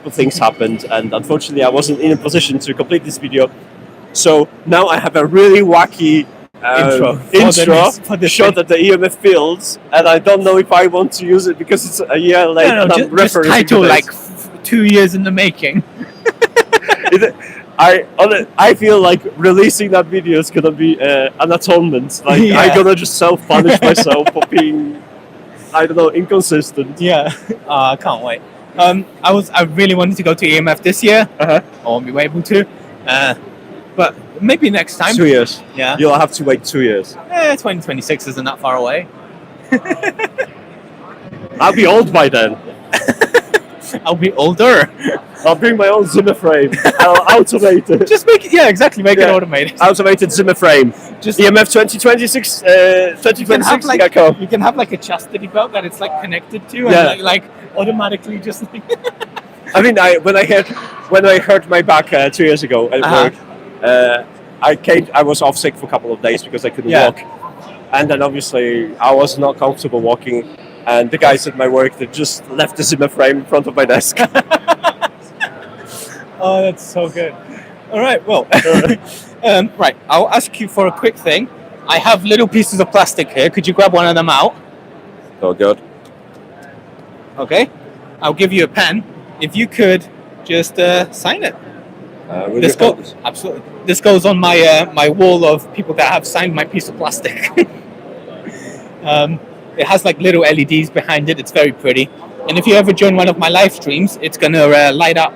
But things happened, and unfortunately I wasn't in a position to complete this video. So now I have a really wacky intro shot at the EMF Fields, and I don't know if I want to use it because it's a year late. Just title like 2 years in the making. I feel like releasing that video is gonna be an atonement. Like I'm gonna just self-punish myself for being, I don't know, inconsistent. Yeah, I can't wait. I really wanted to go to EMF this year. I won't be able to, but maybe next time. 2 years. Yeah, you'll have to wait 2 years. 2026 isn't that far away. I'll be old by then. I'll be older. I'll bring my own Zimmer frame. I'll automate it. Just make it, make it automated. Automated Zimmer frame. Just EMF 2026. 2026. You can have like a chastity belt that it's like connected to, and like automatically just. I mean, when I hurt my back 2 years ago at work, I was off sick for a couple of days because I couldn't walk, and then obviously I was not comfortable walking. And the guys at my work, they just left the Zimmer frame in front of my desk. Oh, that's so good. All right, well, right, I'll ask you for a quick thing. I have little pieces of plastic here. Could you grab one of them out? Oh, good. Okay. I'll give you a pen. If you could just sign it. Absolutely. This goes on my wall of people that have signed my piece of plastic. It has like little LEDs behind it. It's very pretty. And if you ever join one of my live streams, it's going to light up.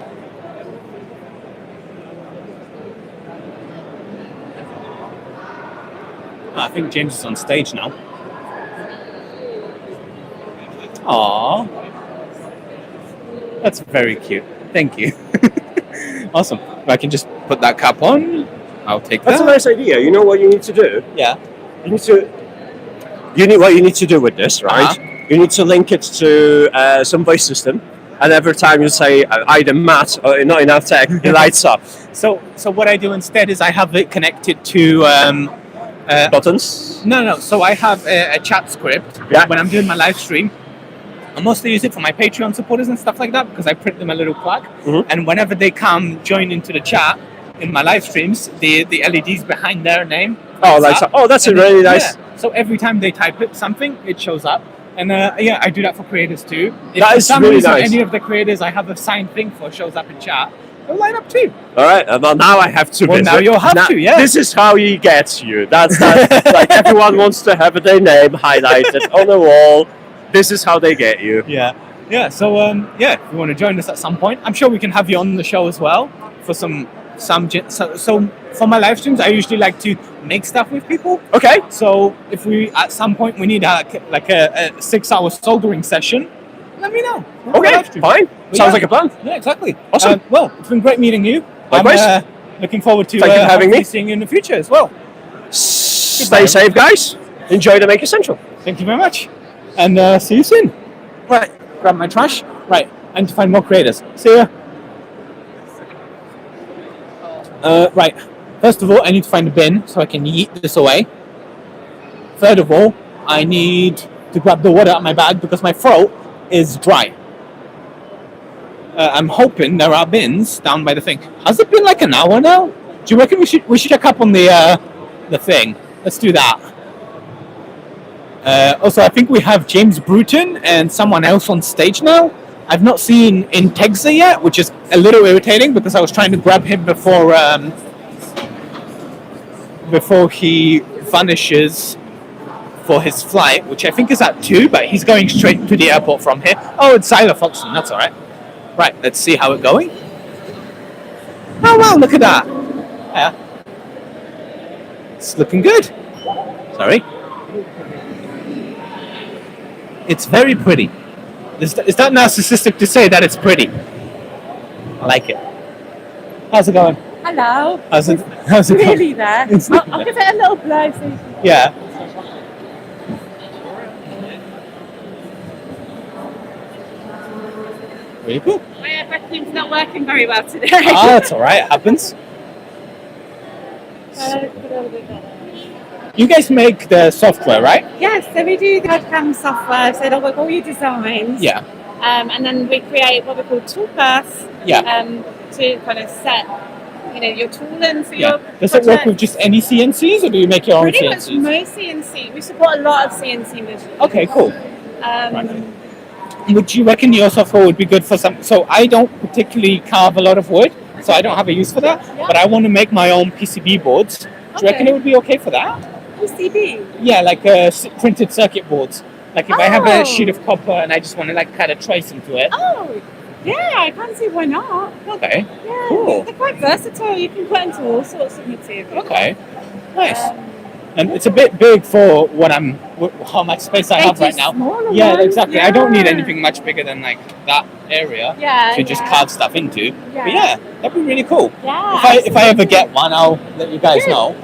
I think James is on stage now. Aww. That's very cute. Thank you. Awesome. If I can just put that cap on, I'll take that. That's a nice idea. You know what you need to do? Yeah. You need what you need to do with this, right? You need to link it to some voice system, and every time you say either Matt or not enough tech, it lights up. So what I do instead is I have it connected to buttons. No. So I have a chat script when I'm doing my live stream. I mostly use it for my Patreon supporters and stuff like that because I print them a little plaque, and whenever they come join into the chat in my live streams, the LEDs behind their name. That's a really nice. Yeah. So every time they type something, it shows up. And I do that for creators too. If that for is some really reason nice. Any of the creators I have a signed thing for shows up in chat, they'll light up too. All right, well now I have to. Well, now you'll have to. Yeah. This is how he gets you. That's like everyone wants to have their name highlighted on the wall. This is how they get you. Yeah. So if you want to join us at some point, I'm sure we can have you on the show as well for some. So for my live streams, I usually like to make stuff with people. Okay. So if we at some point we need a 6-hour soldering session, let me know. Okay, fine. Sounds like a plan. Yeah, exactly. Awesome. Well, it's been great meeting you. Likewise. I'm looking forward to Thank you for having me. seeing you in the future as well. Stay safe, guys. Enjoy the Maker Central. Thank you very much, and see you soon. Right, grab my trash. Right, I need to find more creators. See ya. Right, first of all, I need to find a bin so I can yeet this away. Third of all, I need to grab the water out of my bag because my throat is dry. I'm hoping there are bins down by the thing. Has it been like an hour now? Do you reckon we should check up on the thing? Let's do that. Also, I think we have James Bruton and someone else on stage now. I've not seen Integza yet, which is a little irritating because I was trying to grab him before he vanishes for his flight, which I think is at 2, but he's going straight to the airport from here. Oh, it's Siler Foxton, that's all right. Right, let's see how it's going. Oh, wow, look at that. Yeah. It's looking good. Sorry. It's very pretty. Is that narcissistic to say that it's pretty? I like it. How's it going? Hello. How's it Really going? there? I'll give it a little blow. So you can... Yeah. Really cool. My vacuum's not working very well today. That's all right. It happens. You guys make the software, right? Yes, so we do the webcam software, so they'll work all your designs. Yeah. And then we create what we call tool paths. Yeah. To kind of set, your tooling for Yeah. your Does it work project. with just any CNCs, or do you make your own Pretty much CNCs? most CNC. We support a lot of CNC machines. Okay, cool. Um, Would you reckon your software would be good for some? So I don't particularly carve a lot of wood, so I don't have a use for that. But I want to make my own PCB boards. Do you reckon it would be okay for that? PCB? Yeah, like printed circuit boards. Like if I have a sheet of copper and I just want to kind of trace into it. Oh, yeah, I can't see why not. Okay. Yeah, Cool. they're quite versatile. You can put into all sorts of materials. Okay. Nice. And it's a bit big for how much space I have right now. Yeah, exactly. I don't need anything much bigger than like that area to just carve stuff into. But yeah, that'd be really cool. Yeah. If I ever get one, I'll let you guys know.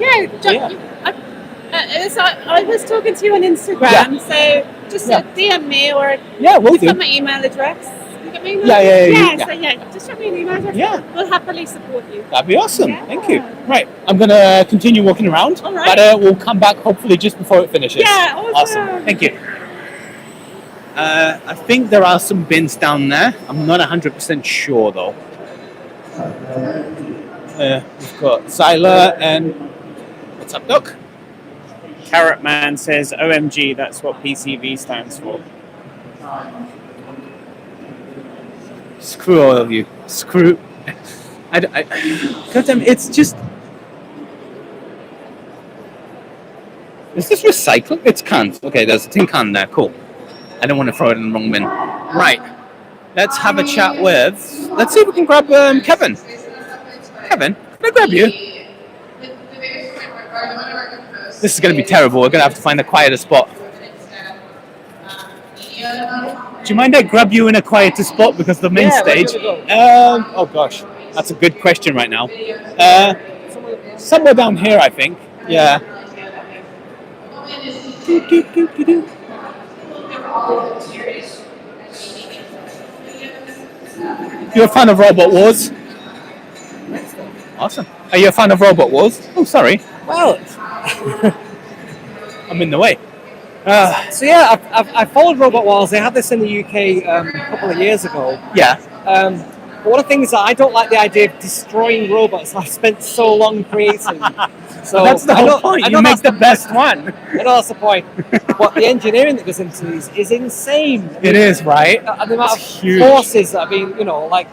I was talking to you on Instagram, so just DM me or we'll you've do. got my email address. You got my email Yeah, address? yeah. So just drop me an email address. Yeah. We'll happily support you. That'd be awesome. Thank you. Right, I'm gonna continue walking around, All right. but we'll come back hopefully just before it finishes. Yeah, awesome. Thank you. I think there are some bins down there. I'm not 100% sure though. We've got Zyla and what's up, Doc? Carrot Man says, OMG, that's what PCV stands for. Screw all of you. Screw. Goddamn, it's just. Is this recycling? It's cans. Okay, there's a tin can there. Cool. I don't want to throw it in the wrong bin. Right. Let's have a chat with. Let's see if we can grab Kevin. Kevin, can I grab you? This is going to be terrible. We're going to have to find a quieter spot. Do you mind I grab you in a quieter spot because the main stage? Oh gosh, that's a good question right now. Somewhere down here, I think. Yeah. You're a fan of Robot Wars? Awesome. Are you a fan of Robot Wars? Oh, sorry. Well, I'm in the way. So yeah, I followed Robot Wars. They had this in the UK a couple of years ago. Yeah. But one of the things that I don't like the idea of destroying robots. I've spent so long creating. So that's the whole point. You make the best one. I know that's the point. But the engineering that goes into these is insane. It is, right? And the amount of huge. forces that have been, like.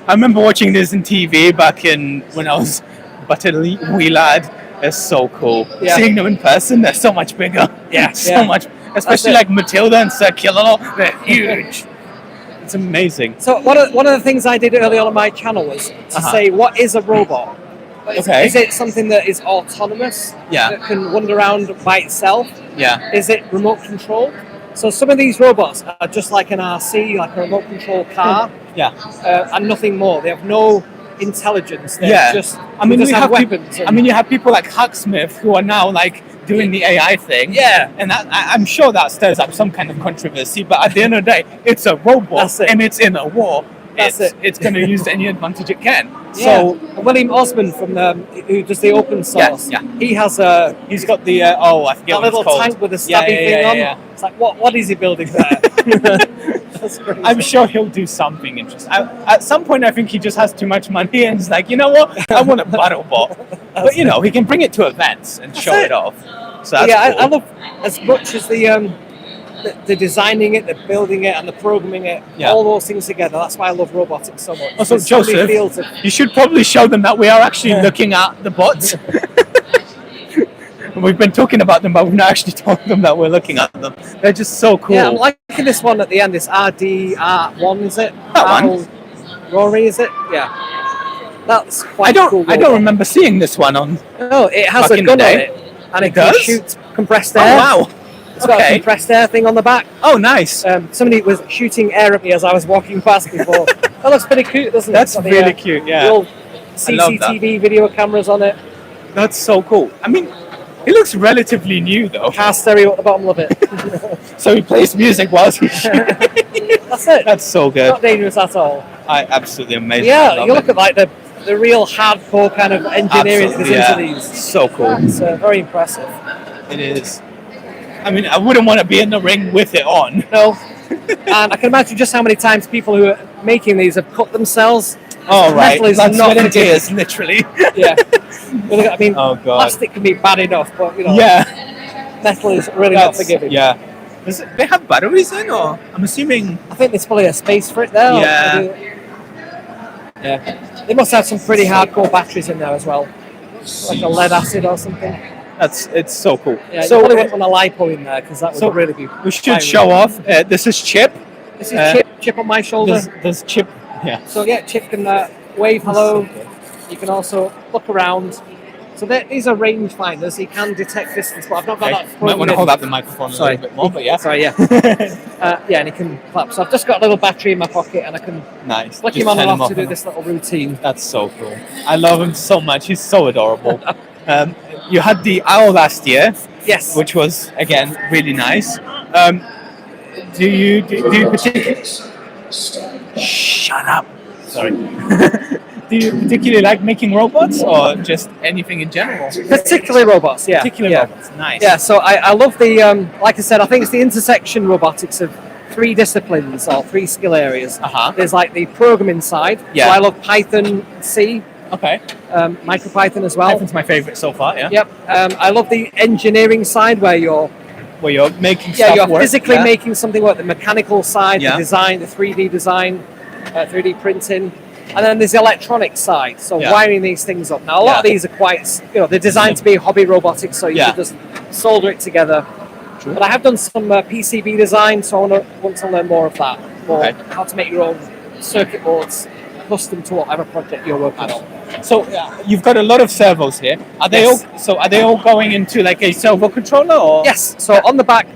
I remember watching this on TV back when I was but a wee lad. It's so cool. Yeah. Seeing them in person, they're so much bigger. Yeah, so much. Especially like Matilda and Sir Killalor, they're huge. It's amazing. So one of the things I did early on my channel was to say, what is a robot? Is it something that is autonomous? Yeah. That can wander around by itself? Yeah. Is it remote controlled? So some of these robots are just like an RC, like a remote control car. Yeah. And nothing more. They have no intelligence. They're just, I mean, they just you have have weapons. I mean, you have people like Hacksmith who are now like doing the AI thing. Yeah. And I'm sure that stirs up some kind of controversy. But at the end of the day, it's a robot and it's in a war. It's going to use any advantage it can. So William Osman from who does the open source. Yeah. He has he's got the I forget that what little it's called. tank with a stabby thing on. Yeah. It's like what is he building there? That's crazy. I'm sure he'll do something interesting. At some point, I think he just has too much money and he's like, you know what? I want a battle bot. But he can bring it to events and show it off. So that's cool. I love as much as the designing it, the building it, and the programming it, all those things together. That's why I love robotics so much. Also, There's so many Joseph, fields of- you should probably show them that we are actually looking at the bots. We've been talking about them, but we've not actually told them that we're looking at them. They're just so cool. Yeah, I'm liking this one at the end. This RDR1, is it? That one? Rory, is it? Yeah. That's quite cool. I don't remember seeing this one on. No, it has back a in gun the on day. it, and it does? can shoot compressed Oh, air. wow. It's got a compressed air thing on the back. Oh, nice. Somebody was shooting air at me as I was walking past before. That looks pretty cute, doesn't it? That's It's got really cute, yeah. The old I love that. CCTV video cameras on it. That's so cool. I mean, He looks relatively new though. Car stereo at the bottom of it. So he plays music whilst he's That's it. That's so good. Not dangerous at all. Absolutely amazing. I Yeah, love you it. look at like the real hardcore kind of engineering that goes Absolutely, into these. So cool. It's very impressive. It is. I mean, I wouldn't want to be in the ring with it on. No. And I can imagine just how many times people who are making these have cut themselves. Oh, right. Metal is That's not what it forgiving. is, literally. Yeah. Well, I mean, Oh, God. plastic can be bad enough, but you know, metal is really not forgiving. Yeah. They have batteries in, or I'm assuming. I think there's probably a space for it there. Yeah. Yeah. They must have some pretty hardcore batteries in there as well, like a lead acid or something. It's so cool. Yeah, So you probably wouldn't want a lipo in there because that would really be. We should show off. This is Chip. This is Chip on my shoulder. There's Chip. Yeah. So yeah, Chip can wave hello. You can also look around. So these are range finders. He can detect distance, but I've not got that. Might want to hold up the microphone a Sorry. little bit more, but yeah. Sorry, yeah. Yeah, and he can clap. So I've just got a little battery in my pocket, and I can flick him on and off to do this little routine. That's so cool. I love him so much. He's so adorable. You had the owl last year. Yes. Which was again really nice. Do you particularly? Shut up. Sorry. Do you particularly like making robots, or just anything in general? Particularly robots, yeah. Particularly Yeah. robots. Nice. Yeah, so I love the, like I said, I think it's the intersection robotics of three disciplines or three skill areas. There's like the programming side. Yeah. So I love Python, C. Okay. MicroPython as well. Python's my favorite so far. Yeah. Yep. I love the engineering side where you're making yeah, stuff you're work. physically Yeah. making something work. The mechanical side, Yeah. the design, the 3D design, 3D printing. And then there's the electronic side, so Yeah. wiring these things up. Now, a lot of Yeah. these are quite, they're designed to be hobby robotics, so you Yeah. can just solder it together. But I have done some PCB design, so I want to learn more of that. More how to make your own circuit boards custom to whatever project you're working on. So you've got a lot of servos here. Are they Yes. all? So are they all going into like a servo controller, or? Yes. So on the back,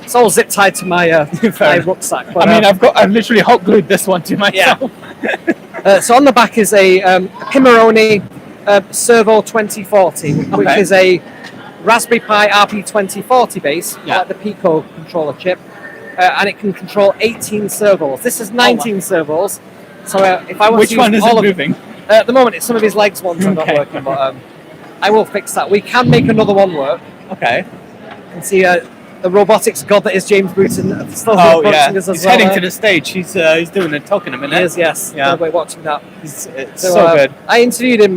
it's all zip tied to my rucksack. But, I mean, I've literally hot glued this one to myself. So on the back is a Pimoroni Servo 2040, which Okay. is a Raspberry Pi RP2040 base, like the Pico controller chip, and it can control 18 servos. This is 19 servos. So if I want Which to one use isn't all of moving? at the moment, it's some of his legs ones are not Okay. working, but I will fix that. We can make another one work. Okay. You can see the robotics god that is James Bruton still Oh yeah. approaching us as He's well. heading to the stage. He's doing a talk in a minute. He is, yes. Yeah. We're watching that. It's so good. I interviewed him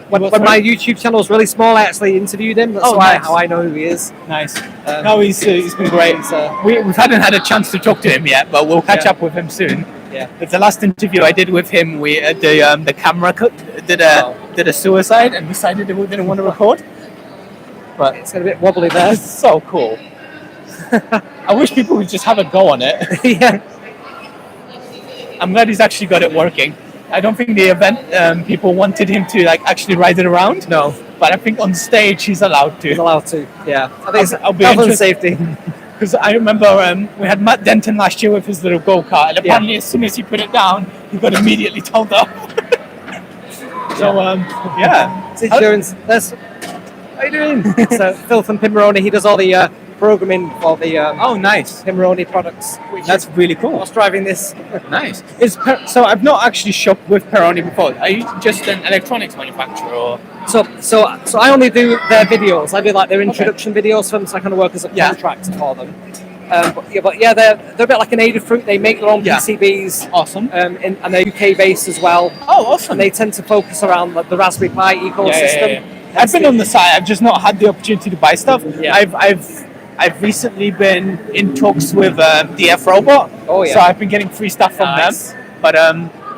when my YouTube channel was really small. I actually interviewed him. That's how I know who he is. Nice. No, he's been great. We hadn't had a chance to talk to him yet, but we'll catch up with him soon. Yeah. It's the last interview I did with him. We the camera did a suicide and decided that we didn't want to record. But it's got a bit wobbly there. It's so cool. I wish people would just have a go on it. Yeah. I'm glad he's actually got it working. I don't think the event people wanted him to like actually ride it around. No. But I think on stage he's allowed to. He's allowed to. Yeah. I think I'll be health and interested. safety. Because I remember we had Matt Denton last year with his little go-kart, and apparently as soon as he put it down, he got immediately told off. So, yeah. It's insurance. How you doing? So Phil from Pimoroni, he does all the programming for the nice Pimoroni products. That's really cool. What's driving this? Nice. So I've not actually shopped with Peroni before. Are you just an electronics manufacturer, or? So I only do their videos. I do like their introduction videos for them, so I kind of work as a contractor for them. But they're a bit like an Adafruit. They make their own PCBs. Awesome. And they're UK based as well. Oh, awesome. And they tend to focus around like, the Raspberry Pi ecosystem. Yeah. I've been on the site. I've just not had the opportunity to buy stuff. Yeah. I've recently been in talks with DF Robot. Oh yeah. So I've been getting free stuff from them. But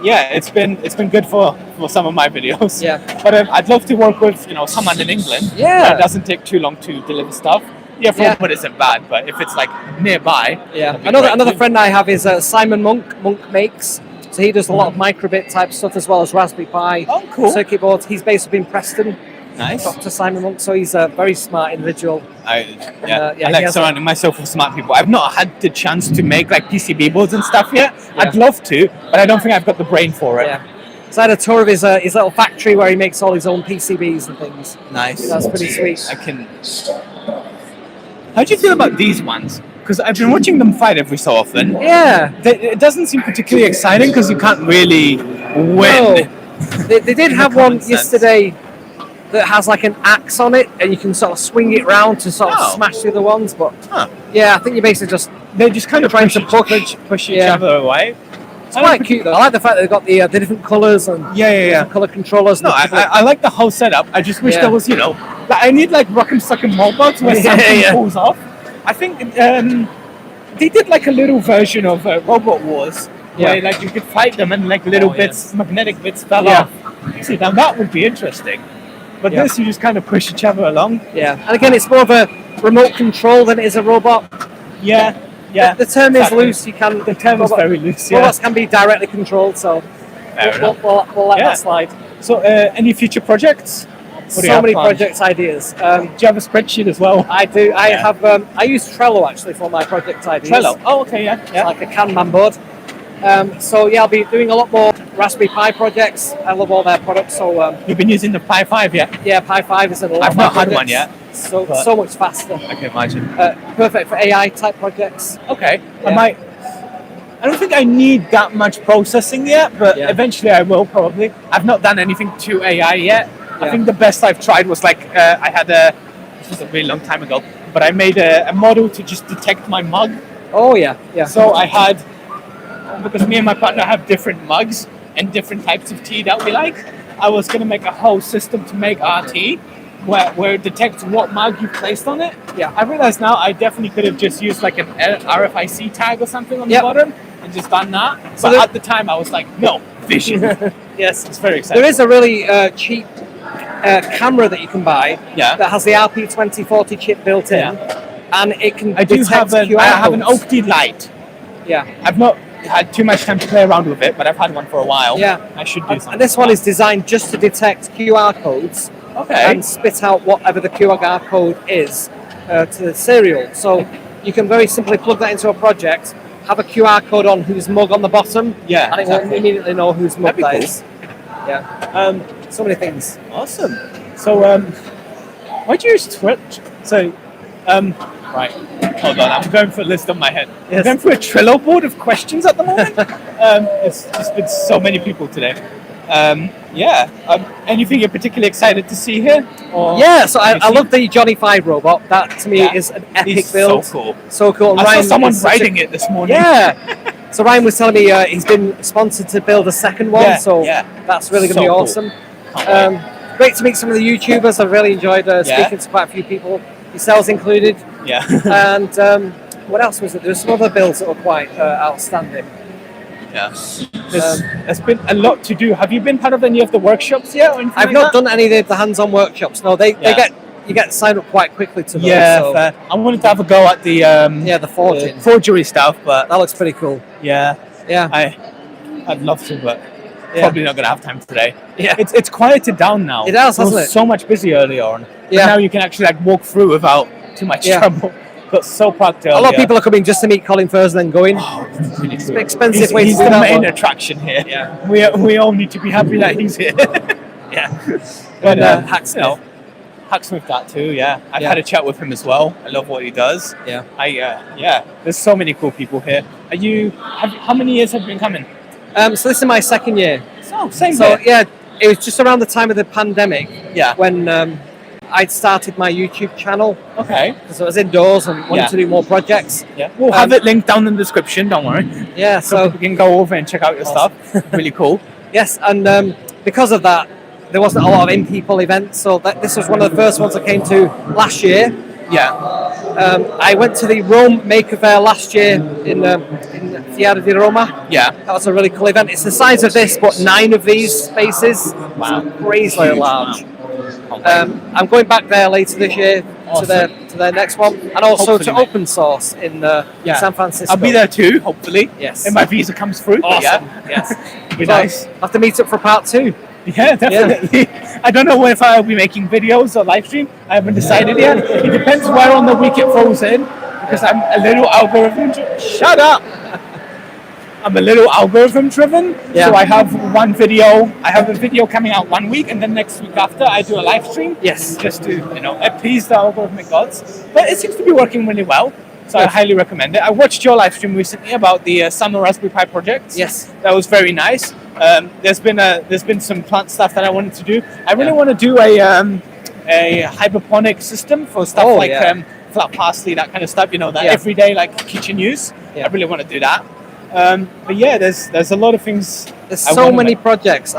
it's been good for some of my videos. Yeah. But I'd love to work with someone in England. Yeah. It doesn't take too long to deliver stuff. DF Robot isn't bad, but if it's like nearby. Yeah. that'd be great Another too. friend I have is Simon Monk. Monk makes. So he does a lot of microbit type stuff as well as Raspberry Pi. Oh, cool. Circuit boards. He's based up in Preston. Nice. Dr. Simon Monk. So he's a very smart individual. I he like has surrounding myself with smart people. I've not had the chance to make like PCB boards and stuff yet. I'd love to, but I don't think I've got the brain for it. Yeah. So I had a tour of his little factory where he makes all his own PCBs and things. Nice. That's pretty sweet. How do you feel about these ones? Because I've been watching them fight every so often. Yeah. It doesn't seem particularly exciting because you can't really win. They did have one yesterday that has like an axe on it, and you can sort of swing it round to sort of smash the other ones. But yeah, I think you basically they're just kind of trying to push each other away. It's quite cute though. I like the fact that they've got the different colours and different colour controllers. No, I like the whole setup. I just wish there was, I need like Rock'em Sock'em robots where something pulls off. I think they did like a little version of Robot Wars where like you could fight them and like little bits, magnetic bits fell off. See, now that would be interesting. But this, you just kind of push each other along. Yeah, and again, it's more of a remote control than it is a robot. Yeah. The term is loose. You can. The term is very loose. Robots can be directly controlled, so we'll let that slide. So, any future projects? So many project ideas. Do you have a spreadsheet as well? I do. I have. I use Trello actually for my project ideas. Trello. Oh, okay, yeah. It's like a Kanban board. So yeah, I'll be doing a lot more Raspberry Pi projects. I love all their products. So you've been using the Pi 5 yet? Yeah, Pi 5 is a lot. I've not had one yet. So much faster. I can imagine. Perfect for AI type projects. Okay, I don't think I need that much processing yet, but eventually I will probably. I've not done anything to AI yet. I think the best I've tried was like I had this was a really long time ago, but I made a model to just detect my mug. Oh yeah. So I had, because me and my partner have different mugs and different types of tea that we like, I was going to make a whole system to make our tea where it detects what mug you've placed on it. Yeah. I realize now I definitely could have just used like an RFIC tag or something on the bottom and just done that. But at the time I was like, no, vision. Yes. It's very exciting. There is a really cheap camera that you can buy that has the RP2040 chip built in, and it can detect QR I have an codes. Opti Lite. Yeah. I've not had too much time to play around with it, but I've had one for a while. Yeah. I should do something. And this one is designed just to detect QR codes and spit out whatever the QR code is to the serial. So you can very simply plug that into a project, have a QR code on whose mug on the bottom, and it will immediately know whose mug that is. Yeah. So many things. Awesome. So, why do you use Twitch? So, right. Hold on. I'm going through a list on my head. I'm going through a Trello board of questions at the moment. It's just been so many people today. Anything you're particularly excited to see here? Or So I love the Johnny 5 robot. That to me is an epic build. So cool. So cool. I saw someone riding it this morning. Yeah. So Ryan was telling me he's been sponsored to build a second one. That's really going to be awesome. Great to meet some of the YouTubers. I've really enjoyed speaking to quite a few people, yourselves included. Yeah. And what else was it? There's some other builds that were quite outstanding. Yeah. There's been a lot to do. Have you been part of any of the workshops yet? Or I've not done any of the hands-on workshops. No, you get signed up quite quickly to those. Fair. I wanted to have a go at the forging. forgery stuff, but that looks pretty cool. Yeah. I'd love to, but probably not gonna have time today. Yeah. It's quieted down now. It has, hasn't it? So much busy early on. Yeah. But now you can actually like walk through without too much trouble. Got so packed earlier. A lot of people are coming just to meet Colin first and then going. It's an expensive way to he's do the that. main attraction here. Yeah. We all need to be happy that he's here. But Hacksmith. Hacksmith that too, I've had a chat with him as well. I love what he does. There's so many cool people here. How many years have you been coming? So this is my second year. So same So here. it was just around the time of the pandemic. Yeah. When I'd started my YouTube channel. Okay. Because I was indoors and wanted to do more projects. Yeah. We'll have it linked down in the description, don't worry. Yeah, so people can go over and check out your stuff. Really cool. Yes, and because of that, there wasn't a lot of in-people events, so this was one of the first ones I came to last year. Yeah. I went to the Rome Maker Fair last year in Fiera di Roma. Yeah. That was a really cool event. It's the size of this, but 9 of these spaces. Wow. Crazily large. I'm going back there later this year to their next one, and also Hopefully, to Open Source in San Francisco. I'll be there too, hopefully. Yes. If my visa comes through. Awesome. Yes. Be So, nice. I'll have to meet up for part 2. Yeah, definitely. I don't know if I'll be making videos or live stream. I haven't decided yet. It depends where on the week it falls in, because I'm a little algorithm. Shut up! I'm a little algorithm driven. Yeah. So I have a video coming out 1 week, and then next week after I do a live stream. Yes. Just to appease the algorithmic gods. But it seems to be working really well. So I highly recommend it. I watched your live stream recently about the Summer Raspberry Pi project. Yes. That was very nice. There's been some plant stuff that I wanted to do. I really want to do a hydroponic system for stuff flat parsley, that kind of stuff. That everyday kitchen use. Yeah. I really want to do that. But yeah, there's a lot of things. There's so many projects.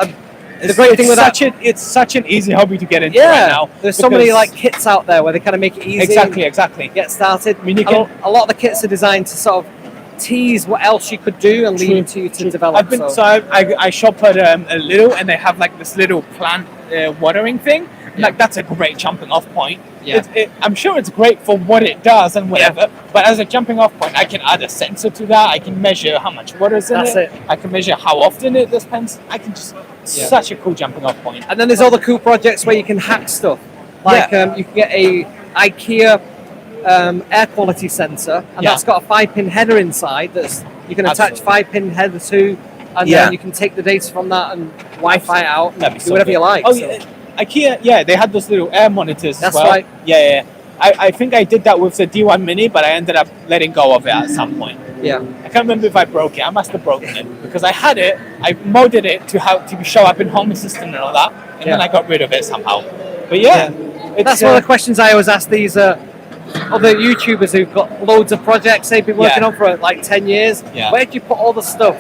The great thing with it's such an easy hobby to get into yeah, right now. there's so many kits out there where they kind of make it easy. Exactly. Get started. I mean, a lot of the kits are designed to sort of tease what else you could do and lead to you to develop. I shop at a little, and they have this little plant watering thing. That's a great jumping off point. Yeah. I'm sure it's great for what it does and whatever, but as a jumping off point, I can add a sensor to that. I can measure how much water is in it. I can measure how often it dispenses. I can just such a cool jumping off point. And then there's all the cool projects where you can hack stuff. You can get a IKEA air quality sensor, and that's got a 5-pin header inside that you can attach 5-pin header to, and then you can take the data from that and Wi-Fi it out, do whatever you like. IKEA, they had those little air monitors That's as well. right. Yeah. I think I did that with the D1 Mini, but I ended up letting go of it at some point. Yeah. I can't remember if I broke it. I must have broken it because I had it. I modded it to show up in Home Assistant and all that, and then I got rid of it somehow. But that's one of the questions I always ask these other YouTubers who've got loads of projects they've been working on for 10 years. Yeah. Where do you put all the stuff?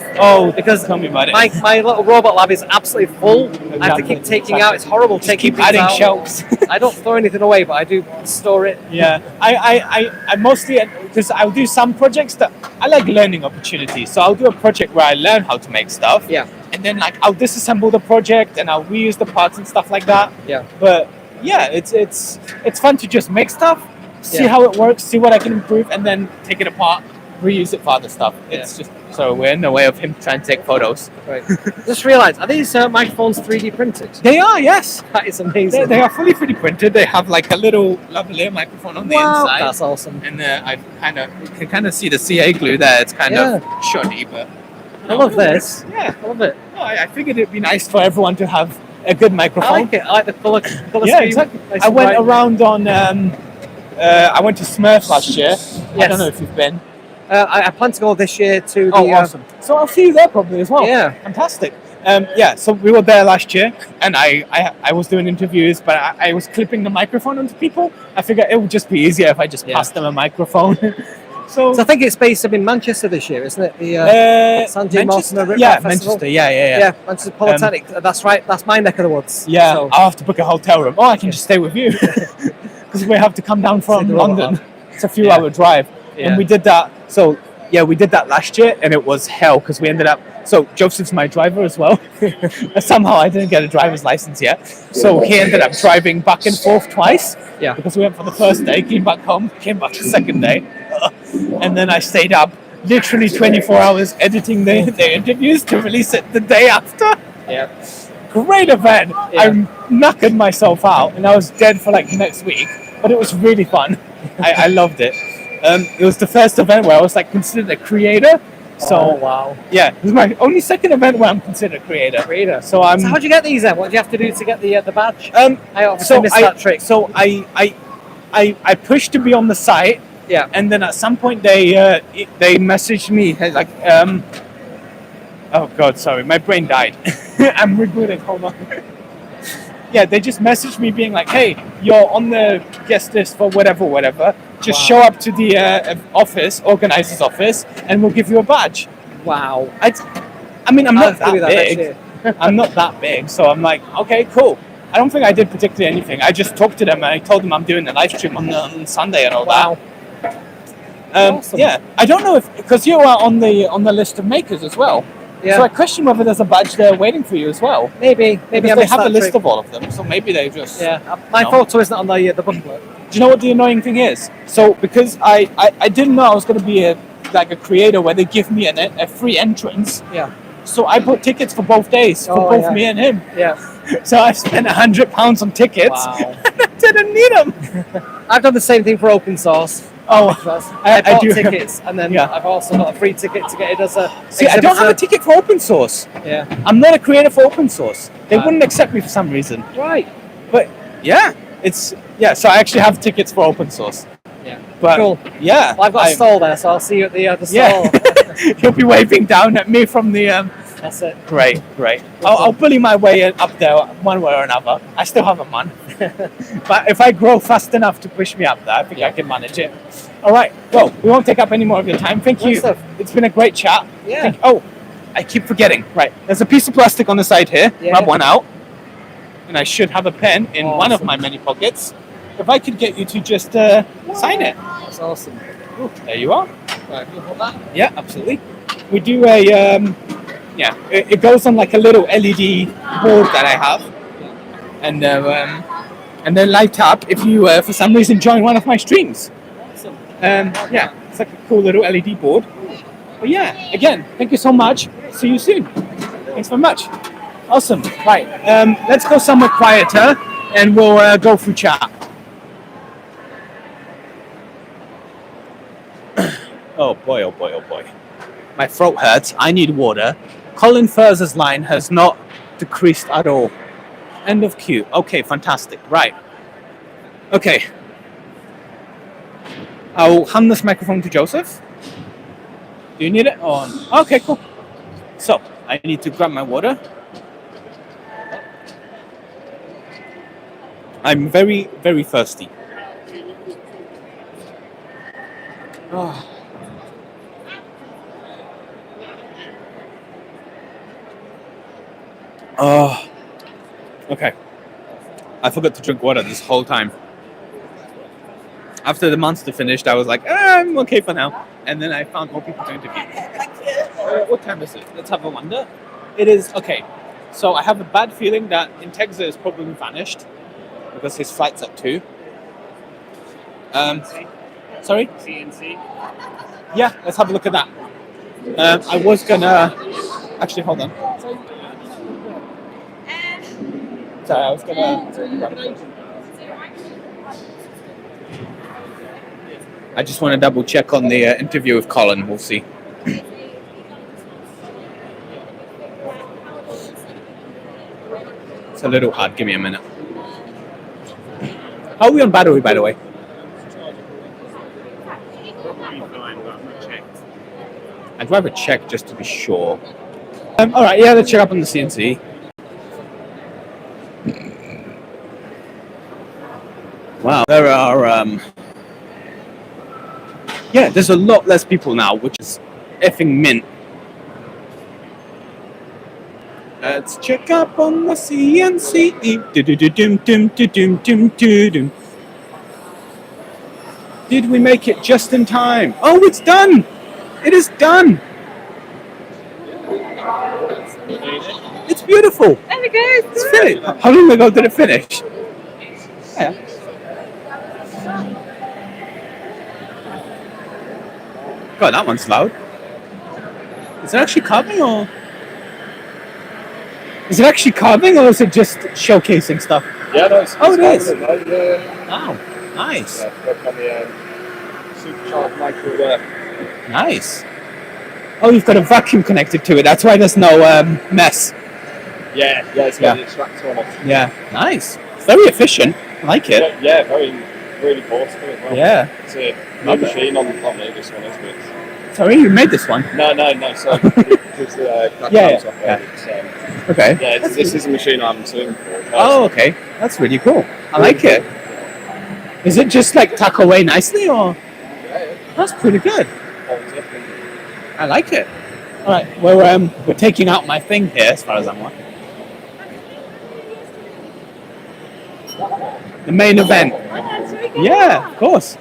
Because tell me about it. My little robot lab is absolutely full. I have to keep taking out. It's horrible taking keep adding out. shelves. I don't throw anything away, but I do store it. Yeah, I mostly, because I'll do some projects that I like learning opportunities. So I'll do a project where I learn how to make stuff. Yeah. And then I'll disassemble the project and I'll reuse the parts and stuff like that. Yeah. But yeah, it's fun to just make stuff, see how it works, see what I can improve, and then take it apart, reuse it for other stuff. It's just so we're in the way of him trying to take photos. Right. Just realised, are these microphones 3D printed? They are, yes. That is amazing. They are fully 3D printed. They have a little lavalier microphone on the inside. That's awesome. And you can kind of see the CA glue there. It's kind of shoddy, but I love this. Yeah, I love it. No, I figured it'd be nice for everyone to have a good microphone. I like it. I like the colour scheme. Yeah, exactly. Nice I went bright. around on. I went to Smurf last year. I don't know if you've been. I plan to go this year to the. Awesome. So I'll see you there probably as well. Yeah. Fantastic. So we were there last year, and I was doing interviews, but I was clipping the microphone onto people. I figured it would just be easier if I just passed them a microphone. So I think it's based up in Manchester this year, isn't it? The Sanjay Mortimer Rip yeah, Festival. Manchester. Yeah. Manchester Polytechnic. That's right. That's my neck of the woods. Yeah, So, I'll have to book a hotel room. I can just stay with you because we have to come down from London. It's a few hour drive, and we did that. So we did that last year, and it was hell because we ended up. So Joseph's my driver as well. Somehow I didn't get a driver's license yet, so he ended up driving back and forth twice. Yeah. Because we went for the first day, came back home, came back the second day, and then I stayed up literally 24 hours editing the interviews to release it the day after. Yeah. Great event. Yeah. I knackered myself out, and I was dead for next week, but it was really fun. I loved it. It was the first event where I was considered a creator. So wow. Yeah, it was my only second event where I'm considered a creator. So how do you get these then? What do you have to do to get the badge? I obviously so missed that trick. So I pushed to be on the site. Yeah. And then at some point they messaged me oh god, sorry, my brain died. I'm rebooting. Hold on. Yeah, they just messaged me being like, "Hey, you're on the guest list for whatever. Just show up to the organizer's office, and we'll give you a badge." Wow. I mean, I'm not that big. I'm not that big, so I'm like, okay, cool. I don't think I did particularly anything. I just talked to them and I told them I'm doing a live stream on Sunday and all that. Awesome. Yeah, I don't know if because you are on the list of makers as well. Yeah. So I question whether there's a badge there waiting for you as well. Maybe I they missed have a that list trick. of all of them, so maybe they just. Yeah, my photo isn't on the booklet. Do you know what the annoying thing is? So because I didn't know I was going to be a creator where they give me a free entrance. Yeah. So I bought tickets for both days for both me and him. Yeah. So I spent £100 on tickets. Wow. And I didn't need them. I've done the same thing for open source. I I bought do. tickets, and then I've also got a free ticket to get it as a. See, I don't have a ticket for open source. Yeah. I'm not a creator for open source. They wouldn't accept me for some reason. Right. But yeah, so I actually have tickets for open source. Yeah. But Cool. yeah. Well, I've got a stall there, so I'll see you at the stall. Yeah. You'll be waving down at me from the. That's it. Great. I'll bully my way up there one way or another. I still have a month. But if I grow fast enough to push me up there, I think I can manage it. All right. Well, we won't take up any more of your time. Thank you. It's been a great chat. Yeah. I keep forgetting. Right. There's a piece of plastic on the side here. Yeah. Grab one out. And I should have a pen in one of my many pockets. If I could get you to just sign it. That's awesome. Ooh, there you are. Right, can you hold that? Yeah, absolutely. We do a, it goes on like a little LED board that I have. And then light up if you, for some reason, join one of my streams. Awesome. It's like a cool little LED board. But yeah, again, thank you so much. See you soon. Thanks very much. Awesome. Right, let's go somewhere quieter and we'll go through chat. Oh boy, oh boy, oh boy. My throat hurts. I need water. Colin Furz's line has not decreased at all. End of queue. Okay, fantastic. Right. Okay. I'll hand this microphone to Joseph. Do you need it? Okay, cool. So, I need to grab my water. I'm very, very thirsty. Oh. Oh, okay. I forgot to drink water this whole time. After the monster finished, I was like, I'm okay for now. And then I found more people to interview. What time is it? Let's have a wonder. It is, okay. So I have a bad feeling that Intexa is probably vanished because his flight's at 2. Sorry? CNC. Yeah, let's have a look at that. I was gonna... Actually, hold on. Sorry, I was gonna... I just want to double check on the interview with Colin. We'll see. It's a little hard. Give me a minute. How are we on battery, by the way? I'd rather check just to be sure. All right, yeah, let's check up on the CNC. Wow, there are, yeah, there's a lot less people now, which is effing mint. Let's check up on the CNC. Did we make it just in time? Oh, it's done! It is done! It's beautiful! There we go! It's finished! How long ago did it finish? Yeah. God, that one's loud. Is it actually carving or? Is it actually carving or is it just showcasing stuff? Yeah, no, it's it is. Wow, nice. Yeah, work on the supercharged micro there. Nice. Oh, you've got a vacuum connected to it. That's why there's no mess. Yeah, it's got the extractor on it. Yeah, nice. It's very efficient. I like it. Yeah, really portable as well. Yeah. It's a new machine on the this one, isn't it? Sorry, you made this one? No. So it's the software. Okay. Yeah, this is a machine I'm suing for. Oh, okay. That's really cool. I like it. Is it just like tuck away nicely or? That's pretty good. I like it. All right. Well, we're taking out my thing here, as far as I'm aware. The main event. Yeah, of course.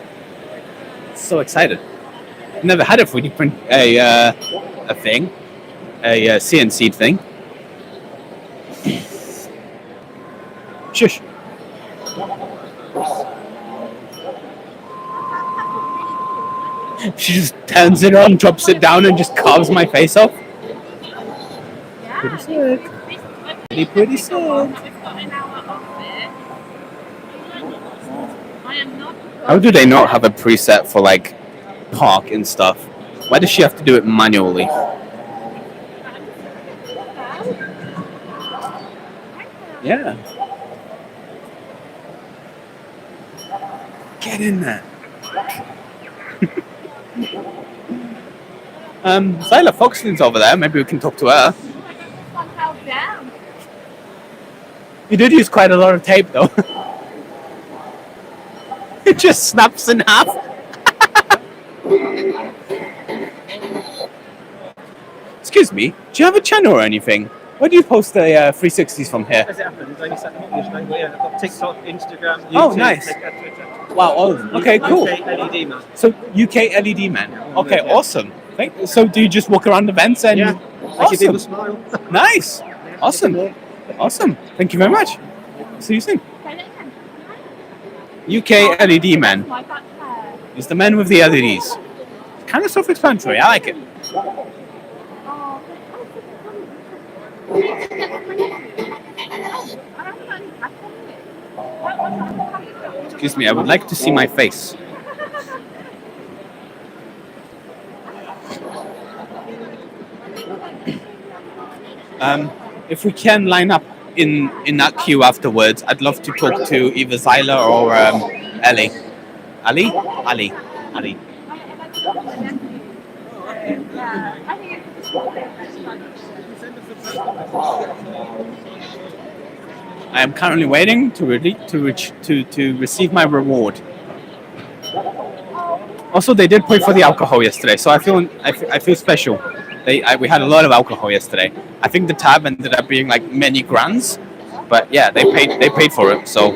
So excited. I've never had a 3D print a thing, a CNC thing. Shush. She just turns it on, drops it down, and just carves my face off. Pretty sick. Pretty sick. I am not How do they not have a preset for like park and stuff? Why does she have to do it manually? Yeah. Get in there. Zyla Foxton's over there. Maybe we can talk to her. You did use quite a lot of tape, though. It just snaps in half. Excuse me, do you have a channel or anything? Where do you post the 360s from here? As it happens, I only set them up yesterday. I've got TikTok, Instagram, YouTube, Oh, nice. Twitter. Wow, all of them. Okay, cool. UK LED man. So, UK LED man. Okay, awesome. So, do you just walk around events and... Yeah. Make you people smile. Nice. Awesome. Awesome. Thank you very much. See you soon. UK LED man. He's the man with the LEDs. Kind of self-explanatory. I like it. Excuse me, I would like to see my face. If we can line up in that queue afterwards, I'd love to talk to either Zyla or Ellie. Ali? Ali. Ali. I am currently waiting to receive my reward. Also, they did pay for the alcohol yesterday, so I feel special. We had a lot of alcohol yesterday. I think the tab ended up being like many grands, but yeah, they paid for it. So,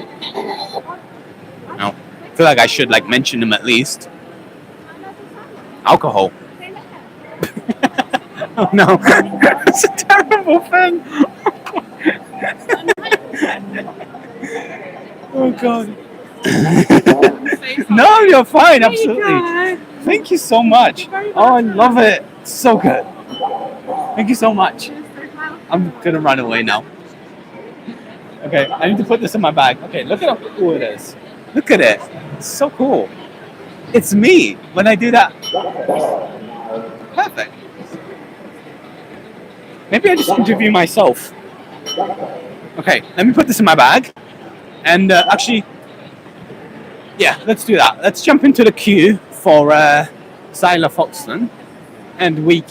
I feel like I should like mention them at least. Alcohol. Oh no, it's a terrible thing. Oh god. No, you're fine, absolutely. Thank you so much. Oh, I love it. It's so good. Thank you so much. I'm gonna run away now. Okay, I need to put this in my bag. Okay, look at how cool it is. Look at it. It's so cool. It's me when I do that. Perfect. Maybe I just interview myself. Okay, let me put this in my bag. And actually, yeah, let's do that. Let's jump into the queue for Zyla Foxton, and we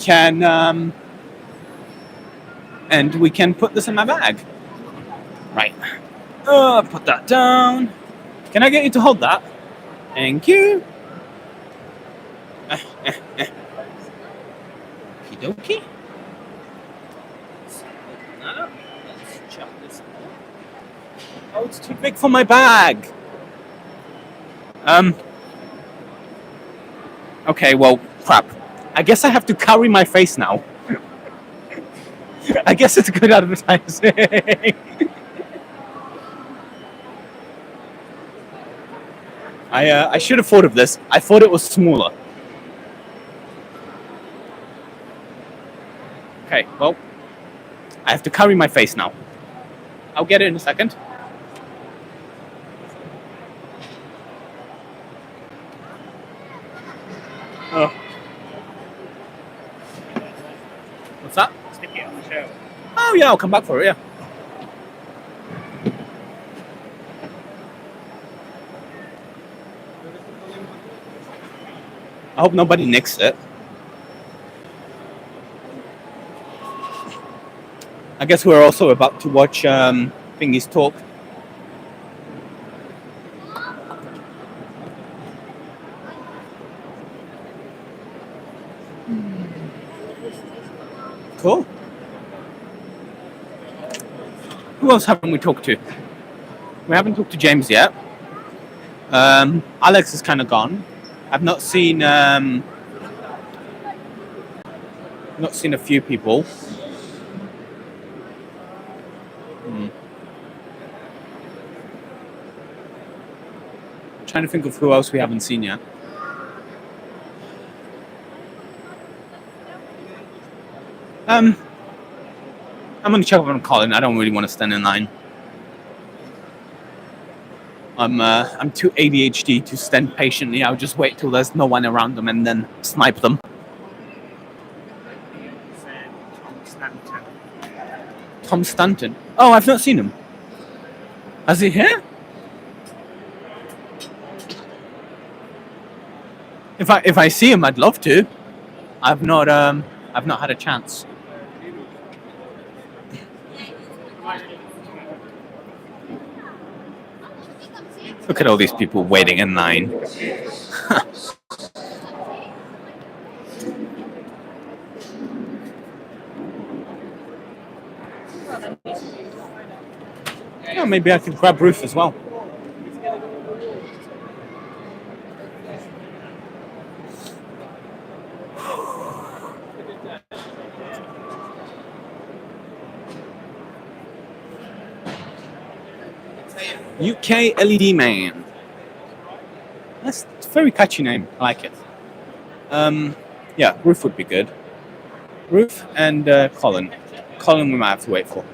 can put this in my bag. Right. Put that down. Can I get you to hold that? Thank you. Okie dokie. Let's chop this. Oh, it's too big for my bag. Okay, well, crap. I guess I have to carry my face now. I guess it's good advertising. I should have thought of this. I thought it was smaller. Okay, well, I have to carry my face now. I'll get it in a second. Oh. What's that? Sticky on the show. Oh yeah, I'll come back for it, yeah. I hope nobody nicks it. I guess we're also about to watch Thingy's talk. Cool. Who else haven't we talked to? We haven't talked to James yet. Alex is kind of gone. I've not seen a few people. Trying to think of who else we haven't seen yet. I'm gonna check up on Colin. I don't really want to stand in line. I'm too ADHD to stand patiently. I'll just wait till there's no one around them and then snipe them. Tom Stanton. Oh, I've not seen him. Is he here? If I see him, I'd love to. I've not had a chance. Look at all these people waiting in line. Yeah, maybe I could grab Ruth as well. UK LED Man. That's a very catchy name. I like it. Yeah, Ruth would be good. Ruth and Colin. Colin we might have to wait for.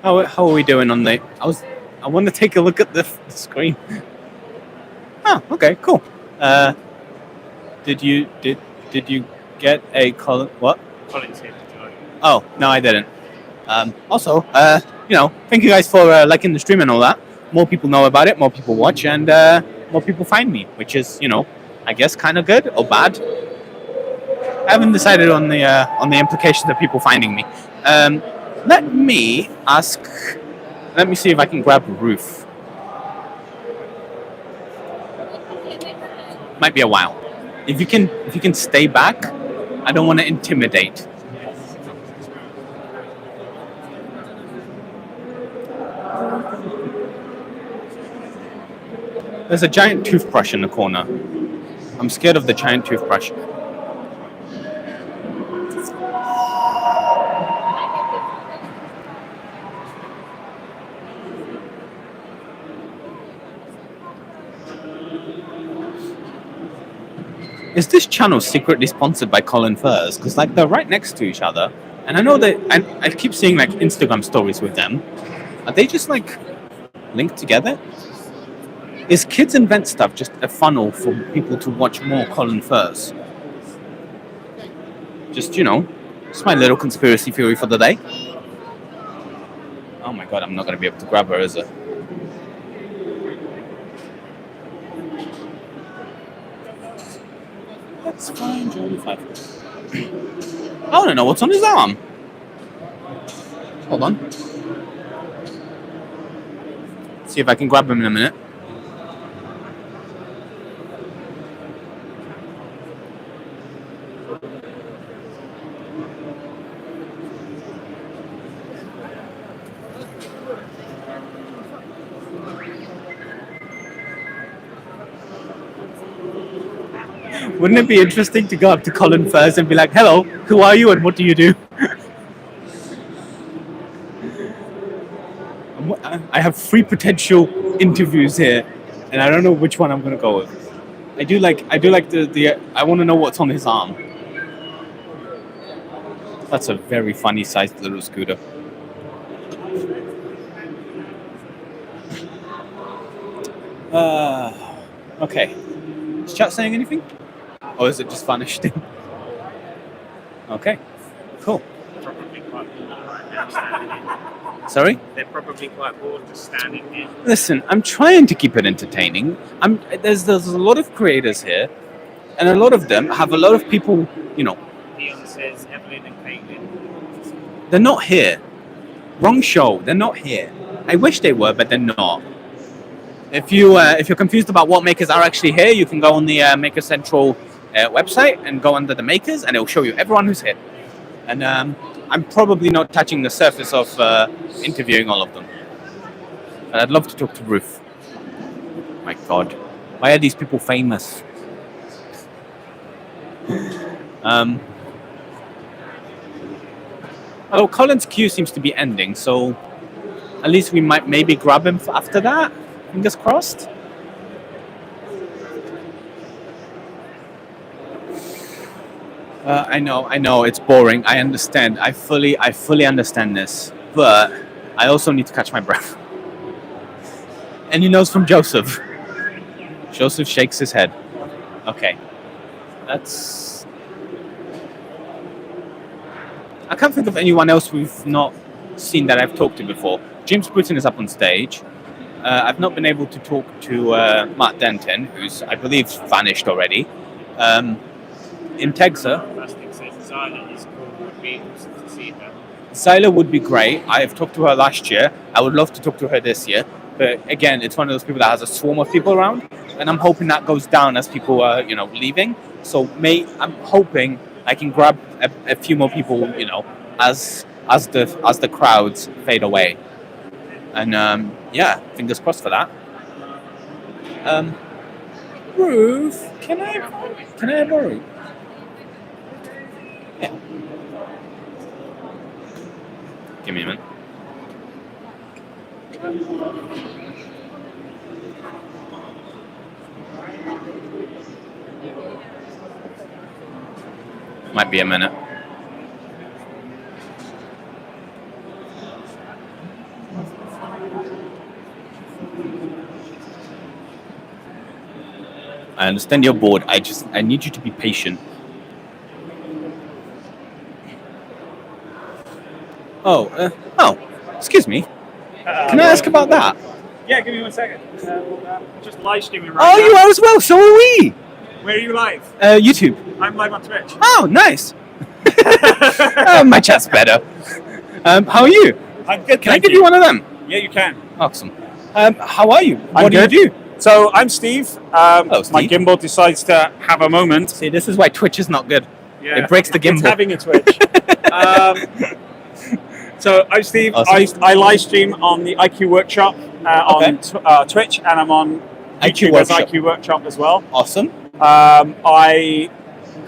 How are we doing on the? I want to take a look at the screen. Oh, okay, cool. Did you get a Colin? What? Colin's here. Oh no, I didn't. Also, thank you guys for liking the stream and all that. More people know about it, more people watch, and more people find me, which is, I guess kind of good or bad. I haven't decided on the implications of people finding me. Let me see if I can grab Ruth. Might be a while. If you can stay back, I don't want to intimidate. There's a giant toothbrush in the corner. I'm scared of the giant toothbrush. Is this channel secretly sponsored by Colin Furs? Because they're right next to each other, and I know that I keep seeing Instagram stories with them. Are they just linked together? Is Kids Invent Stuff just a funnel for people to watch more Colin Furs? Just it's my little conspiracy theory for the day. Oh my god, I'm not gonna be able to grab her, is it? That's fine, Jordan 5. I want to know what's on his arm. Hold on. See if I can grab him in a minute. Wouldn't it be interesting to go up to Colin Furs and be like, hello, who are you and what do you do? I have 3 potential interviews here, and I don't know which one I'm going to go with. I do like the I want to know what's on his arm. That's a very funny sized little scooter. Okay. Is chat saying anything? Or is it just vanished? Okay, cool. Sorry? They're probably quite bored just standing here. Listen, I'm trying to keep it entertaining. There's a lot of creators here, and a lot of them have a lot of people, Dion says Evelyn and Caitlin. They're not here. Wrong show. They're not here. I wish they were, but they're not. If you're confused about what makers are actually here, you can go on the Maker Central website and go under the makers, and it'll show you everyone who's here. And I'm probably not touching the surface of interviewing all of them. But I'd love to talk to Ruth. My God, why are these people famous? Although Colin's queue seems to be ending, so At least we might maybe grab him after that. Fingers crossed. I know, it's boring. I understand. I fully understand this, but I also need to catch my breath. And he knows from Joseph. Joseph shakes his head. Okay, that's. I can't think of anyone else we've not seen that I've talked to before. James Bruton is up on stage. I've not been able to talk to Matt Denton, who's I believe vanished already. In Texas. Zyla would be great. I have talked to her last year. I would love to talk to her this year. But again, it's one of those people that has a swarm of people around. And I'm hoping that goes down as people are, leaving. So I'm hoping I can grab a few more people, as the crowds fade away. And fingers crossed for that. Ruth, can I borrow? Yeah. Give me a minute. Might be a minute. I understand you're bored. I need you to be patient. Excuse me. Can I ask about that? Yeah, give me 1 second. Just live streaming right now. Oh, you are as well. So are we. Where are you live? YouTube. I'm live on Twitch. Oh, nice. My chat's better. How are you? I'm good. Can I give you one of them? Yeah, you can. Awesome. How are you? I'm What good. do you do? So I'm Steve. Hello, Steve. My gimbal decides to have a moment. See, this is why Twitch is not good. Yeah, It breaks the gimbal. It's having a Twitch. So I'm Steve. Awesome. I live stream on the IQ Workshop on Twitch, and I'm on YouTube as IQ Workshop as well. Awesome. I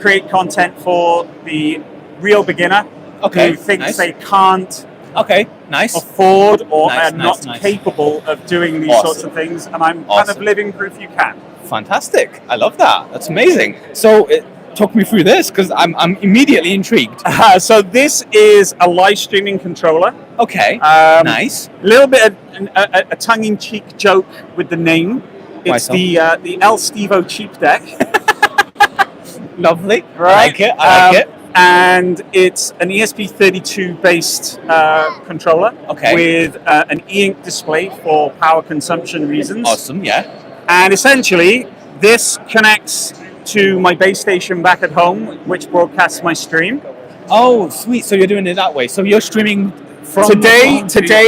create content for the real beginner who thinks they can't afford or are not capable of doing these sorts of things, and I'm kind of living proof you can. Fantastic. I love that. That's amazing. So talk me through this, because I'm immediately intrigued. So this is a live streaming controller. Okay. Nice. A little bit of a tongue-in-cheek joke with the name. It's the El Stevo Cheap Deck. Lovely. Right. I like it. And it's an ESP32 based controller with an e-ink display for power consumption reasons. Awesome, yeah. And essentially, this connects to my base station back at home, which broadcasts my stream. Oh, sweet! So you're doing it that way. So you're streaming from today.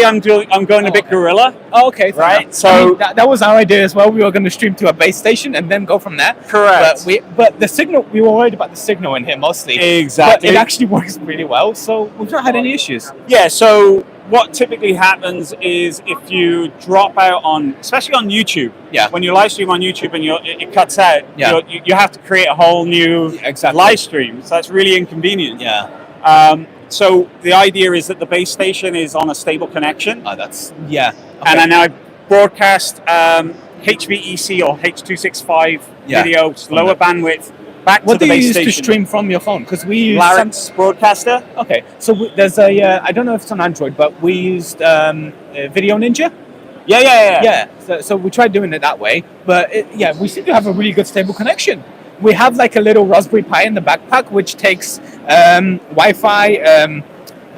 I'm going a bit guerrilla. Oh, okay, right. So that was our idea as well. We were going to stream to a base station and then go from there. Correct. But the signal, we were worried about the signal in here mostly. Exactly. But it actually works really well. So we've not had any issues. Yeah. So what typically happens is if you drop out especially on YouTube. Yeah. When you live stream on YouTube and it cuts out. Yeah. You have to create a whole new live stream. So that's really inconvenient. Yeah. So the idea is that the base station is on a stable connection. Oh, okay. And then I broadcast HVEC or H.265 video, lower bandwidth, back to the base station. What do you use to stream from your phone? Because we use Larynx Broadcaster. Okay, so there's I don't know if it's on Android, but we used Video Ninja. Yeah. So we tried doing it that way, but we seem to have a really good stable connection. We have like a little Raspberry Pi in the backpack, which takes Wi-Fi,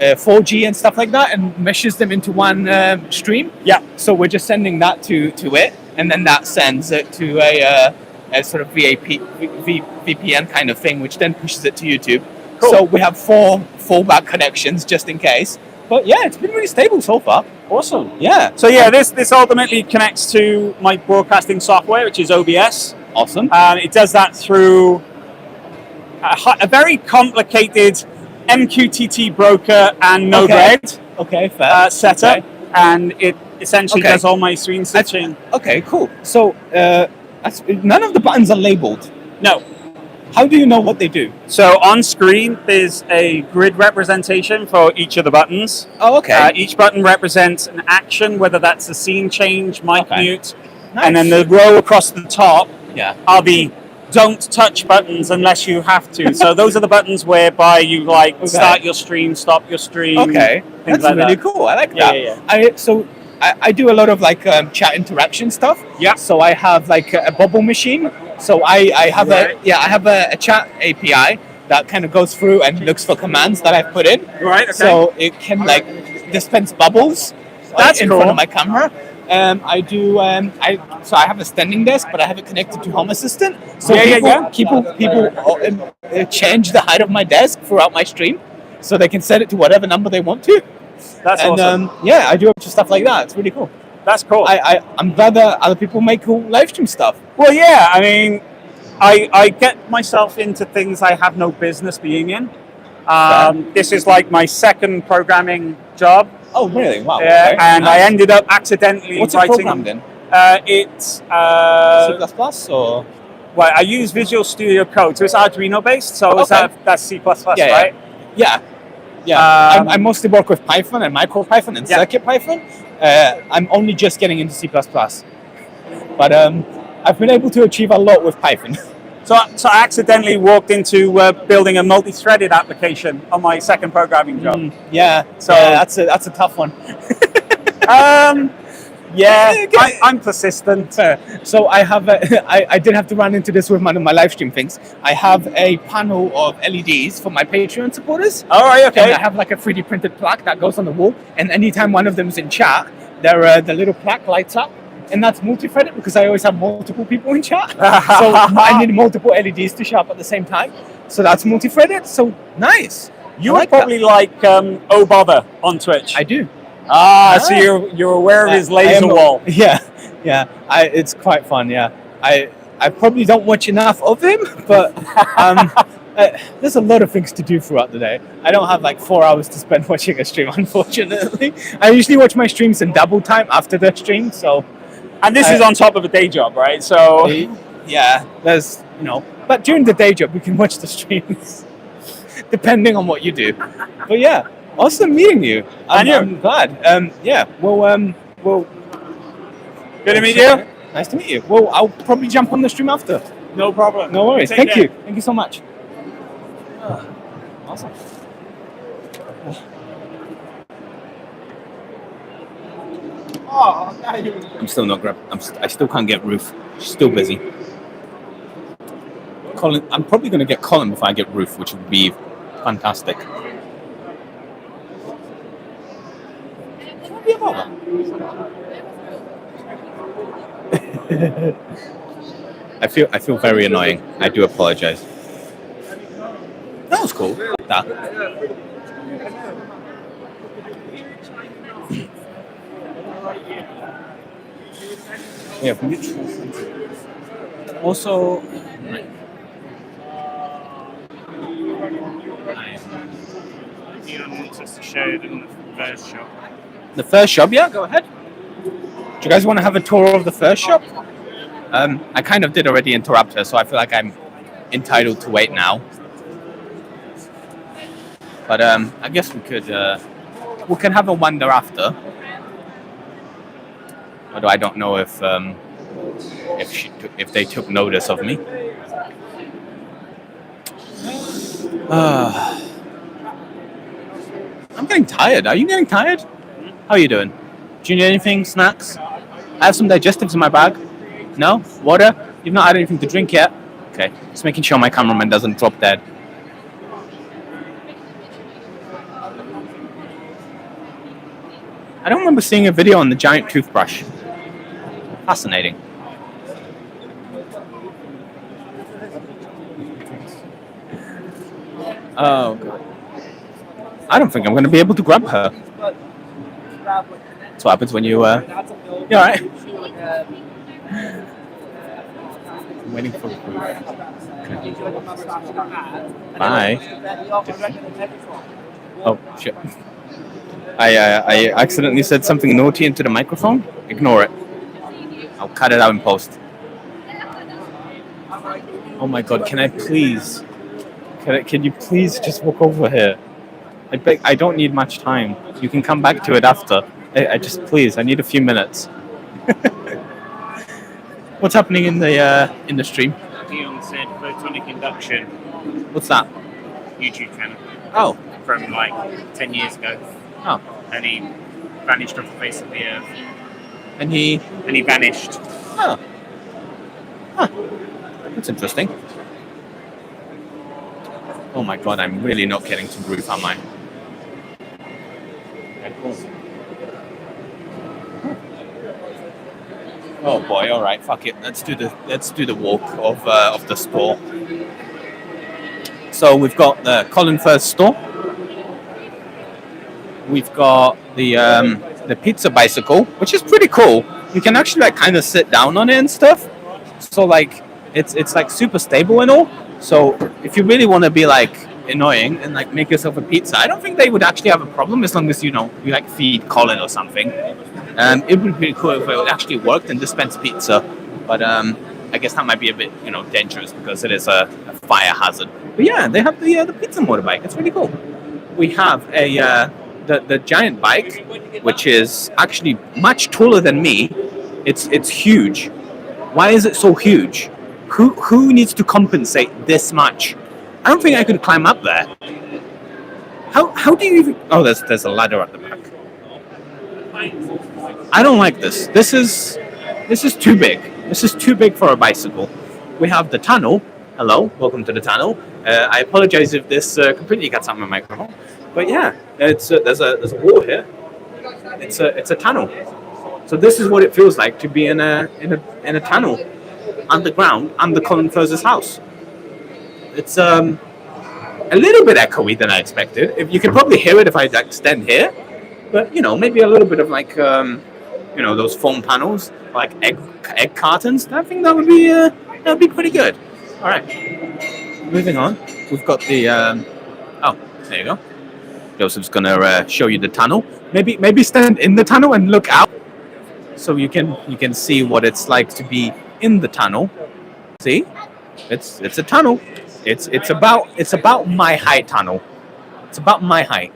4G and stuff like that, and meshes them into one stream. Yeah. So we're just sending that to it, and then that sends it to a sort of VPN kind of thing, which then pushes it to YouTube. Cool. So we have 4 fallback connections just in case. But yeah, it's been really stable so far. Awesome. Yeah. So this ultimately connects to my broadcasting software, which is OBS. Awesome. It does that through a very complicated MQTT broker and Node-RED fair. setup, and it essentially does all my screen switching. Okay, cool. So none of the buttons are labeled. No. How do you know what they do? So on screen, there's a grid representation for each of the buttons. Oh, okay. Each button represents an action, whether that's a scene change, mic mute, Nice. and then the row across the top Yeah. are the don't touch buttons unless you have to. So those are the buttons whereby you start your stream, stop your stream. Okay, things that's like really that. cool. I like Yeah, that. yeah, I do a lot of chat interaction stuff. Yeah. So I have a bubble machine. So I have a chat API that kind of goes through and looks for commands that I've put in. Right. Okay. So it can dispense bubbles That's in cool. front of my camera. I do. I have a standing desk, but I have it connected to Home Assistant. So people change the height of my desk throughout my stream, so they can set it to whatever number they want to. That's awesome. I do a bunch of stuff like that. It's really cool. That's cool. I'm glad that other people make cool live stream stuff. Well, yeah. I mean, I get myself into things I have no business being in. This is like my second programming job. Oh, really? Wow. Yeah, Okay. and Nice. I ended up accidentally What's it writing. programmed in? It's C++ or? Well, I use Visual Studio Code, so it's Arduino based. So that's C++, Yeah, right? Yeah. I mostly work with Python and MicroPython and CircuitPython. I'm only just getting into C++, but I've been able to achieve a lot with Python. So I accidentally walked into building a multi-threaded application on my second programming job. That's a tough one. I'm persistent. So I have I did have to run into this with one of my live stream things. I have a panel of LEDs for my Patreon supporters. All right, okay. And I have a 3D printed plaque that goes on the wall, and anytime one of them is in chat, the little plaque lights up. And that's multi-threaded because I always have multiple people in chat. So I need multiple LEDs to show up at the same time. So that's multi-threaded. So nice. You would probably like Oh Bother on Twitch. I do. So you're aware of his laser wall. Yeah. It's quite fun. Yeah, I probably don't watch enough of him, but there's a lot of things to do throughout the day. I don't have 4 hours to spend watching a stream, unfortunately. I usually watch my streams in double time after the stream. So, and this is on top of a day job, right? So yeah, there's but during the day job we can watch the streams, depending on what you do. But yeah. Awesome meeting you. I'm glad. We'll. Good to meet you. Nice to meet you. Well, I'll probably jump on the stream after. No problem. No worries. Take Thank care. you. Thank you so much. Awesome. I'm still not grabbed. I still can't get Ruth. She's still busy. Colin. I'm probably going to get Colin before I get Ruth, which would be fantastic. I feel very annoying. I do apologize. That was cool. That. We have mutual friends. Also, Ian wants us to show them the first shop. the first shop, yeah, go ahead. Do you guys want to have a tour of the first shop? I kind of did already interrupt her, so I feel like I'm entitled to wait now. But I guess we can have a wander after. Although I don't know if they took notice of me. I'm getting tired. Are you getting tired? How are you doing? Do you need anything? Snacks? I have some digestives in my bag. No? Water? You've not had anything to drink yet? Okay. Just making sure my cameraman doesn't drop dead. I don't remember seeing a video on the giant toothbrush. Fascinating. Oh, God. I don't think I'm going to be able to grab her. That's what happens when you, you alright? I'm waiting for Bye. Oh, shit. I accidentally said something naughty into the microphone. Ignore it. I'll cut it out in post. Oh my god, can I please? Can you please just walk over here? I beg, I don't need much time. You can come back to it after. I just please, I need a few minutes. What's happening in the stream? Dion said photonic induction. What's that? YouTube channel. Oh. From like 10 years ago. Oh. And he vanished off the face of the earth. And he vanished. Oh. Huh. That's interesting. Oh my god, I'm really not getting to groove, am I? Okay, cool. Oh boy, all right, fuck it. Let's do the walk of the store. So we've got the Colin Firth store. We've got the pizza bicycle, which is pretty cool. You can actually like kind of sit down on it and stuff. So like it's like super stable and all. So if you really want to be like annoying and like make yourself a pizza, I don't think they would actually have a problem as long as you like feed Colin or something. It would be cool if it actually worked and dispensed pizza, but I guess that might be a bit dangerous because it is a fire hazard. But yeah, they have the pizza motorbike. It's really cool. We have the giant bike, which is actually much taller than me. It's huge. Why is it so huge? Who needs to compensate this much? I don't think I could climb up there. How do you even? Oh, there's a ladder at the back. I don't like this. This is too big. This is too big for a bicycle. We have the tunnel. Hello, welcome to the tunnel. I apologize if this completely cuts out my microphone, but yeah, there's a wall here. It's a tunnel. So this is what it feels like to be in a tunnel underground under Colin Firth's house. It's a little bit echoey than I expected. If you can probably hear it if I like stand here, but maybe a little bit of like those foam panels, like egg cartons. I think that would be pretty good. All right, moving on. We've got the oh, there you go. Joseph's gonna show you the tunnel. Maybe stand in the tunnel and look out, so you can see what it's like to be in the tunnel. See, it's a tunnel. It's about my height tunnel. It's about my height.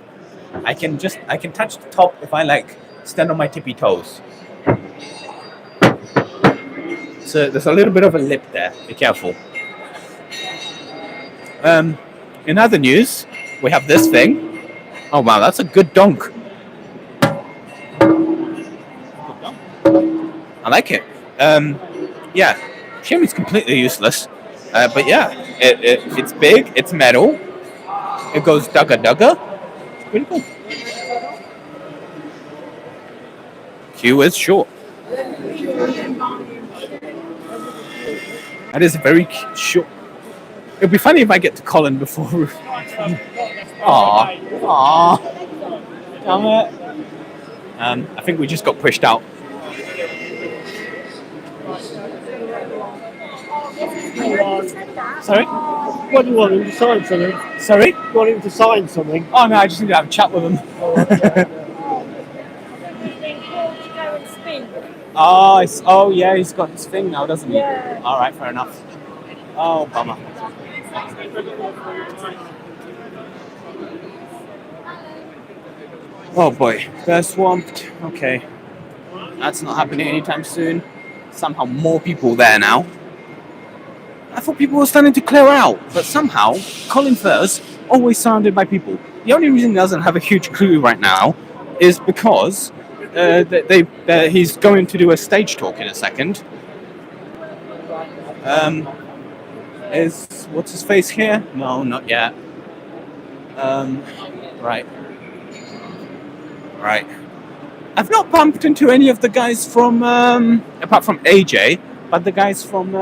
I can touch the top if I like stand on my tippy toes. So there's a little bit of a lip there. Be careful. In other news, we have this thing. Oh wow, that's a good donk. I like it. Yeah, shame it's completely useless. But yeah, it's big. It's metal. It goes dugga dugga. It's pretty cool. Q is short. That is very short. It'd be funny if I get to Colin before. Aww. Damn it. I think we just got pushed out. Sorry? What do you want him to sign something? Sorry? You want him to sign something? Oh no, I just need to have a chat with him. Oh yeah, he's got his thing now, doesn't he? Yeah. All right, fair enough. Oh, bummer. Oh boy, they're swamped. Okay, that's not happening anytime soon. Somehow more people there now. I thought people were starting to clear out, but somehow Colin Firth always surrounded by people. The only reason he doesn't have a huge crew right now is because he's going to do a stage talk in a second. Is what's his face here? No, not yet. Right. I've not bumped into any of the guys from apart from AJ, but the guys from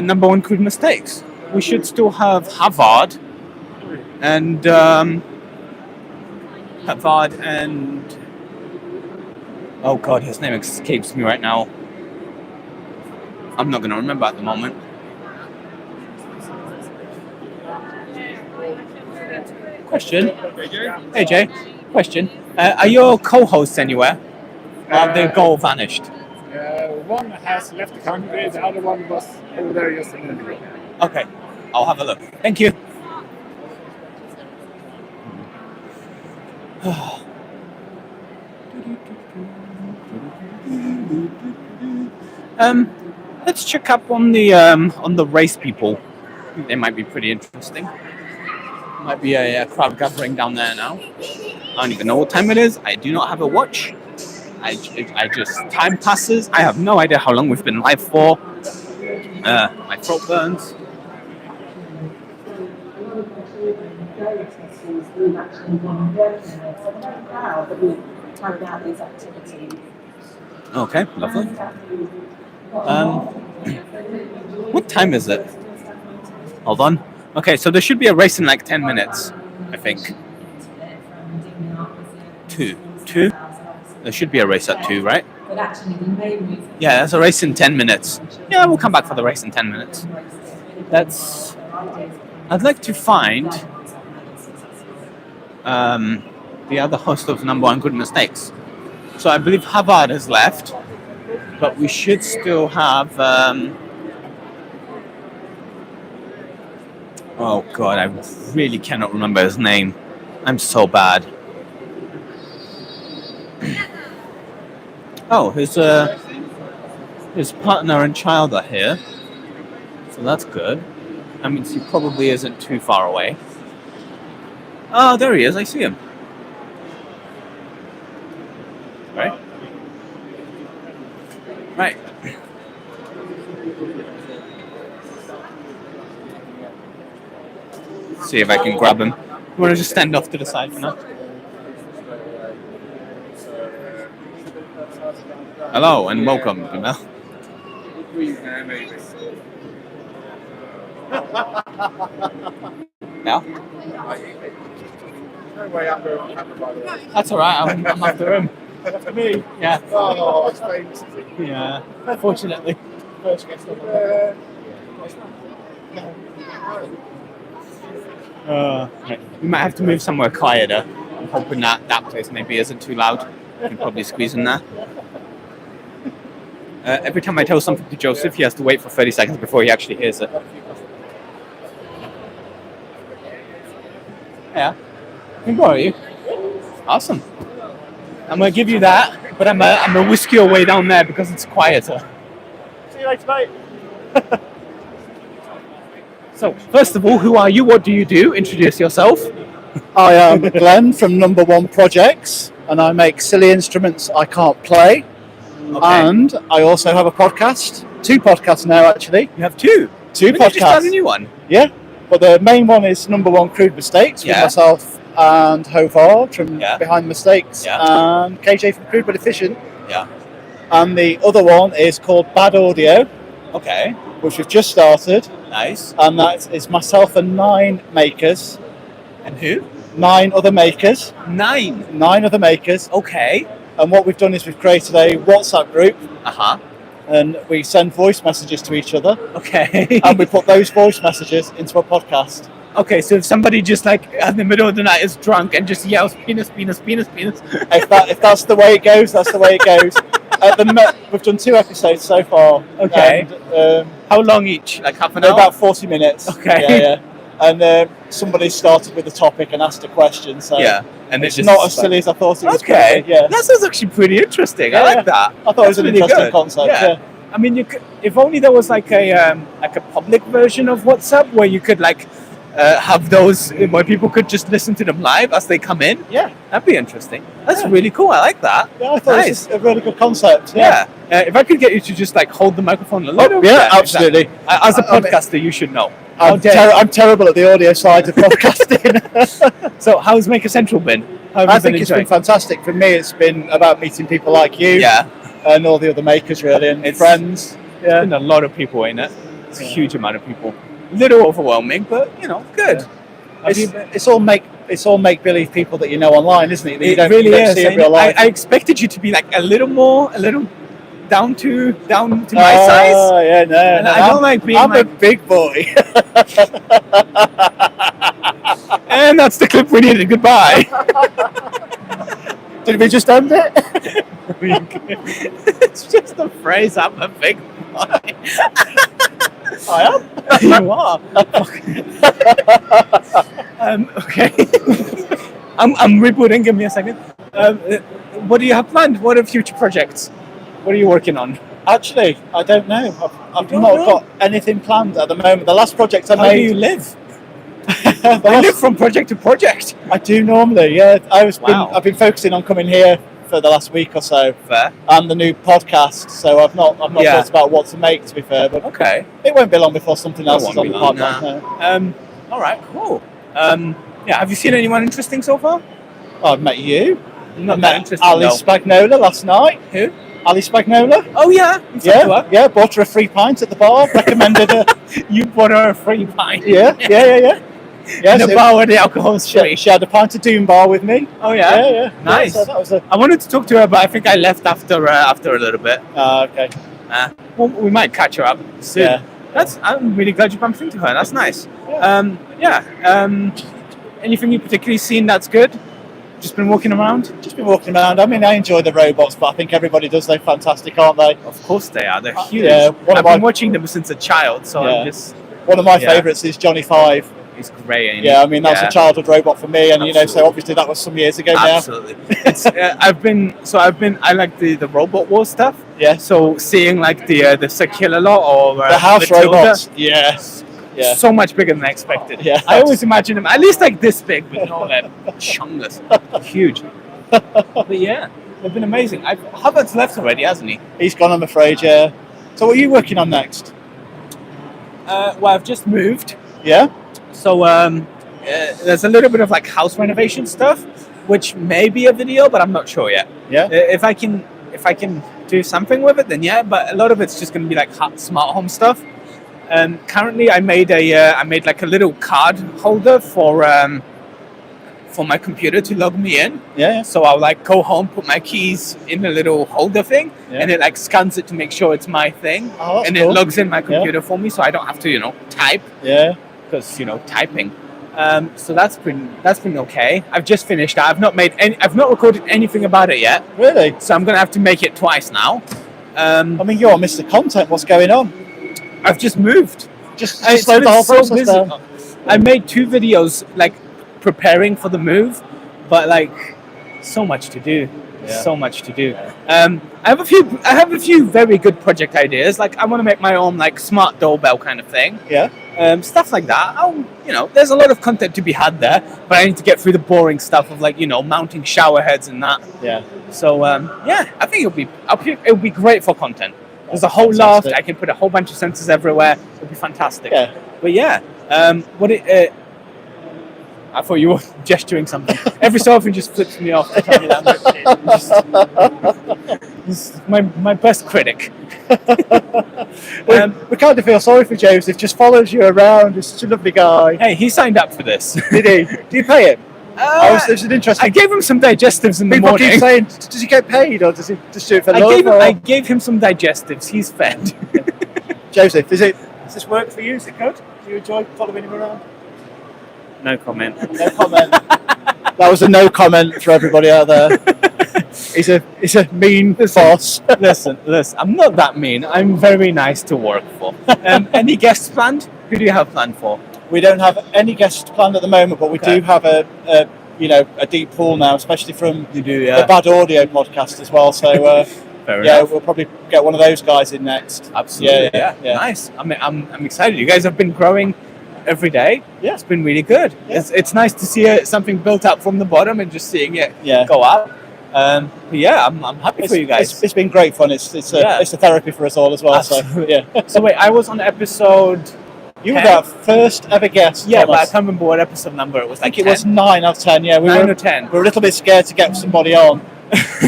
Number One Crude Mistakes. We should still have Havard and oh god, his name escapes me right now. I'm not going to remember at the moment. Question. AJ, question. Are your co-hosts anywhere? Or have they all vanished? one has left the country, the other one was over there just a minute ago. Okay, I'll have a look. Thank you. Let's check up on the race people. They might be pretty interesting. Might be a crowd gathering down there now. I don't even know what time it is. I do not have a watch. I just time passes. I have no idea how long we've been live for. My throat burns. Okay, lovely. What time is it? Hold on. Okay, so there should be a race in like 10 minutes, I think. 2. There should be a race at 2, right? Yeah, there's a race in 10 minutes. Yeah, we'll come back for the race in 10 minutes. I'd like to find the other host of Number One Good Mistakes. So I believe Havard has left, but we should still have... oh god, I really cannot remember his name. I'm so bad. Oh, his partner and child are here, so that's good. That means he probably isn't too far away. Oh, there he is. I see him. Right. See if I can grab him. You want to just stand off to the side for now? Hello and welcome, Camille. Yeah? That's alright, I'm after him. After me? Yeah. Oh, it's famous. Yeah, fortunately. First guest on Right. We might have to move somewhere quieter. I'm hoping that place maybe isn't too loud. You can probably squeeze in there. Every time I tell something to Joseph, he has to wait for 30 seconds before he actually hears it. Yeah. Can borrow you. Awesome. I'm gonna give you that, but I'm gonna whisk you away down there because it's quieter. See you later, mate. So, first of all, who are you? What do you do? Introduce yourself. I am Glenn from Number One Projects, and I make silly instruments I can't play. Okay. And I also have a podcast. 2 podcasts now, actually. You have 2? 2 podcasts. You just started a new one? Yeah. But the main one is Number One Crude Mistakes with myself and Hovard from Behind Mistakes and KJ from Crude But Efficient. Yeah. And the other one is called Bad Audio. Okay. Which we've just started. Nice. And that is myself and 9 makers. And who? 9 other makers. 9? 9 other makers. Okay. And what we've done is we've created a WhatsApp group. Uh-huh. And we send voice messages to each other. Okay. And we put those voice messages into a podcast. Okay, so if somebody just like in the middle of the night is drunk and just yells penis, penis, penis, penis. If that's the way it goes, that's the way it goes. We've done 2 episodes so far. Okay. And, how long each? Like half an hour? About 40 minutes. Okay. Yeah. And somebody started with a topic and asked a question. So and it's not as silly as I thought it was. Okay. Yeah. That sounds actually pretty interesting. I like that. I thought it was an interesting concept. Yeah. I mean, you could, if only there was like a public version of WhatsApp where you could like have those where people could just listen to them live as they come in. Yeah, that'd be interesting. That's really cool. I like that. Yeah, I thought it was a really good concept. Yeah. If I could get you to just like hold the microphone a little. Yeah, absolutely. Exactly. As a podcaster, you should know. I'm terrible at the audio side of podcasting. So, how's Maker Central been? I think it's been fantastic. For me, it's been about meeting people like you. Yeah. And all the other makers, really, and friends. Yeah. Been a lot of people in it. It's a huge amount of people. A little overwhelming, but good. It's all make believe people that you know online, isn't it? That you don't is. See in real life. I expected you to be like a little down to my size. Oh yeah, no. And I don't like being. I'm a big boy. And that's the clip we needed. Goodbye. Did we just end it? It's just a phrase. I'm a big boy. I am. You are. Okay. I'm rebooting. Give me a second. What do you have planned? What are future projects? What are you working on? Actually, I don't know. I've not got anything planned at the moment. The last project I made. How do you live? I live from project to project. I do normally, yeah. Wow. I've been focusing on coming here for the last week or so. Fair. And the new podcast, so I've not thought about what to make, to be fair. But okay, it won't be long before something else It is won't on the be long, pipeline. no. All right, cool. Yeah, have you seen anyone interesting so far? I've met you. Not I that met interesting. Ali though. Spagnola last night. Who? Ali Spagnola. Oh yeah, Yeah. Bought her a free pint at the bar. Recommended her. You bought her a free pint. Yeah. In a bar where the alcohol's free. She had a pint of Doom Bar with me. Oh yeah. Yeah. Nice. So that was I wanted to talk to her, but I think I left after a little bit. Okay. Well, we might catch her up soon. Yeah. I'm really glad you bumped into her. That's nice. Anything you particularly seen that's good? Just been walking around? Just been walking around. I mean, I enjoy the robots, but I think everybody does. They're fantastic, aren't they? Of course they are. They're huge. Yeah, I've been watching them since a child, so I'm just... One of my Yeah. favourites is Johnny 5. He's great. Ain't he? Yeah, I mean, that was Yeah. a childhood robot for me, and so obviously that was some years ago now. Absolutely. I like the Robot War stuff. Yeah. So seeing like the Circular Lot or The house Matilda, robots. Yes. Yeah. so much bigger than I expected. Yeah. I always imagine them at least like this big, but no, they're chungus, huge. But yeah, they've been amazing. Hubbard's left already, hasn't he? He's gone, I'm afraid, yeah. So what are you working on next? Well, I've just moved. Yeah? So there's a little bit of like house renovation stuff, which may be a video, but I'm not sure yet. Yeah. If I can do something with it, then yeah. But a lot of it's just going to be like smart home stuff. Currently, I made like a little card holder for my computer to log me in. Yeah. So I'll like go home, put my keys in the little holder thing, and it like scans it to make sure it's my thing, Oh, that's and cool. it logs in my computer for me, so I don't have to type. Yeah. Because typing. So that's been okay. I've just finished that. I've not recorded anything about it yet. Really? So I'm gonna have to make it twice now. I mean, you're Mr. Content. What's going on? I've just moved. Just It's slow the been whole so process busy. down. I made 2 videos like preparing for the move, but like so much to do. Yeah. So much to do. I have a few very good project ideas. Like I want to make my own like smart doorbell kind of thing. Yeah. Stuff like that. There's a lot of content to be had there, but I need to get through the boring stuff of like mounting shower heads and that. Yeah. So I think it'll be great for content. There's a whole loft. I can put a whole bunch of sensors everywhere. It'll be fantastic. Yeah. But yeah, I thought you were gesturing something. Every so often, just flips me off to tell me that. He's my best critic. We kind of feel sorry for Joseph. Just follows you around. He's such a lovely guy. Hey, he signed up for this. Did he? Do you pay him? There's an interesting. I gave him some digestives in the People morning. keep saying, does he get paid or does he just do it for I love? gave him some digestives. He's fed. Joseph, does this work for you? Is it good? Do you enjoy following him around? No comment. No comment. That was a no comment for everybody out there. He's a mean boss. Listen. I'm not that mean. I'm very nice to work for. Any guests planned? Who do you have planned for? We don't have any guests planned at the moment, but we do have a deep pool now, especially from the Bad Audio podcast as well. So Fair enough. we'll probably get one of those guys in next. Absolutely. Yeah. Nice. I'm excited. You guys have been growing every day. Yeah. It's been really good. Yeah. It's nice to see something built up from the bottom and just seeing it go up. But yeah, I'm happy for you guys. It's been great fun. It's a therapy for us all as well. Absolutely. So yeah. So wait, I was on episode. You were our first ever guest. Yeah, but I Thomas. can't remember what episode number it was. I think Like it was 10? 9 out of 10. Yeah, 9 or 10. We were a little bit scared to get somebody on,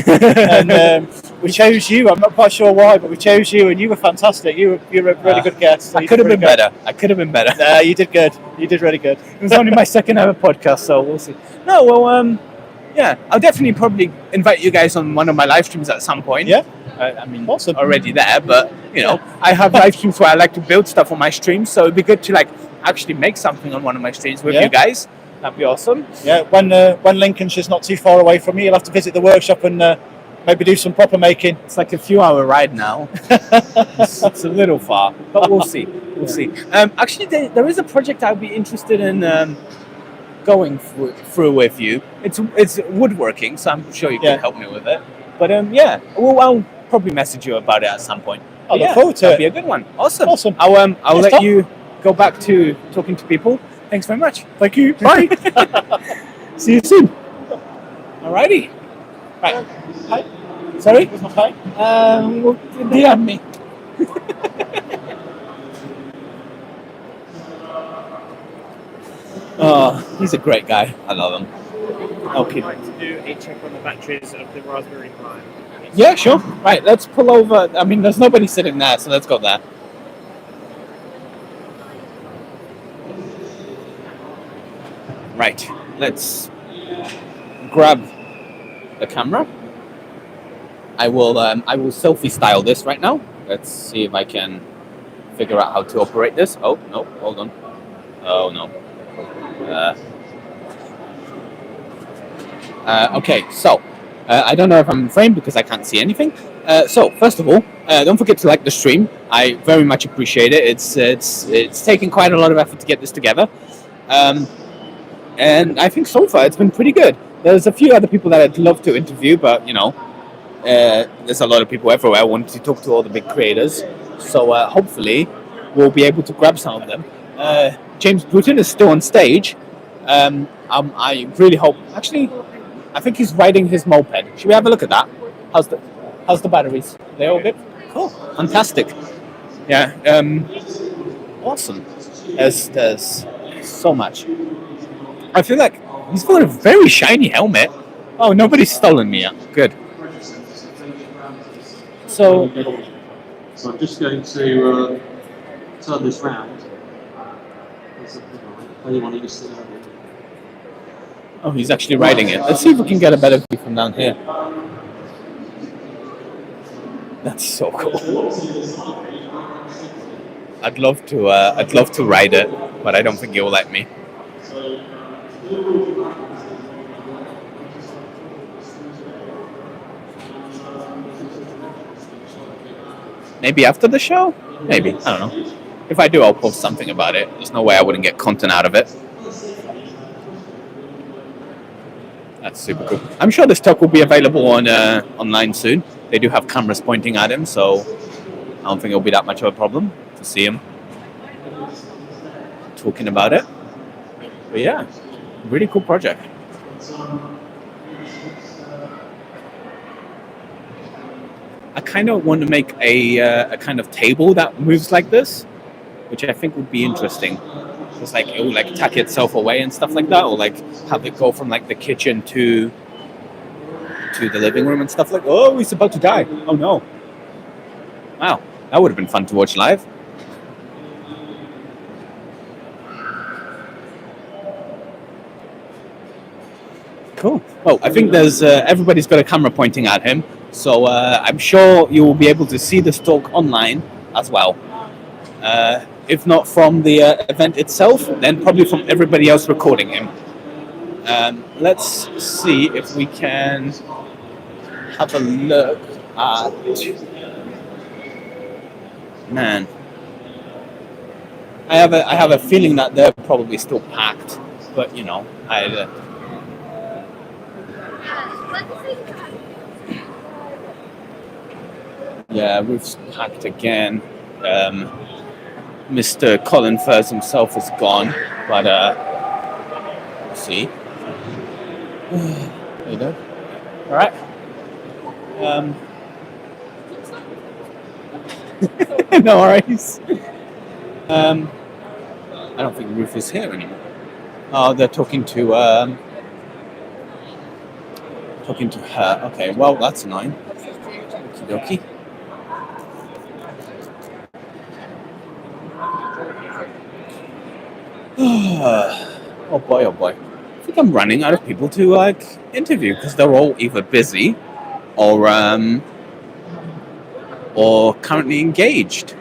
and we chose you. I'm not quite sure why, but we chose you, and you were fantastic. You were a really good guest. I could have been better. Nah, you did good. You did really good. It was only my second ever podcast, so we'll see. No, well, yeah, I'll definitely probably invite you guys on one of my live streams at some point. Yeah. I mean, awesome. Already there, but I have live streams where I like to build stuff on my streams, so it'd be good to like actually make something on one of my streams with you guys. That'd be awesome. Yeah, when Lincolnshire's not too far away from you, you'll have to visit the workshop and maybe do some proper making. It's like a few hour ride now. It's a little far, but we'll see. We'll see. Actually, there is a project I'd be interested in going through with you. It's woodworking, so I'm sure you can help me with it. But I'll probably message you about it at some point. I look forward to it. That'll be a good one. Awesome. I'll let you go back to talking to people. Thanks very much. Thank you. Bye. See you soon. Alrighty. Right. Hi. Sorry? What's my pay? DM me. Oh, he's a great guy. I love him. Okay. I'd like to do a check on the batteries of the Raspberry Pi. Yeah, sure. Right, let's pull over. I mean, there's nobody sitting there, so let's go there. Right, let's grab the camera. I will selfie style this right now. Let's see if I can figure out how to operate this. Oh no, hold on. Oh no. Okay, so I don't know if I'm in frame because I can't see anything. So first of all, don't forget to like the stream. I very much appreciate it. It's taken quite a lot of effort to get this together. And I think so far it's been pretty good. There's a few other people that I'd love to interview, but there's a lot of people everywhere wanting to talk to all the big creators. So hopefully we'll be able to grab some of them. James Bruton is still on stage. I really hope. Actually, I think he's riding his moped. Should we have a look at that? How's the batteries? They all good? Cool. Fantastic. Yeah. Awesome. There's so much. I feel like he's got a very shiny helmet. Oh, nobody's stolen me yet. Good. So I'm just going to turn this round. Oh, he's actually riding it. Let's see if we can get a better view from down here. That's so cool. I'd love to ride it, but I don't think it will let me. Maybe after the show? Maybe. I don't know. If I do, I'll post something about it. There's no way I wouldn't get content out of it. That's super cool. I'm sure this talk will be available on online soon. They do have cameras pointing at him, so I don't think it'll be that much of a problem to see him talking about it. But yeah, really cool project. I kind of want to make a kind of table that moves like this, which I think would be interesting. It's like it will like tuck itself away and stuff like that, or like have it go from like the kitchen to the living room and stuff like. Oh, he's about to die! Oh no! Wow, that would have been fun to watch live. Cool. Oh, I think there's everybody's got a camera pointing at him, so I'm sure you will be able to see this talk online as well. If not from the event itself, then probably from everybody else recording him. Let's see if we can have a look at... Man. I have a feeling that they're probably still packed, but you know, yeah, roof's packed again. Mr. Colin Furs himself is gone, but let's see. There you go. All right. No worries. I don't think Ruth is here anymore. Oh, they're talking to her. Okay, well that's annoying. Okie dokie. Oh boy, oh boy. I think I'm running out of people to like interview because they're all either busy or currently engaged.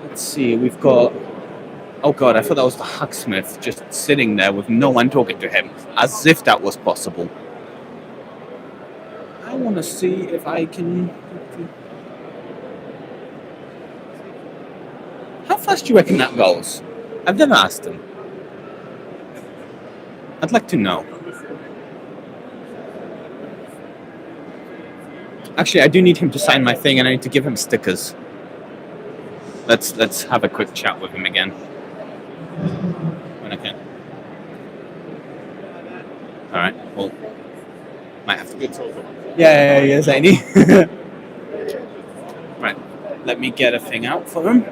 Let's see, we've got... Oh god, I thought that was the hacksmith just sitting there with no one talking to him, as if that was possible. I want to see if I can. How fast do you reckon that goes? I've never asked him. I'd like to know. Actually, I do need him to sign my thing, and I need to give him stickers. Let's have a quick chat with him again when I can. All right. Well, might have to go talk. Yeah, Zany. Right. Let me get a thing out for him.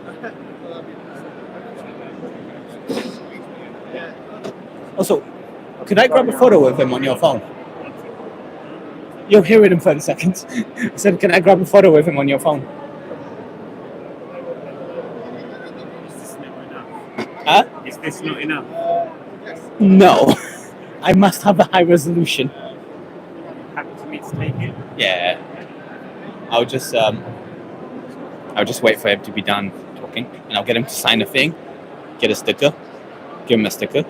Also, could I grab a photo of him on your phone? You'll hear it in 30 seconds. I said, can I grab a photo of him on your phone? Huh? Is this not enough? No. I must have a high resolution. Happy for me to take it? Yeah. I'll just wait for him to be done talking, and I'll get him to sign a thing, get a sticker, give him a sticker.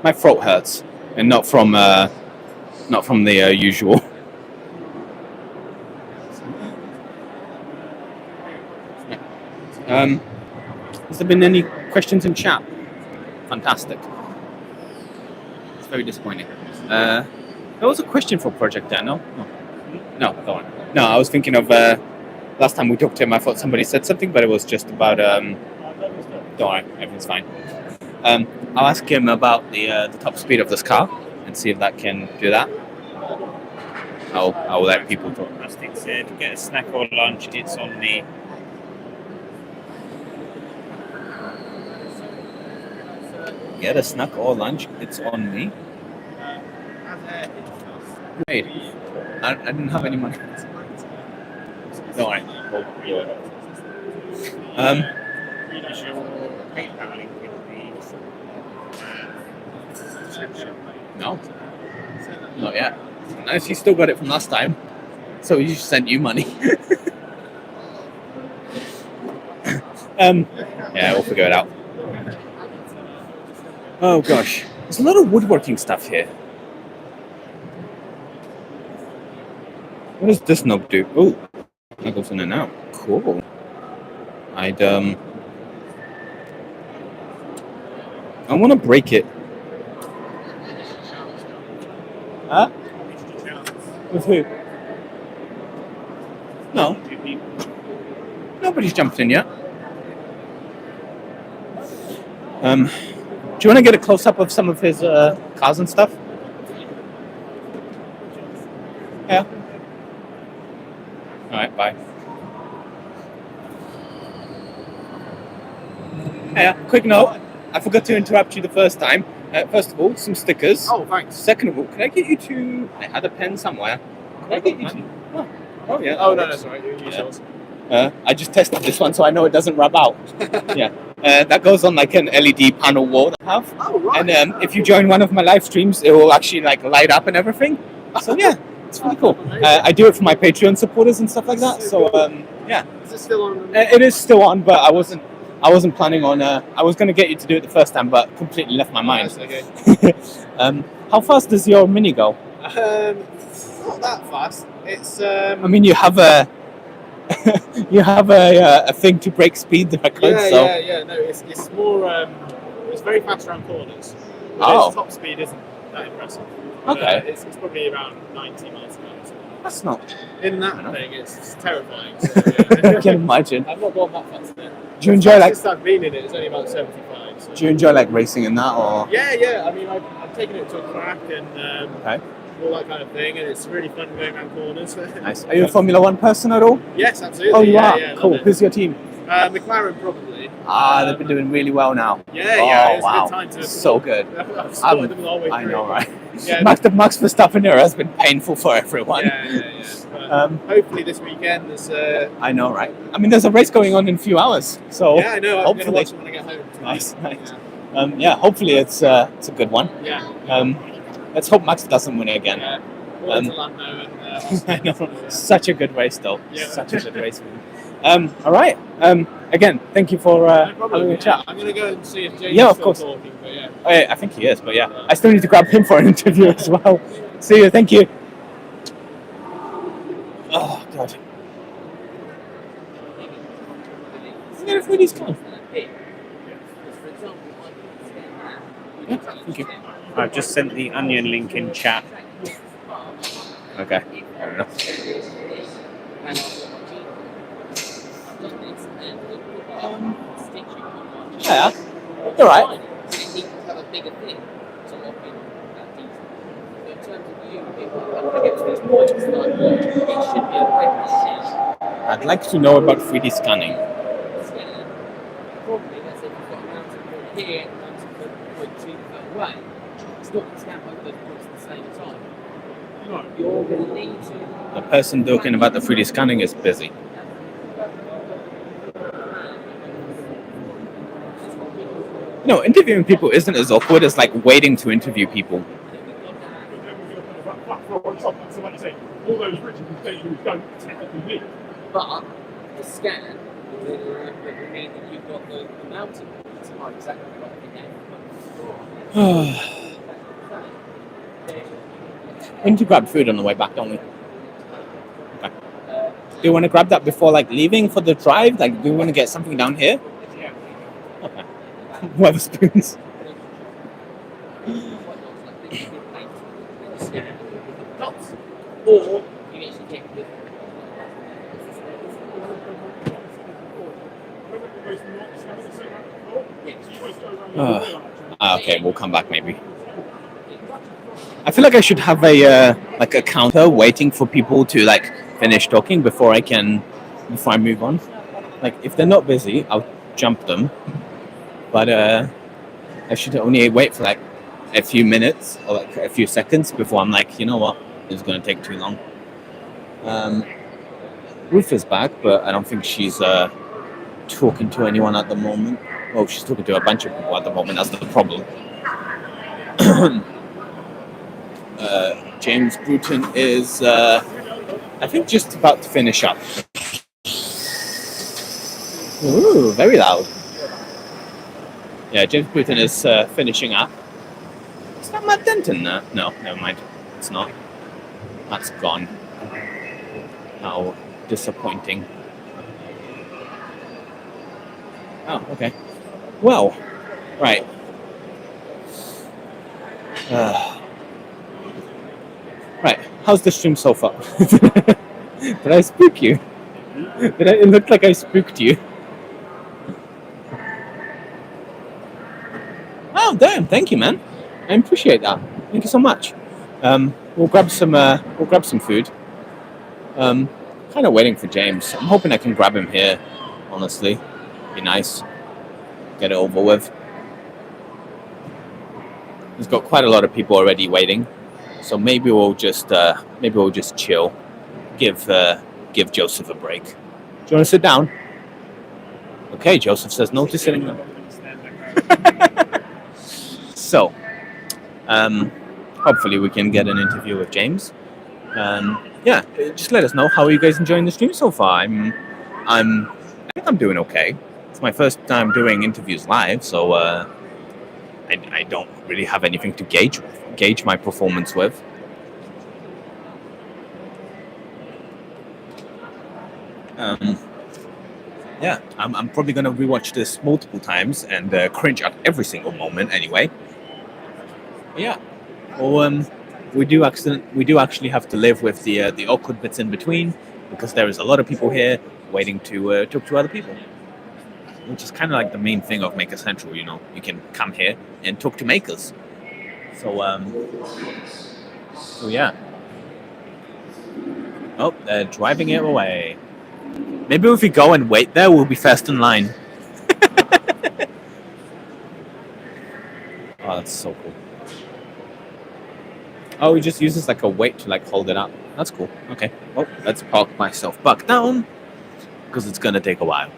My throat hurts, and not from the usual. Has there been any questions in chat? Fantastic. It's very disappointing. There was a question for Project Dan, no? No, go on. No, I was thinking of last time we talked to him, I thought somebody said something, but it was just about don't worry, everything's fine. I'll ask him about the top speed of this car and see if that can do that. I'll let people talk. Rustic said, get a snack or lunch, it's on me. Get a snack or lunch, it's on me. Great. I didn't have any money. Don't worry. No. Not yet. No, she still got it from last time. So he just sent you money. Yeah, we'll figure it out. Oh gosh. There's a lot of woodworking stuff here. What does this knob do? Oh, that goes in and out. Cool. I want to break it. Huh? With who? No. Nobody's jumped in yet. Do you want to get a close-up of some of his cars and stuff? Yeah. All right, bye. Yeah, quick note. I forgot to interrupt you the first time. First of all, some stickers. Oh, thanks. Second of all, can I get you to... I had a pen somewhere. Can I get you to... Oh yeah. Oh, no, that's all right. You use yours. I just tested this one so I know it doesn't rub out. Yeah. That goes on like an LED panel wall that I have. Oh, right. And if you join one of my live streams, it will actually like light up and everything. So yeah, it's really cool. I do it for my Patreon supporters and stuff like that. So yeah. Is it still on? It is still on, but I wasn't planning on. I was going to get you to do it the first time, but completely left my mind. That's okay. How fast does your Mini go? Not that fast. It's. I mean, you have a thing to break speed records. So. Yeah. No, it's more. It's very fast around corners. Oh. Its top speed isn't that impressive. Okay. It's probably around 90 miles an hour. That's not. In that thing, it's terrifying. So, yeah. I can imagine. I've not gone that fast yet. Do you enjoy like? Since I've been in it, it's only about 75. So. Do you enjoy like racing in that, or? Yeah. I mean, I've taken it to a track and Okay. all that kind of thing, and it's really fun going around corners. Nice. Are you a Formula One person at all? Yes, absolutely. Oh, you are? Yeah, Cool. Who's your team? McLaren, probably. They've been doing really well now. Yeah. It's wow. a good time to. So good. I've supported them all the way I through. know, right? Yeah. Max Verstappen era has been painful for everyone. Yeah. But hopefully this weekend there's. I know, right? I mean, there's a race going on in a few hours, so Yeah, I know. I'm going to hopefully, watch it when I get home. nice. Hopefully it's a good one. Yeah. Let's hope Max doesn't win again. I know. Such a good race, though. Yeah. Such a good race. All right. Again, thank you for having a chat. I'm gonna go and see if James Yeah, is of still course. talking, but yeah. I think he is, but yeah. I still need to grab him for an interview as well. See you. Thank you. Oh, God. Look at these clowns. Yeah, thank you. I've just sent the Onion link in chat. Okay. Fair enough. Yeah. You're right. I'd like to know about 3D scanning. The person talking about the 3D scanning is busy. No, interviewing people isn't as awkward as like waiting to interview people. All those rich who don't technically live. But the scan would mean that you've got the mountain points are exactly right again. We need to grab food on the way back, don't we? Okay. Do you want to grab that before like leaving for the drive? Like, do you want to get something down here? Yeah. Okay. Weatherspoons. Or you actually take it with Okay, we'll come back maybe. I feel like I should have a like a counter waiting for people to like finish talking before I move on. Like if they're not busy, I'll jump them. But I should only wait for like a few minutes or like a few seconds before I'm like, you know what, this is going to take too long. Ruth is back, but I don't think she's talking to anyone at the moment. Well, she's talking to a bunch of people at the moment. That's the problem. James Bruton is, I think, just about to finish up. Ooh, very loud. Yeah, James Bruton is finishing up. Is that Matt Denton there? No, never mind. It's not. That's gone. How disappointing. Oh, okay. Well, right. Right. How's the stream so far? Did I spook you? It looked like I spooked you. Oh, damn! Thank you, man. I appreciate that. Thank you so much. We'll grab some food. Kind of waiting for James. I'm hoping I can grab him here. Honestly, be nice. Get it over with. He's got quite a lot of people already waiting, so maybe we'll just chill. Give Joseph a break. Do you want to sit down? Okay, Joseph says no to sitting down. So, hopefully we can get an interview with James. Yeah, just let us know, how are you guys enjoying the stream so far? I think I'm doing okay. It's my first time doing interviews live, so I don't really have anything to gauge my performance with. Yeah, I'm probably going to rewatch this multiple times and cringe at every single moment anyway. But yeah, well, we do actually have to live with the awkward bits in between, because there is a lot of people here waiting to talk to other people, which is kind of like the main thing of Maker Central. You know, you can come here and talk to makers. So yeah. Oh, they're driving it away. Maybe if we go and wait there, we'll be first in line. Oh, that's so cool. Oh, he just uses like a weight to like hold it up. That's cool. Okay. Well, let's park myself back down, because it's gonna take a while.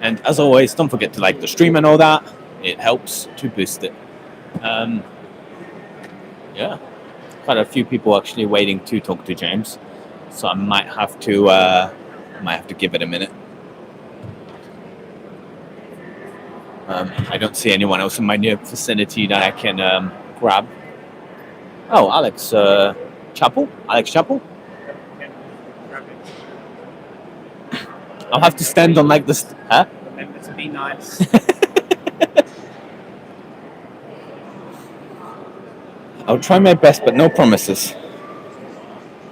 And as always, don't forget to like the stream and all that. It helps to boost it. Yeah, quite a few people actually waiting to talk to James, so I might have to give it a minute. I don't see anyone else in my near vicinity that I can grab. Oh, Alex Chappell. I'll have to stand on like this. Huh? Remember to be nice. I'll try my best, but no promises.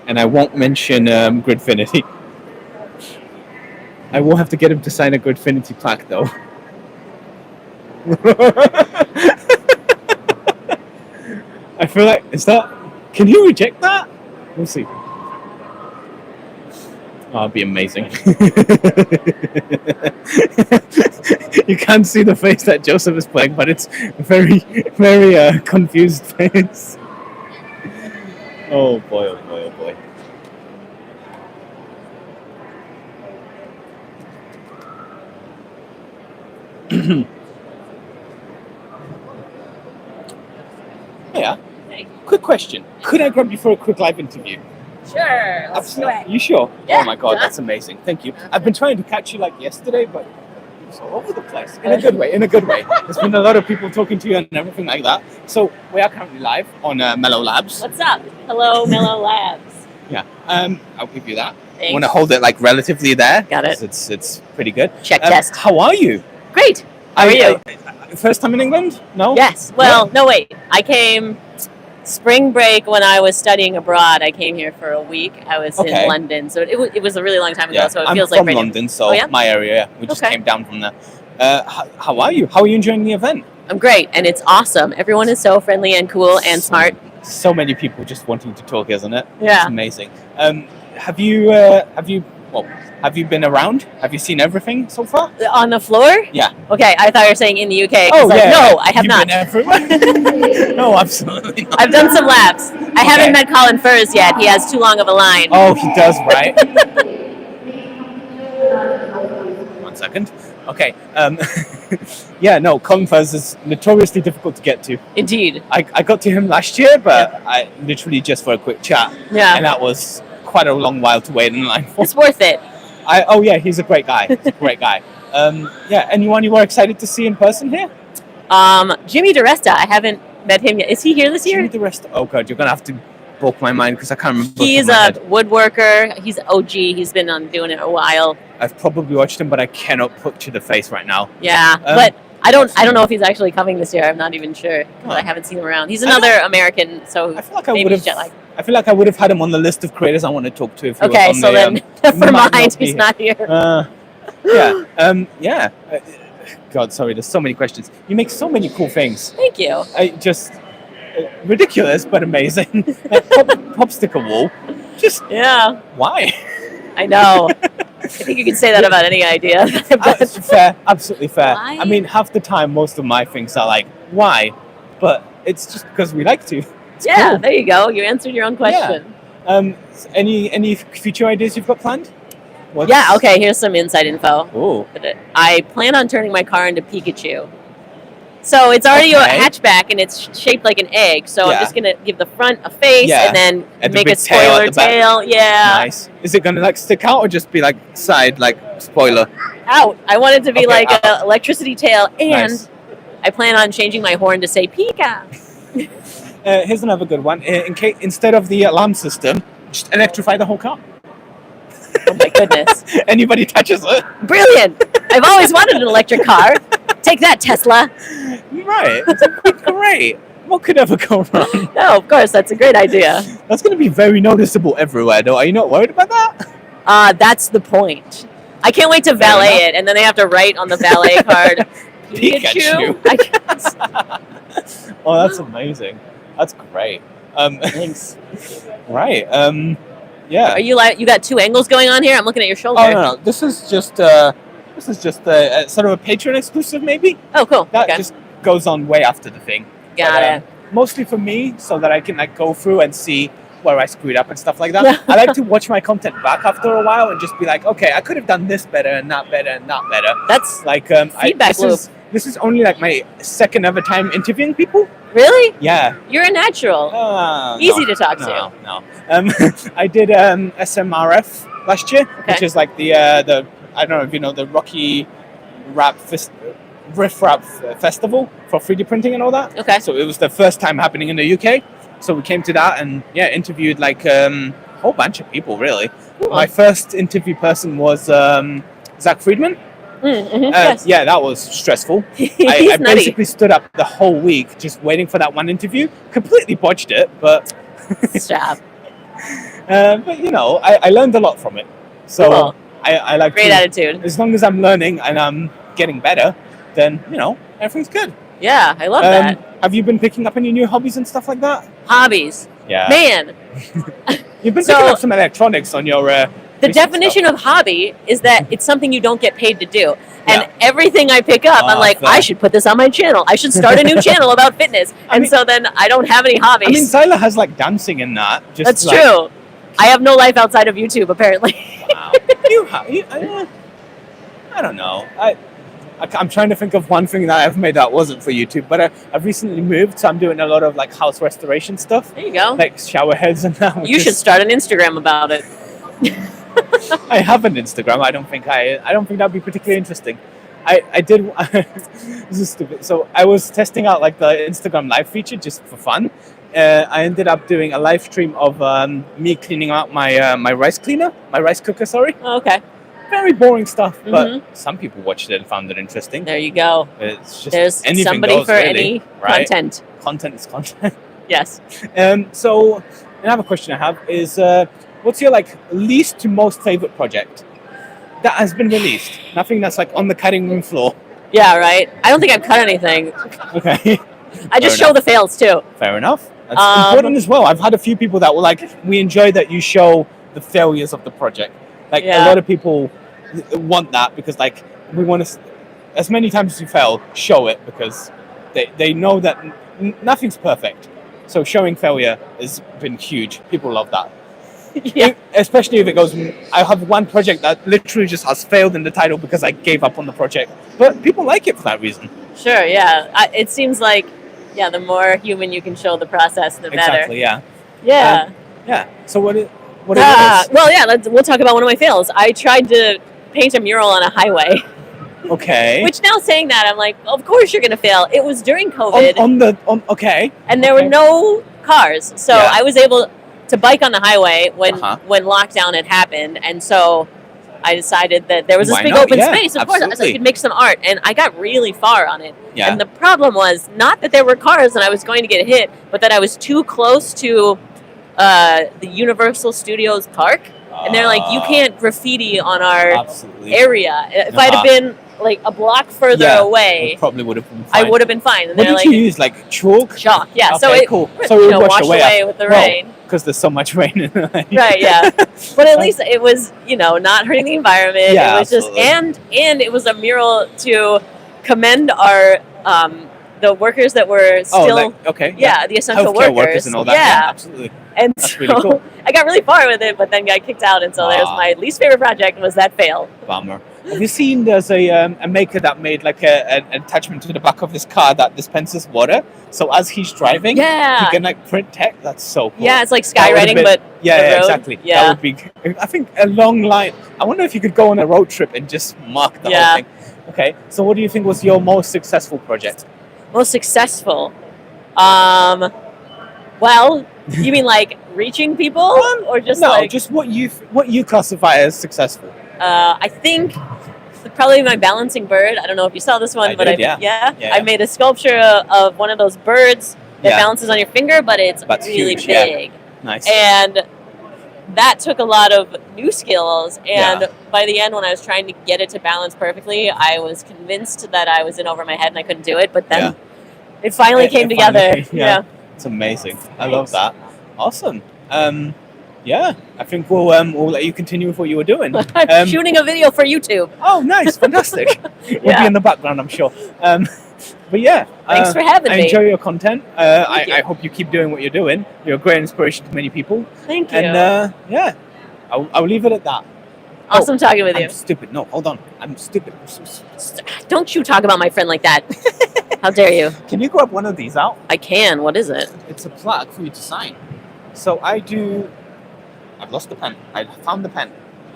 And I won't mention Gridfinity. I will have to get him to sign a Gridfinity plaque, though. I feel like, can he reject that? We'll see. Oh, it'd be amazing. You can't see the face that Joseph is playing, but it's very, very confused face. Oh boy, oh boy, oh boy. Yeah. Quick question. Could I grab you for a quick live interview? Sure, let's do it. You sure? Yeah, Oh my god, that's amazing. Thank you. I've been trying to catch you like yesterday, but it's all over the place. In a good way, There's been a lot of people talking to you and everything like that. So we are currently live on Mellow Labs. What's up? Hello, Mellow Labs. Yeah. I'll give you that. Thanks. Want to hold it like relatively there? Got it. It's pretty good. Check test. How are you? Great. How are you? First time in England? No? Yes. Well, no, wait. I came spring break when I was studying abroad. I came here for a week. I was in London. So it was a really long time ago. Yeah. So it I'm feels from like London, so my area. Yeah. We just came down from there. How are you? How are you enjoying the event? I'm great, and it's awesome. Everyone is so friendly and cool and smart. So many people just wanting to talk, isn't it? Yeah. It's amazing. Have you been around? Have you seen everything so far? On the floor? Yeah. Okay, I thought you were saying in the UK. Oh, yeah. No, I have You've not. been everywhere? No, absolutely not. I've done some laps. I haven't met Colin Furze yet. He has too long of a line. Oh, he does, right? 1 second. Okay. Yeah, no, Colin Furze is notoriously difficult to get to. Indeed. I got to him last year, but I literally just for a quick chat. Yeah. And that was quite a long while to wait in line for. It's worth it. Oh yeah, he's a great guy. He's a great guy. Yeah, anyone you were excited to see in person here? Jimmy DiResta. I haven't met him yet. Is he here this year? Jimmy DiResta. Oh god, you're gonna have to bulk my mind because I can't remember. He's a woodworker. He's OG. He's been doing it a while. I've probably watched him, but I cannot picture the face right now. Yeah, but I don't know if he's actually coming this year. I'm not even sure. I haven't seen him around. He's another American, so I feel like maybe he's jet lagged. I feel like I would have had him on the list of creators I want to talk to if he was Okay, on so then never mind. He's not here. Yeah. Yeah. God, sorry. There's so many questions. You make so many cool things. Thank you. Ridiculous, but amazing. Popsicle wall. Just why? I know. I think you can say that about any idea. Fair, absolutely fair. Why? I mean, half the time, most of my things are like, why? But it's just because we like to. It's cool. There you go. You answered your own question. Any future ideas you've got planned? Yeah, okay, here's some inside info. Ooh. I plan on turning my car into Pikachu. So it's already a hatchback and it's shaped like an egg. So I'm just going to give the front a face and then make a spoiler tail. Yeah. Nice. Is it going to like stick out or just be like side, like spoiler? Out. I want it to be like an electricity tail, and I plan on changing my horn to say Pika. Here's another good one. Instead of the alarm system, just electrify the whole car. Oh my goodness. Anybody touches it. Brilliant. I've always wanted an electric car. Take that, Tesla. Right. Great. What could ever go wrong? No, of course. That's a great idea. That's going to be very noticeable everywhere, though. Are you not worried about that? That's the point. I can't wait to valet it, and then they have to write on the valet card, Pikachu. I guess. Oh, that's amazing. That's great. Thanks. Right. Yeah. Are you you got two angles going on here? I'm looking at your shoulder. Oh no. This is just a sort of a Patreon exclusive, maybe. Oh, cool. That just goes on way after the thing. Got it. Mostly for me, so that I can like go through and see where I screwed up and stuff like that. I like to watch my content back after a while and just be like, okay, I could have done this better and that better and that better. That's like feedback loop. This is only like my second ever time interviewing people. Really? Yeah. You're a natural. Easy to talk to. No. I did SMRF last year, which is like the I don't know if you know the Rocky Riff Rap Festival for 3D printing and all that. Okay. So it was the first time happening in the UK. So we came to that and interviewed like a whole bunch of people really. Cool. My first interview person was Zach Friedman. Yes. Yeah, that was stressful. I basically stood up the whole week just waiting for that one interview. Completely botched it, but stop. But you know, I learned a lot from it. So cool. I like great attitude. As long as I'm learning and I'm getting better, then you know everything's good. Yeah, I love that. Have you been picking up any new hobbies and stuff like that? Hobbies. Yeah. Man. You've been picking up some electronics on your. The definition of hobby is that it's something you don't get paid to do. And everything I pick up, I'm like, I should put this on my channel. I should start a new channel about fitness. So then I don't have any hobbies. I mean, Zyla has like dancing in that. Just That's like, true. I have no life outside of YouTube, apparently. Wow. I don't know. I'm trying to think of one thing that I've made that wasn't for YouTube, but I've recently moved, so I'm doing a lot of like house restoration stuff. There you go. Like shower heads and that. You should start an Instagram about it. I have an Instagram. I don't think that'd be particularly interesting. I did. This is stupid. So I was testing out like the Instagram live feature just for fun. I ended up doing a live stream of me cleaning out my my rice cooker. Sorry. Oh, okay. Very boring stuff, but some people watched it and found it interesting. There you go. It's just there's somebody goes, for really, any right? content. Content is content. Yes. So another question I have is, what's your like least to most favorite project that has been released? Nothing that's like on the cutting room floor. Yeah, right. I don't think I've cut anything. Okay. I just show the fails too. Fair enough. That's important as well. I've had a few people that were like, we enjoy that you show the failures of the project. Like a lot of people want that because like we want to, as many times as you fail, show it because they know that nothing's perfect. So showing failure has been huge. People love that. Yeah. Especially if it goes, I have one project that literally just has failed in the title because I gave up on the project. But people like it for that reason. Sure, yeah. It seems like, the more human you can show the process, the better. Exactly, yeah. Yeah. Yeah. So what is well, yeah, we'll talk about one of my fails. I tried to paint a mural on a highway. Okay. Which now saying that, I'm like, of course you're going to fail. It was during COVID. Okay. And there were no cars. So I was able to bike on the highway when lockdown had happened. And so I decided that there was this big open space. Of course, I could make some art. And I got really far on it. Yeah. And the problem was not that there were cars and I was going to get hit, but that I was too close to the Universal Studios park. And they're like, you can't graffiti on our area. If I'd have been like a block further away, probably would have been fine. I would have been fine. And what they're did like, you use? Like chalk? Chalk, yeah. Okay, so it cool. So it would wash away with the rain. Because there's so much rain in the rain. Right, yeah. But at least it was, not hurting the environment. Yeah, it was just and it was a mural to commend our the workers that were still the essential healthcare workers and all that. Yeah, absolutely. And That's so really cool. I got really far with it, but then got kicked out, and so there's my least favorite project was that fail. Bummer. Have you seen there's a maker that made like an attachment to the back of his car that dispenses water? So as he's driving, he can like print text. That's so cool. Yeah, it's like skywriting, but yeah, exactly. Yeah. That would be. I think a long line. I wonder if you could go on a road trip and just mark the whole thing. Okay, so what do you think was your most successful project? Most successful? Well, you mean like reaching people, or just just what you classify as successful? I think probably my balancing bird. I don't know if you saw this one, I made a sculpture of one of those birds that balances on your finger, but it's really huge, big. Nice. And that took a lot of new skills. And by the end, when I was trying to get it to balance perfectly, I was convinced that I was in over my head and I couldn't do it. But then it finally came together. It's amazing. I love that. Awesome. I think we'll let you continue with what you were doing. I'm shooting a video for YouTube. Oh, nice, fantastic. We'll be in the background, I'm sure. But yeah, Thanks for having I me. enjoy your content. Thank you. I hope you keep doing what you're doing. You're a great inspiration to many people. Thank you. And yeah, I'll leave it at that. Awesome talking with you. I'm stupid. No, hold on. I'm stupid. Don't you talk about my friend like that. How dare you? Can you grab one of these out? I can. What is it? It's a plaque for you to sign. So I've lost the pen. I found the pen.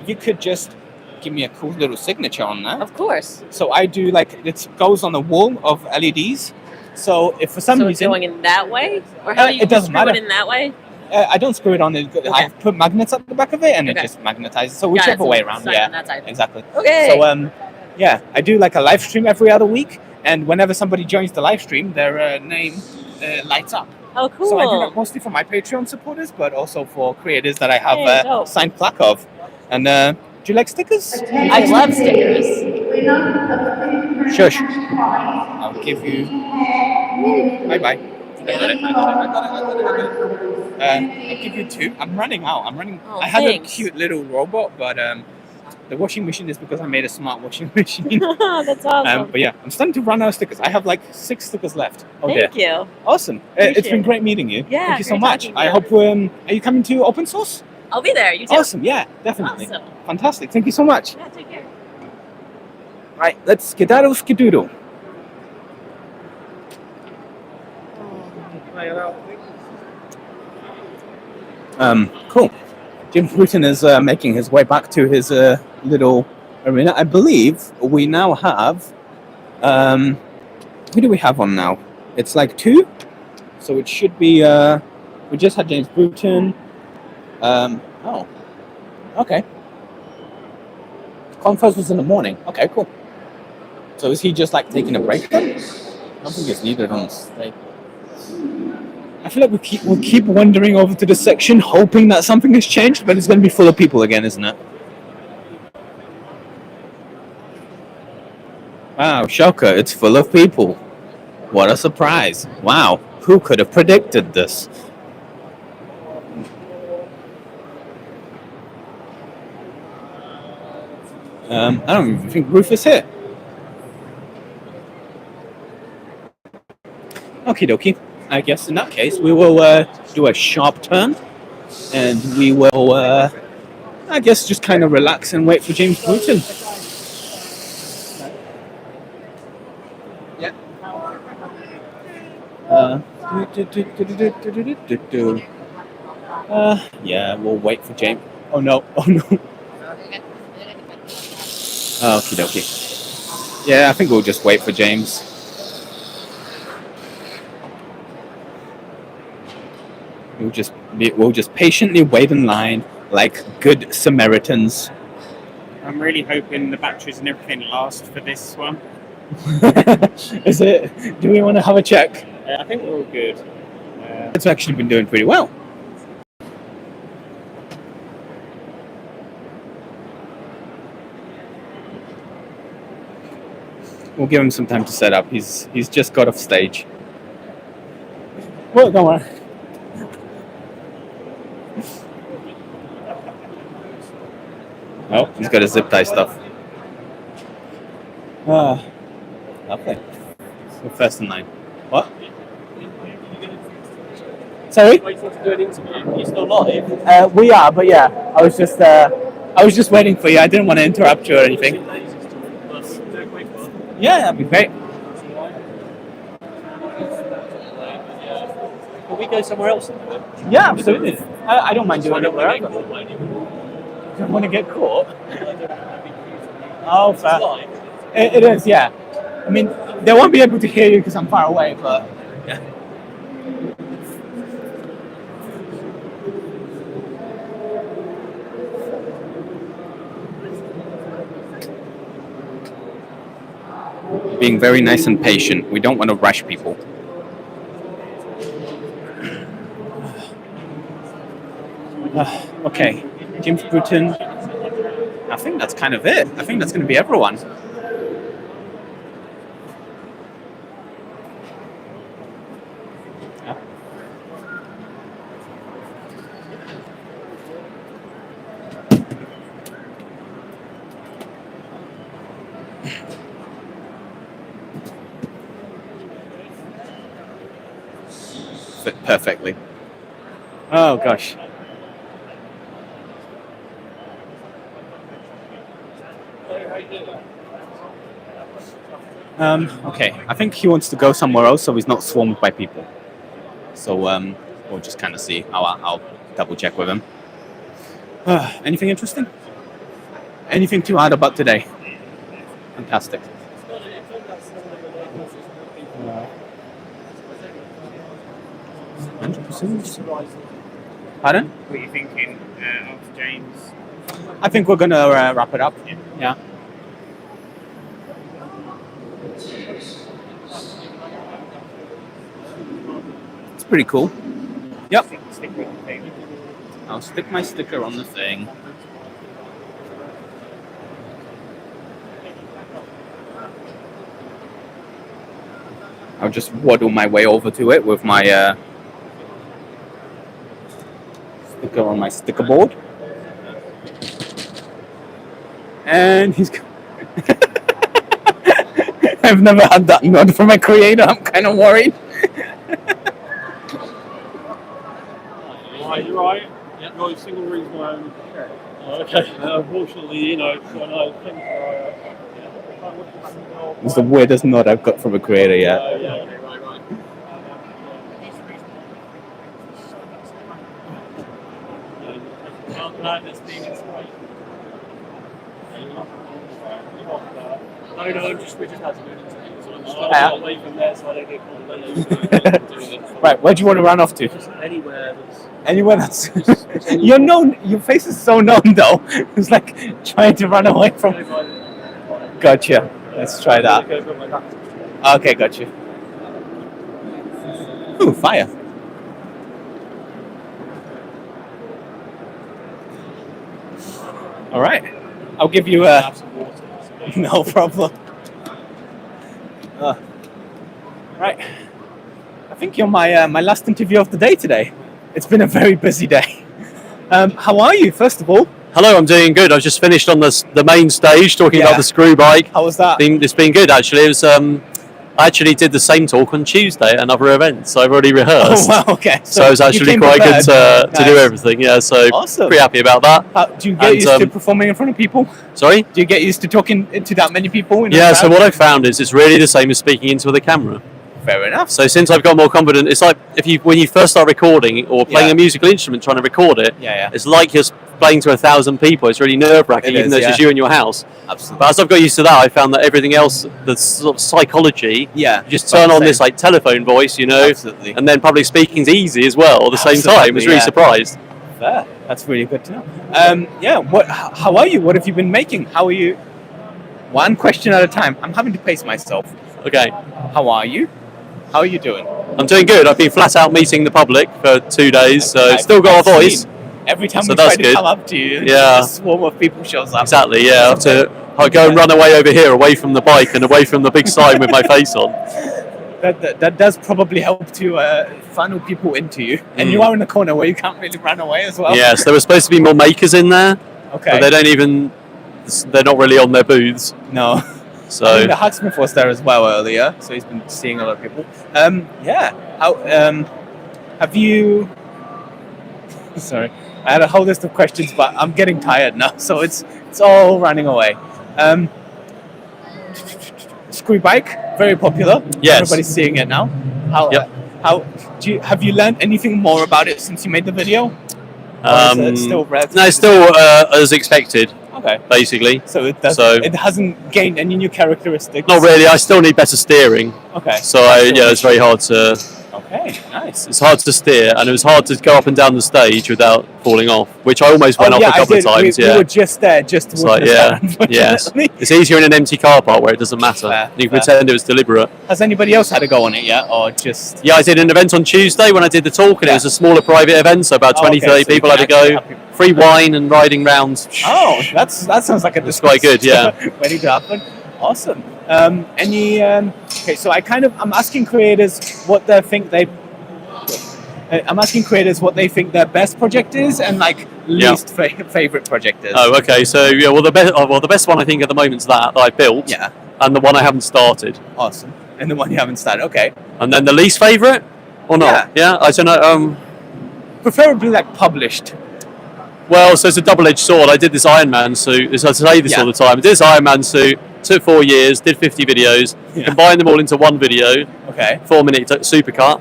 You could just give me a cool little signature on there. Of course. So I do it goes on a wall of LEDs. So if for some So it's reason going in that way, or how do you it doesn't screw matter. it in that way? I don't screw it on. I put magnets at the back of it, and it just magnetizes. So Got it, whichever so way it's around, signed yeah, on that side. exactly. Okay. So yeah, I do like a live stream every other week, and whenever somebody joins the live stream, their name lights up. Oh, cool. So I do that mostly for my Patreon supporters, but also for creators that I have Hey, dope. signed plaque of. And do you like stickers? I love stickers. Shush. I'll give you. Bye bye. I got it. I'll give you 2. I'm running out. Oh, I have thanks. a cute little robot, but the washing machine is because I made a smart washing machine. That's awesome. But yeah, I'm starting to run out of stickers. I have like 6 stickers left. Oh, Thank dear. you. Awesome. It's Appreciate been it. great meeting you. Yeah, Thank you so great much. talking to I you. hope. Are you coming to open source? I'll be there. You too. Awesome. Yeah, definitely. Awesome. Fantastic. Thank you so much. Yeah, take care. Right, let's skedaddle skedoodle. Cool. Jim Bruton is making his way back to his little arena. I believe we now have. Who do we have on now? It's like 2, so it should be. We just had James Bruton. Oh, okay. Conference was in the morning. Okay, cool. So is he just like taking a break then? I don't think it's needed on stage. I feel like we'll keep wandering over to the section, hoping that something has changed, but it's going to be full of people again, isn't it? Wow, shocker! It's full of people. What a surprise! Wow, who could have predicted this? I don't even think Ruth is here. Okie dokie. I guess in that case we will do a sharp turn, and we will, I guess, just kind of relax and wait for James Bruton. Yeah. Yeah, we'll wait for James. Oh no! Oh no! Okie dokie. Yeah, I think we'll just wait for James. We'll just patiently wait in line like good Samaritans. I'm really hoping the batteries and everything last for this one. Is it? Do we want to have a check? I think we're all good. It's actually been doing pretty well. We'll give him some time to set up. He's just got off stage. Well, don't worry. Oh, he's got his zip tie stuff. Lovely. We're first in line. What? Sorry? Waiting to do an interview. You're still live? We are, but yeah, I was just waiting for you. I didn't want to interrupt you or anything. Yeah, that'd be great. Can we go somewhere else? Yeah, absolutely. I don't mind doing it wherever. Don't want to get caught. Oh, fair. It is, yeah. I mean, they won't be able to hear you because I'm far away, but yeah. Being very nice and patient. We don't want to rush people. Okay, James Bruton. I think that's kind of it. I think that's going to be everyone. fit perfectly. Oh gosh. Okay, I think he wants to go somewhere else so he's not swarmed by people. So we'll just kind of see. I'll double check with him. Anything interesting? Anything to add about today? Fantastic. Pardon? What are you thinking of James? I think we're gonna wrap it up. Yeah. It's pretty cool. Yep. I'll stick my sticker on the thing. I'll just waddle my way over to it with my sticker on my sticker board. And he's... I've never had that nod from a creator. I'm kind of worried. Right, you're right. Yeah. You're a single reason why I only care. Okay. Unfortunately, you know, when I think It's the weirdest nod I've got from a creator yet. right. No, we just had to do it. So away from there so I don't get caught. Right, where do you want to run off to? Anywhere that's you're known. Your face is so known, though. It's like trying to run away from. Gotcha. Let's try that. Okay, gotcha. Ooh, fire. All right. I'll give you a. No problem. Right. I think you're my last interview of the day today. It's been a very busy day. How are you, first of all? Hello, I'm doing good. I've just finished on the main stage talking about the screw bike. How was that? It's been good, actually. It was. I actually did the same talk on Tuesday at another event, so I've already rehearsed. Oh, wow, okay. So it was actually quite good to do everything. Yeah, so awesome. Pretty happy about that. Do you get used to performing in front of people? Sorry? Do you get used to talking to that many people? In a Yeah, so crowd? what I found is it's really the same as speaking into the camera. Fair enough. So since I've got more confident, it's like when you first start recording or playing a musical instrument, trying to record it. Yeah. It's like you're playing to 1,000 people. It's really nerve-wracking, It even is, though it's just yeah. you and your house. Absolutely. But as I've got used to that, I found that everything else, the sort of psychology, you just turn on this like telephone voice, Absolutely. and then public speaking's easy as well at the same time. I was really surprised. Fair. That's really good to know. How are you? What have you been making? How are you? One question at a time. I'm having to pace myself. Okay. How are you? How are you doing? I'm doing good. I've been flat out meeting the public for 2 days, so still got a voice. Every time So we try that's to good. come up to you, Yeah. a swarm of people shows up. Exactly, yeah. I'll go and run away over here, away from the bike and away from the big sign with my face on. That does probably help to funnel people into you. And you are in a corner where you can't really run away as well. Yes, there were supposed to be more makers in there. Okay. But they're not really on their booths. No. So I mean, the Hacksmith was there as well earlier, so he's been seeing a lot of people. How have you? Sorry, I had a whole list of questions, but I'm getting tired now, so it's all running away. Screw bike, very popular. Yes. Everybody's seeing it now. Have you learned anything more about it since you made the video? Or is it still relatively no, it's still as expected. Okay. Basically. So it hasn't gained any new characteristics. Not really. I still need better steering. Okay. So it's very hard to. Okay, nice. It's hard to steer, and it was hard to go up and down the stage without falling off, which I almost went off a couple of times. We were just there, just to It's like, yes. It's easier in an empty car park where it doesn't matter. You can pretend it was deliberate. Has anybody else had a go on it yet, or just? Yeah, I did an event on Tuesday when I did the talk, and it was a smaller private event, so about 20, 30 so you people can had to go. actually have Free wine and riding rounds. Oh, that sounds like a It's quite good, yeah. Waiting to happen. Awesome. Okay, so I'm asking creators what they think their best project is and like least favorite project is. Oh, okay. So the best one I think at the moment is that I built. Yeah. And the one I haven't started. Awesome. And the one you haven't started. Okay. And then the least favorite. or not? Yeah, I don't know. Preferably like published. Well, so it's a double-edged sword. I did this Iron Man suit. I say this all the time. I did this Iron Man suit. Took 4 years. Did 50 videos. Combined them all into one video. Okay. 4-minute supercut.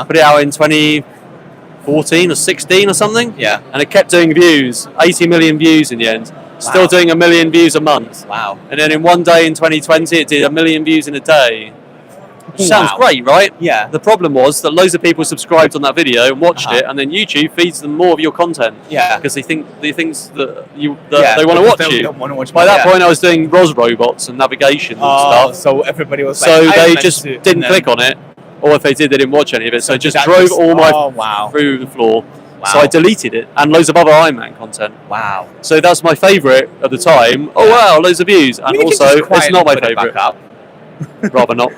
Put it out in 2014 or 16 or something. Yeah. And it kept doing views. 80 million views in the end. Still doing 1 million views a month. Wow. And then in one day in 2020, it did 1 million views in a day. Which sounds great, right? Yeah. The problem was that loads of people subscribed on that video and watched it, and then YouTube feeds them more of your content. Yeah. Because they think the things that they want because to watch they you. don't wanna watch By more, that point, I was doing ROS robots and navigation and stuff. So everybody was So like, they just didn't click on it, or if they did, they didn't watch any of it. So it just that drove just- all my wow. through the floor. Wow. So I deleted it and loads of other Iron Man content. Wow. So that's my favourite at the time. Oh wow, loads of views. And You can also, just it's quietly not my put it back favourite. Rather not.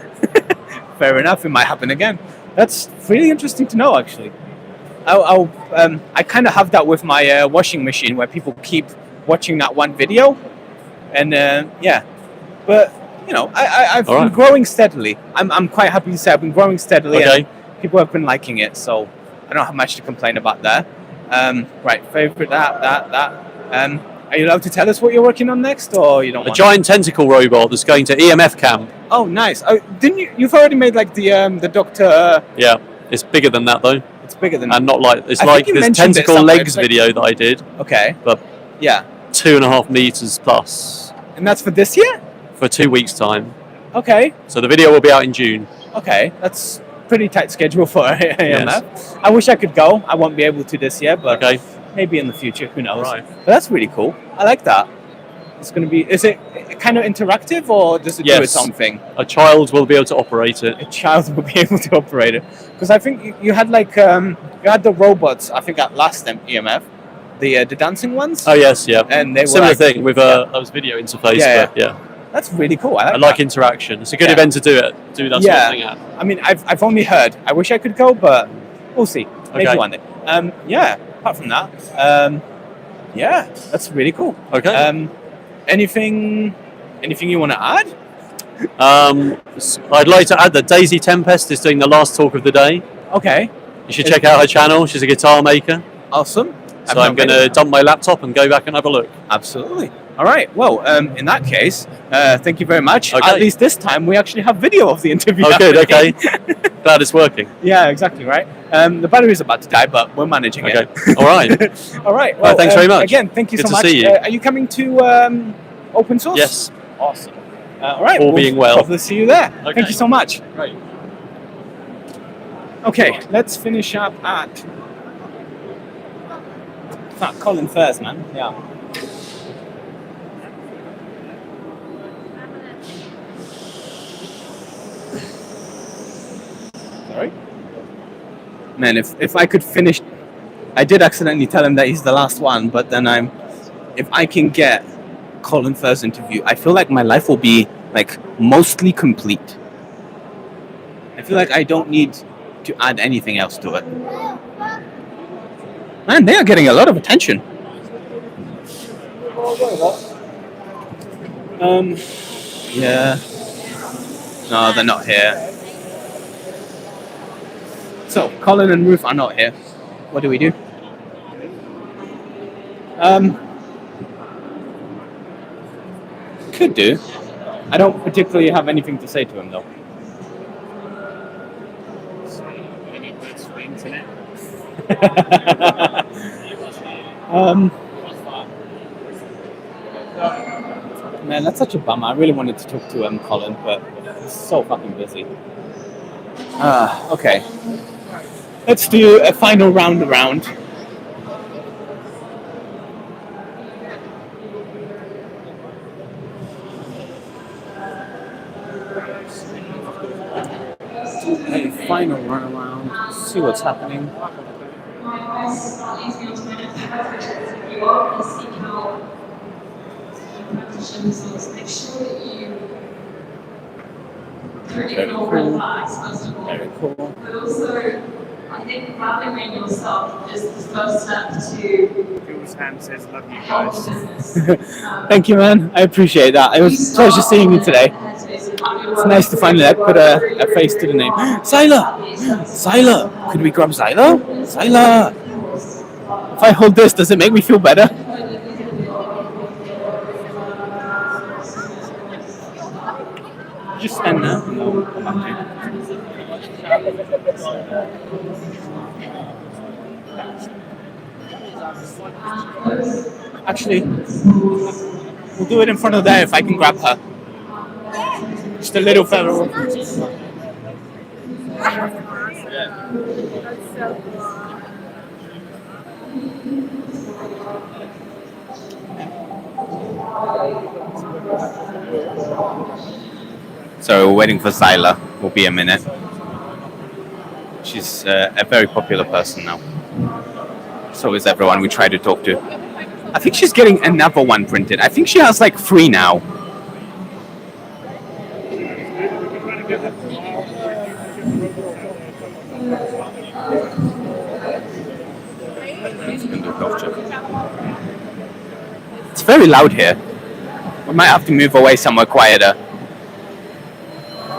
Fair enough. It might happen again. That's really interesting to know, actually. I kind of have that with my washing machine, where people keep watching that one video, and yeah. But you know, I've been growing steadily. I'm quite happy to say I've been growing steadily. Okay. And people have been liking it, so I don't have much to complain about there. Right, favorite that. Are you allowed to tell us what you're working on next, or you don't? A giant tentacle robot that's going to EMF camp. Oh, nice. Oh, didn't you? You've already made like the Doctor. Yeah, it's bigger than that though. It's bigger than and not like it's I like think you this mentioned it tentacle somewhere. legs It's like- video that I did. Okay. But Yeah. 2.5 meters plus And that's for this year. for 2 weeks time. Okay. So the video will be out in June. Okay. That's pretty tight schedule for AMF. I wish I could go. I won't be able to this year, but maybe in the future. Who knows? Right. But that's really cool. I like that. It's going to be. Is it kind of interactive, or does it do its own thing? A child will be able to operate it. A child will be able to operate it, because I think you had like you had the robots. I think at last EMF, the dancing ones. Oh yes, yeah. And they were similar like- thing with a video interface. Yeah, but yeah. That's really cool. I like interaction. It's a good Yeah. event to do that sort of thing at. I mean, I've only heard. I wish I could go, but we'll see. Maybe Okay. one day. Yeah. Apart from that, yeah, that's really cool. Okay. Anything you want to add? I'd like to add that Daisy Tempest is doing the last talk of the day. Okay. You should check out her channel. She's a guitar maker. Awesome. So I'm going to dump my laptop and go back and have a look. Absolutely. All right. Well, in that case, thank you very much. Okay. At least this time we actually have video of the interview. Oh, good. Okay. happening. Glad it's working. Yeah, exactly. Right. The battery's about to die, but we're managing it. All right. All right. Well, thanks very much. Again, thank you Good so to much. see you. Are you coming to open source? Yes. Awesome. All right. All we'll being well. Hopefully see you there. Okay. Thank you so much. Right. Okay, let's finish up at Colin first, man. Yeah. Sorry? Man, if I could finish, I did accidentally tell him that he's the last one, but then if I can get Colin Firth's interview, I feel like my life will be like mostly complete. I feel like I don't need to add anything else to it. Man, they are getting a lot of attention. Yeah. No, they're not here. So, Colin and Ruth are not here. What do we do? Could do. I don't particularly have anything to say to him, though. Man, that's such a bummer. I really wanted to talk to Colin, but he's so fucking busy. Okay. Let's do a final round around. A final run around. See what's happening. Make sure that you Very cool. Very cool. but also I think valuing yourself is the first step to Jules Ham says, love you guys. Thank you, man. I appreciate that. It was a pleasure seeing you today. headspace and have your It's nice to finally put a face to the name. Zyla! Could we grab Zyla? Zyla! If I hold this, does it make me feel better? Just stand there. No, come back to Actually, we'll do it in front of there if I can grab her. Just a little further. So we're waiting for Zyla. Will be a minute. She's a very popular person now. So is everyone we try to talk to. I think she's getting another one printed. I think she has like 3 now. It's very loud here. We might have to move away somewhere quieter.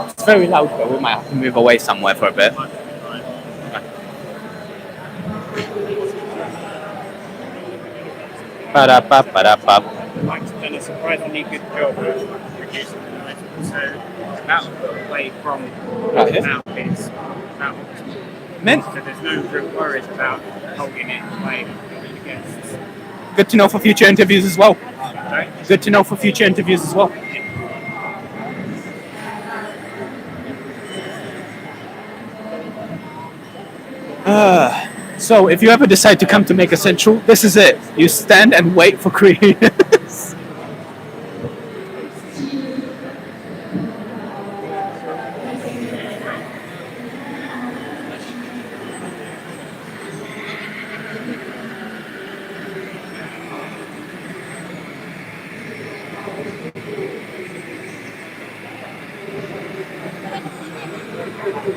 It's very loud, but we might have to move away somewhere for a bit. Mike's done a surprisingly good job of producing the item. So that away from out is out. So there's no real worries about holding it away with the guests. Good to know for future interviews as well. Sorry? Good to know for future interviews as well. So if you ever decide to come to Maker Central, this is it. You stand and wait for creators.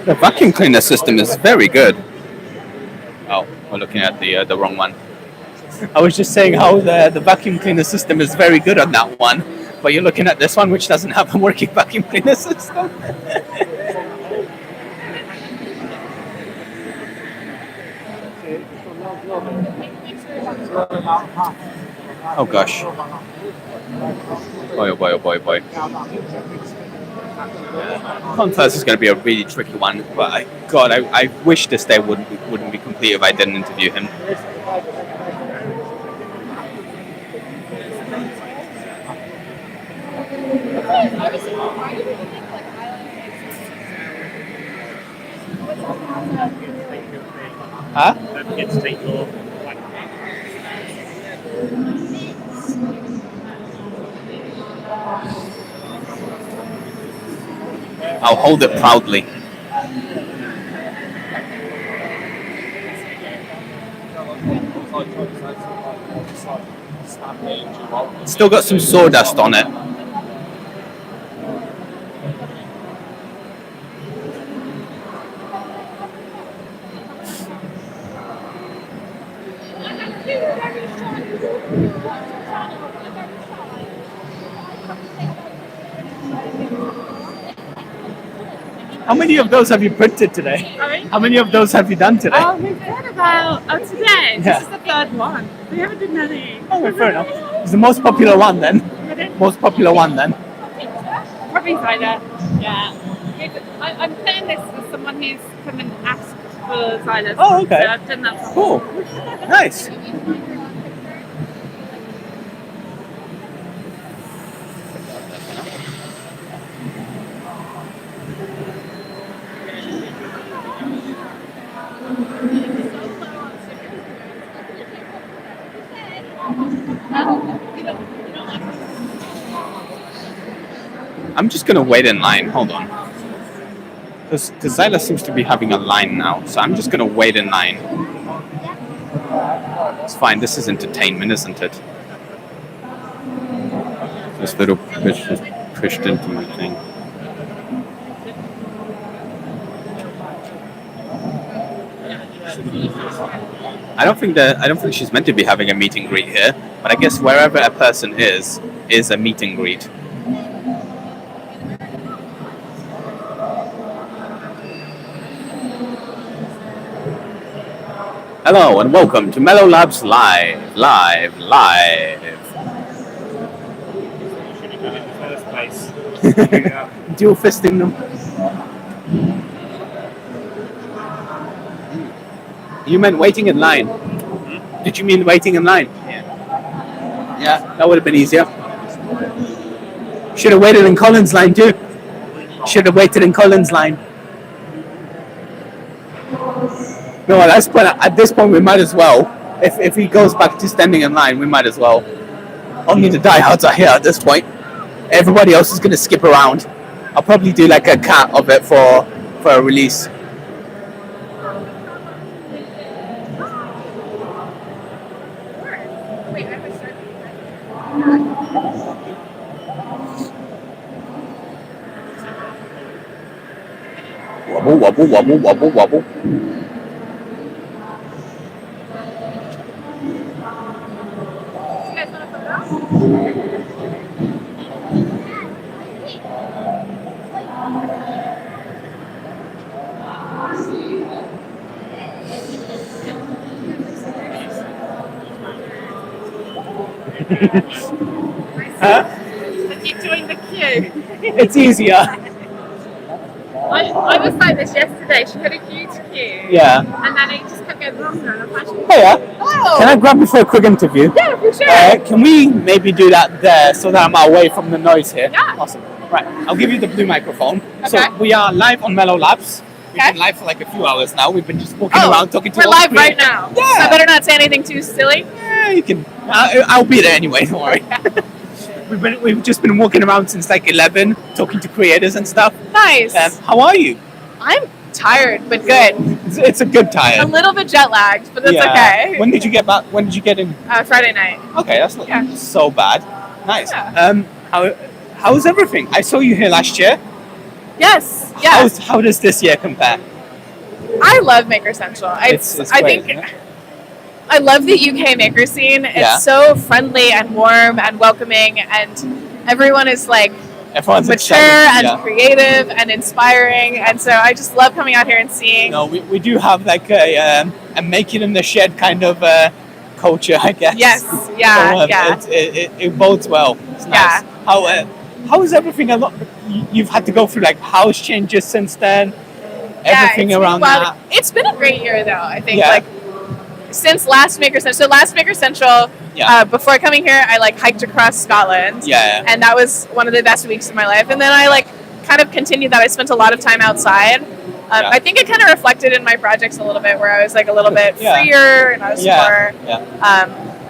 The vacuum cleaner system is very good. Oh, we're looking at the wrong one. I was just saying how the vacuum cleaner system is very good on that one, but you're looking at this one which doesn't have a working vacuum cleaner system. Oh gosh. Boy, oh boy, oh boy, oh boy. Contest is going to be a really tricky one, but I wish this day wouldn't be complete if I didn't interview him. Huh? Don't forget to take your I'll hold it proudly. Still got some sawdust on it. How many of those have you printed today? Sorry? How many of those have you done today? We've done about, today, Yeah. this is the third one. We haven't done any. Oh, fair enough. It's the most popular one then. Most popular one then. Probably Zyla, yeah. I'm playing this with someone who's come and asked for Zyla. Oh, okay. So I've done that before. Cool. Nice. I'm just gonna wait in line. Hold on. Because Zyla seems to be having a line now, so I'm just gonna wait in line. It's fine. This is entertainment, isn't it? This little bitch just pushed into my thing. I don't think she's meant to be having a meet and greet here, but I guess wherever a person is a meet and greet. Hello and welcome to Mellow Labs Live. Dual fisting them. You meant waiting in line. Did you mean waiting in line? Yeah, that would have been easier. Should have waited in Colin's line too. Should have waited in Colin's line. No, at this point we might as well. If he goes back to standing in line, we might as well. Only the diehards are here at this point. Everybody else is going to skip around. I'll probably do like a cut of it for a release. Wobble, wobble, wobble, wobble, wobble. Huh? Did you join the queue? It's easier. I was like this yesterday. She had a huge queue. Yeah. And then it just kept getting longer. And I was like, Hiya. oh. Can I grab you for a quick interview? Yeah, for sure. Can we maybe do that there so that I'm away from the noise here? Yeah. Awesome. Right, I'll give you the blue microphone. Okay. So we are live on Mellow Labs. We've been live for like a few hours now. We've been just walking around talking to We're all the live right creators. now. Yeah. So I better not say anything too silly. Yeah, you can. I'll be there anyway. Don't worry. We've just been walking around since like 11, talking to creators and stuff. Nice. How are you? I'm tired, but good. It's a good tired. A little bit jet lagged, but that's okay. When did you get back? When did you get in? Friday night. Okay, that's not so bad. Nice. How's everything? I saw you here last year. Yes. How does this year compare? I love Maker Central. It's I great, think I love the UK maker scene. It's Yeah. so friendly and warm and welcoming, and everyone is like Everyone's mature excited, and creative and inspiring. And so I just love coming out here and seeing. No, we do have like a making in the shed kind of culture, I guess. Yes, yeah, yeah. It bodes well. It's nice. How is everything? You've had to go through like house changes since then. Everything it's around been, that. It's been a great year though. I think Yeah. like since last Maker Central. So last Maker Central. Yeah. Before coming here, I like hiked across Scotland. Yeah. And that was one of the best weeks of my life. And then I like kind of continued that. I spent a lot of time outside. I think it kind of reflected in my projects a little bit, where I was like a little bit freer and I was more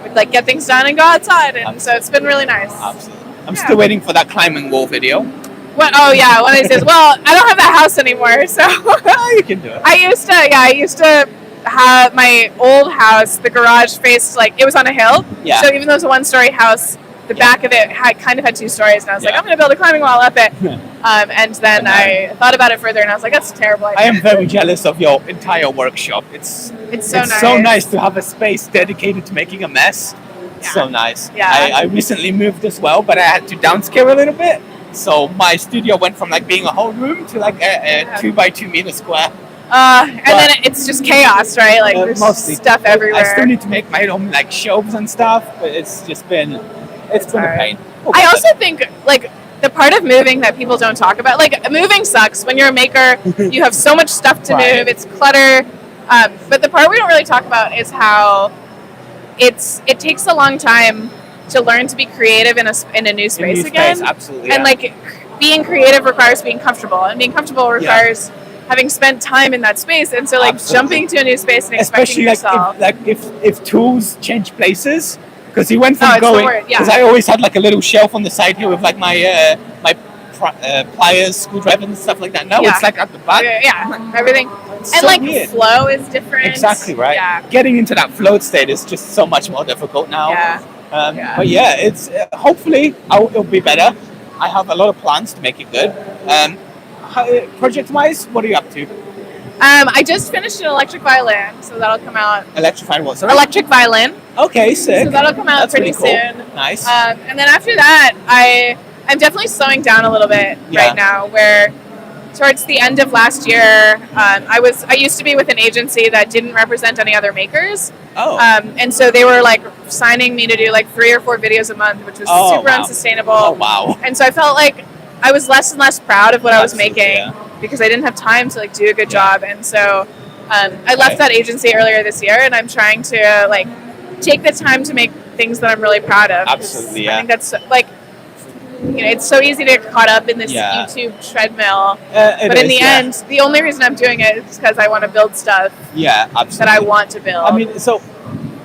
would like get things done and go outside. And so it's been really nice. Absolutely. I'm still waiting for that climbing wall video. What? Oh yeah, when I says, well, I don't have that house anymore, so you can do it. I used to have my old house. The garage faced like it was on a hill. Yeah. So even though it was a one-story house, the back of it had 2 stories, and I was like, I'm going to build a climbing wall up it. And then I thought about it further, and I was like, that's a terrible idea. I am very jealous of your entire workshop. It's so nice. so nice to have a space dedicated to making a mess. It's so nice. Yeah. I recently moved as well, but I had to downscale a little bit. So my studio went from like being a whole room to like a 2x2 meter square. And then it's just chaos, right? Like there's mostly. stuff everywhere. I still need to make my own like shelves and stuff, but it's just been a pain. I also think like the part of moving that people don't talk about, like moving sucks. When you're a maker, you have so much stuff to move. It's clutter. But the part we don't really talk about is how it takes a long time to learn to be creative in a new space again. Absolutely. And like being creative requires being comfortable, and being comfortable requires having spent time in that space. And so like jumping to a new space and expecting especially yourself. if tools change places, because he went from it's the going word, yeah. because I always had like a little shelf on the side here with like my pliers, screwdrivers and stuff like that. Now it's like at the back. Yeah, everything. It's And so like weird. flow is different. Exactly right. Yeah. Getting into that float state is just so much more difficult now. Yeah. But yeah, it's hopefully it'll be better. I have a lot of plans to make it good. Project-wise, what are you up to? I just finished an electric violin, so that'll come out. Electrifying what? Sorry? Electric violin. Okay, sick. So that'll come out That's pretty really cool. soon. Nice. And then after that, I'm definitely slowing down a little bit right now, where towards the end of last year, I used to be with an agency that didn't represent any other makers. And so they were like signing me to do like 3 or 4 videos a month, which was super unsustainable. Oh, wow. And so I felt like I was less and less proud of what I was making because I didn't have time to like do a good job. And so I left that agency earlier this year, and I'm trying to like take the time to make things that I'm really proud of. Absolutely, yeah. I think that's like, it's so easy to get caught up in this YouTube treadmill. But in the end, the only reason I'm doing it is because I want to build stuff absolutely. that I want to build. I mean, so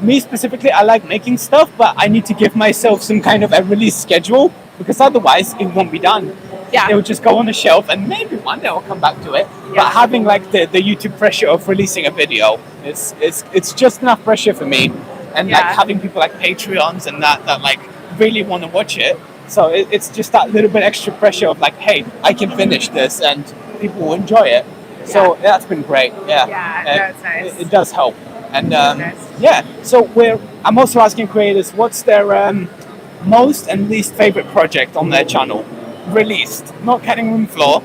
me specifically, I like making stuff, but I need to give myself some kind of a release schedule because otherwise it won't be done. Yeah. It will just go on the shelf and maybe one day I'll come back to it. But having like the YouTube pressure of releasing a video, it's just enough pressure for me. And like having people like Patreons and that like really want to watch it. So it's just that little bit extra pressure of like, hey, I can finish this and people will enjoy it. So that's been great. That's nice. It does help. And so I'm also asking creators what's their most and least favorite project on their channel released, not cutting room floor,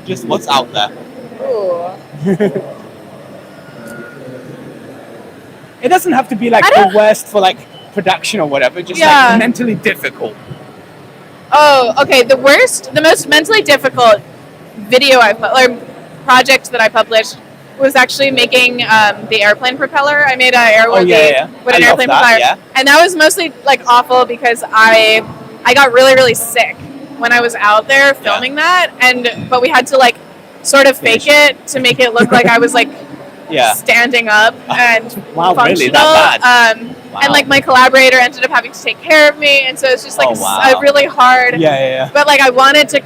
just what's out there. It doesn't have to be like the worst for like production or whatever, just like mentally difficult. Oh, okay. The most mentally difficult video project that I published was actually making the airplane propeller. I made an airplane with an airplane propeller, and that was mostly like awful because I got really, really sick when I was out there filming that, but we had to like sort of fake it to make it look like I was like standing up and functional. Really that bad? And like my collaborator ended up having to take care of me, and so it's just like a really hard. But like I wanted to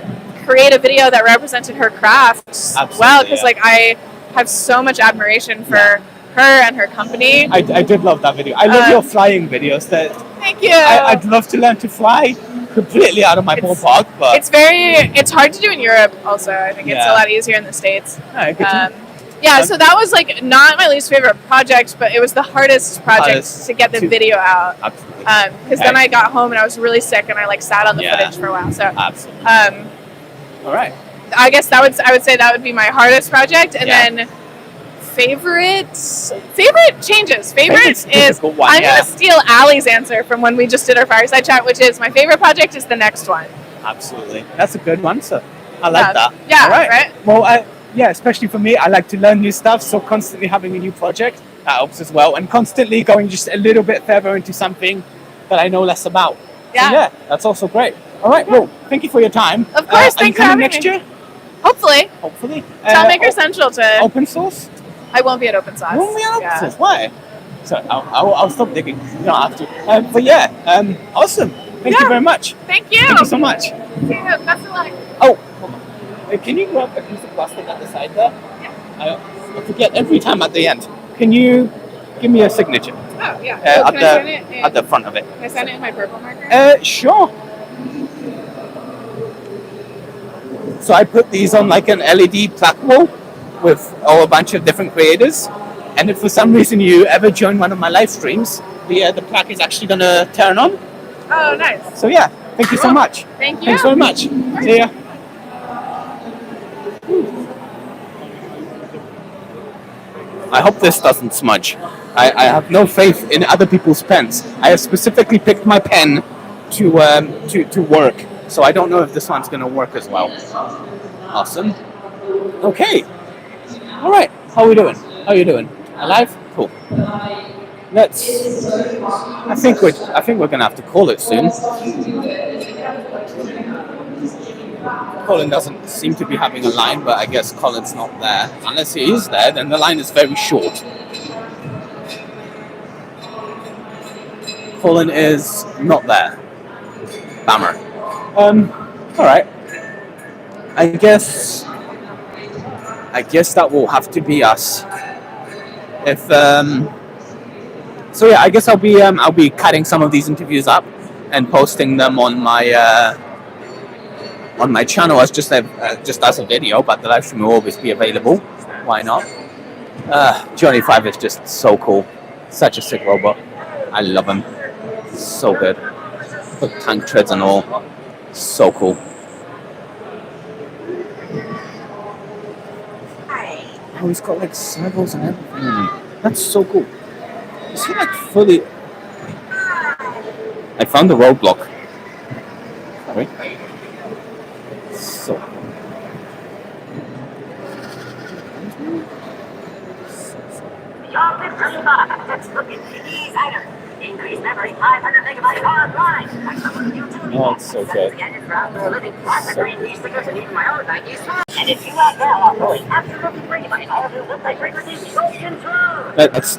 create a video that represented her craft well, because like I have so much admiration for her and her company. I did love that video. I love your flying videos. Thank you. I'd love to learn to fly. Completely out of my ballpark, but it's hard to do in Europe. Also, I think it's a lot easier in the States. So that was like not my least favorite project, but it was the hardest project to get the video out. Absolutely. Because then I got home and I was really sick, and I like sat on the footage for a while. So absolutely. All right. I guess I would say that would be my hardest project, and then favorite changes. Favorites is I'm gonna steal Allie's answer from when we just did our fireside chat, which is my favorite project is the next one. Absolutely, that's a good one. So I like that. Yeah. All right. Well, especially for me, I like to learn new stuff. So constantly having a new project that helps as well, and constantly going just a little bit further into something that I know less about. So, that's also great. All right. Well, thank you for your time. Of course. Thanks for having next year. Hopefully. Tell Maker Central to open source. I won't be at open source. You won't be at open source? Why? Sorry, I'll stop digging. You don't have to. But awesome. Thank you very much. Thank you. Thank you so much. Best of luck. Oh, hold on. Can you grab a piece of plastic at the side there? Yeah. I forget every time at the end. Can you give me a signature? Oh, yeah. At the front of it. Can I sign it in my purple marker? Sure. So I put these on like an LED plaque wall with a bunch of different creators, and if for some reason you ever join one of my live streams, the plaque is actually going to turn on. Oh, nice. So thank you so much. Thank you. Thanks very much. See ya. I hope this doesn't smudge. I have no faith in other people's pens. I have specifically picked my pen to work, so I don't know if this one's going to work as well. Awesome. Okay. All right. How are we doing? How are you doing? Alive? Cool. I think we're gonna have to call it soon. Colin doesn't seem to be having a line, but I guess Colin's not there. Unless he is there, then the line is very short. Colin is not there. Bummer. All right. I guess that will have to be us. If I guess I'll be cutting some of these interviews up and posting them on my channel as just as a video, but the live stream will always be available. Why not? Johnny 5 is just so cool. Such a sick robot. I love him. So good. With tank treads and all. So cool. Oh, he's got like servos and everything. That's so cool. Is he like fully? I found the roadblock. Sorry. So. Oh, it's so good.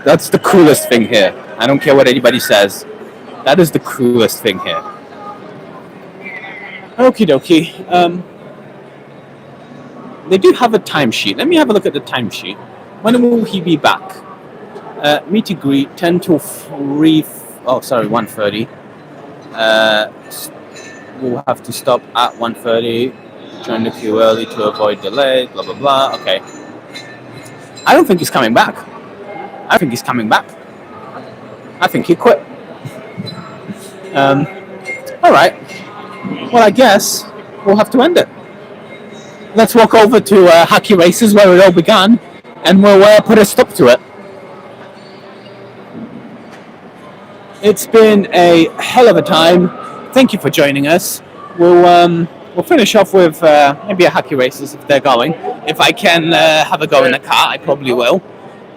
That's the coolest thing here. I don't care what anybody says. That is the coolest thing here. Okie dokie. They do have a timesheet. Let me have a look at the timesheet. When will he be back? Meet and greet 10 till 3. Oh, sorry, 1:30. We'll have to stop at 1:30. Join the queue early to avoid delay. Blah blah blah. Okay. I don't think he's coming back. I think he's coming back. I think he quit. All right. Well, I guess we'll have to end it. Let's walk over to Hacky Races where it all began, and we'll put a stop to it. It's been a hell of a time. Thank you for joining us. We'll finish off with maybe a Hacky Races if they're going. If I can have a go in a car, I probably will.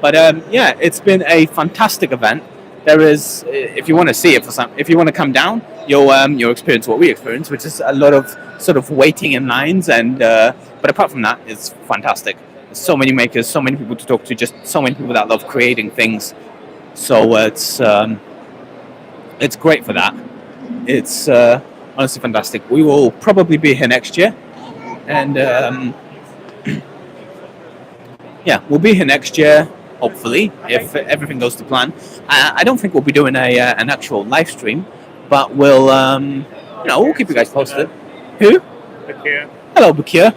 But yeah, it's been a fantastic event. There is, if you want to see it if you want to come down, you'll experience what we experience, which is a lot of sort of waiting in lines. And but apart from that, it's fantastic. There's so many makers, so many people to talk to, just so many people that love creating things. So it's great for that. It's honestly fantastic. We will probably be here next year, and yeah, we'll be here next year. Hopefully, if everything goes to plan. I don't think we'll be doing an actual live stream, but we'll we'll keep you guys posted. Who? Bakir. Hello, Bakir.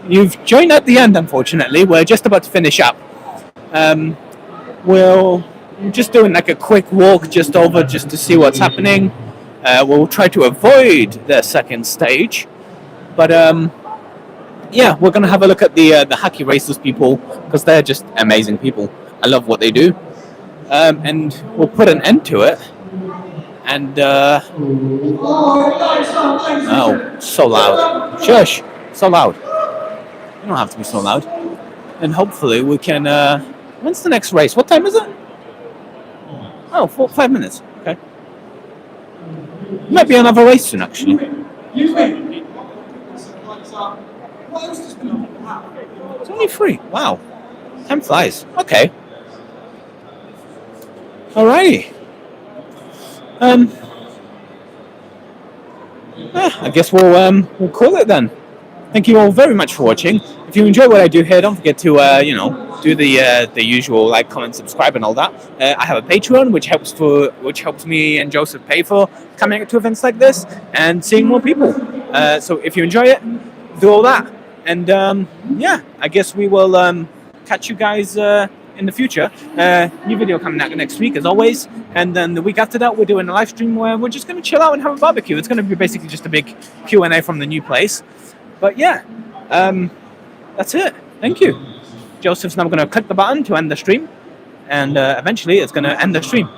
You've joined at the end, unfortunately. We're just about to finish up. We're just doing like a quick walk just to see what's happening. We'll try to avoid the second stage, but yeah, we're gonna have a look at the Hacky Races people, because they're just amazing people. I love what they do, and we'll put an end to it. And oh, so loud! Shush! So loud! You don't have to be so loud. And hopefully we can. When's the next race? What time is it? Oh, 5 minutes. Okay. Might be another race soon, actually. It's only 3. Wow. Time flies. Okay. Alrighty. I guess we'll call it then. Thank you all very much for watching. If you enjoy what I do here, don't forget to do the usual like, comment, subscribe, and all that. I have a Patreon, which helps me and Joseph pay for coming to events like this and seeing more people. So if you enjoy it, do all that. And yeah, I guess we will catch you guys in the future. New video coming out next week, as always. And then the week after that, we're doing a live stream where we're just going to chill out and have a barbecue. It's going to be basically just a big Q&A from the new place. But yeah, that's it. Thank you. Joseph's now going to click the button to end the stream. And eventually, it's going to end the stream.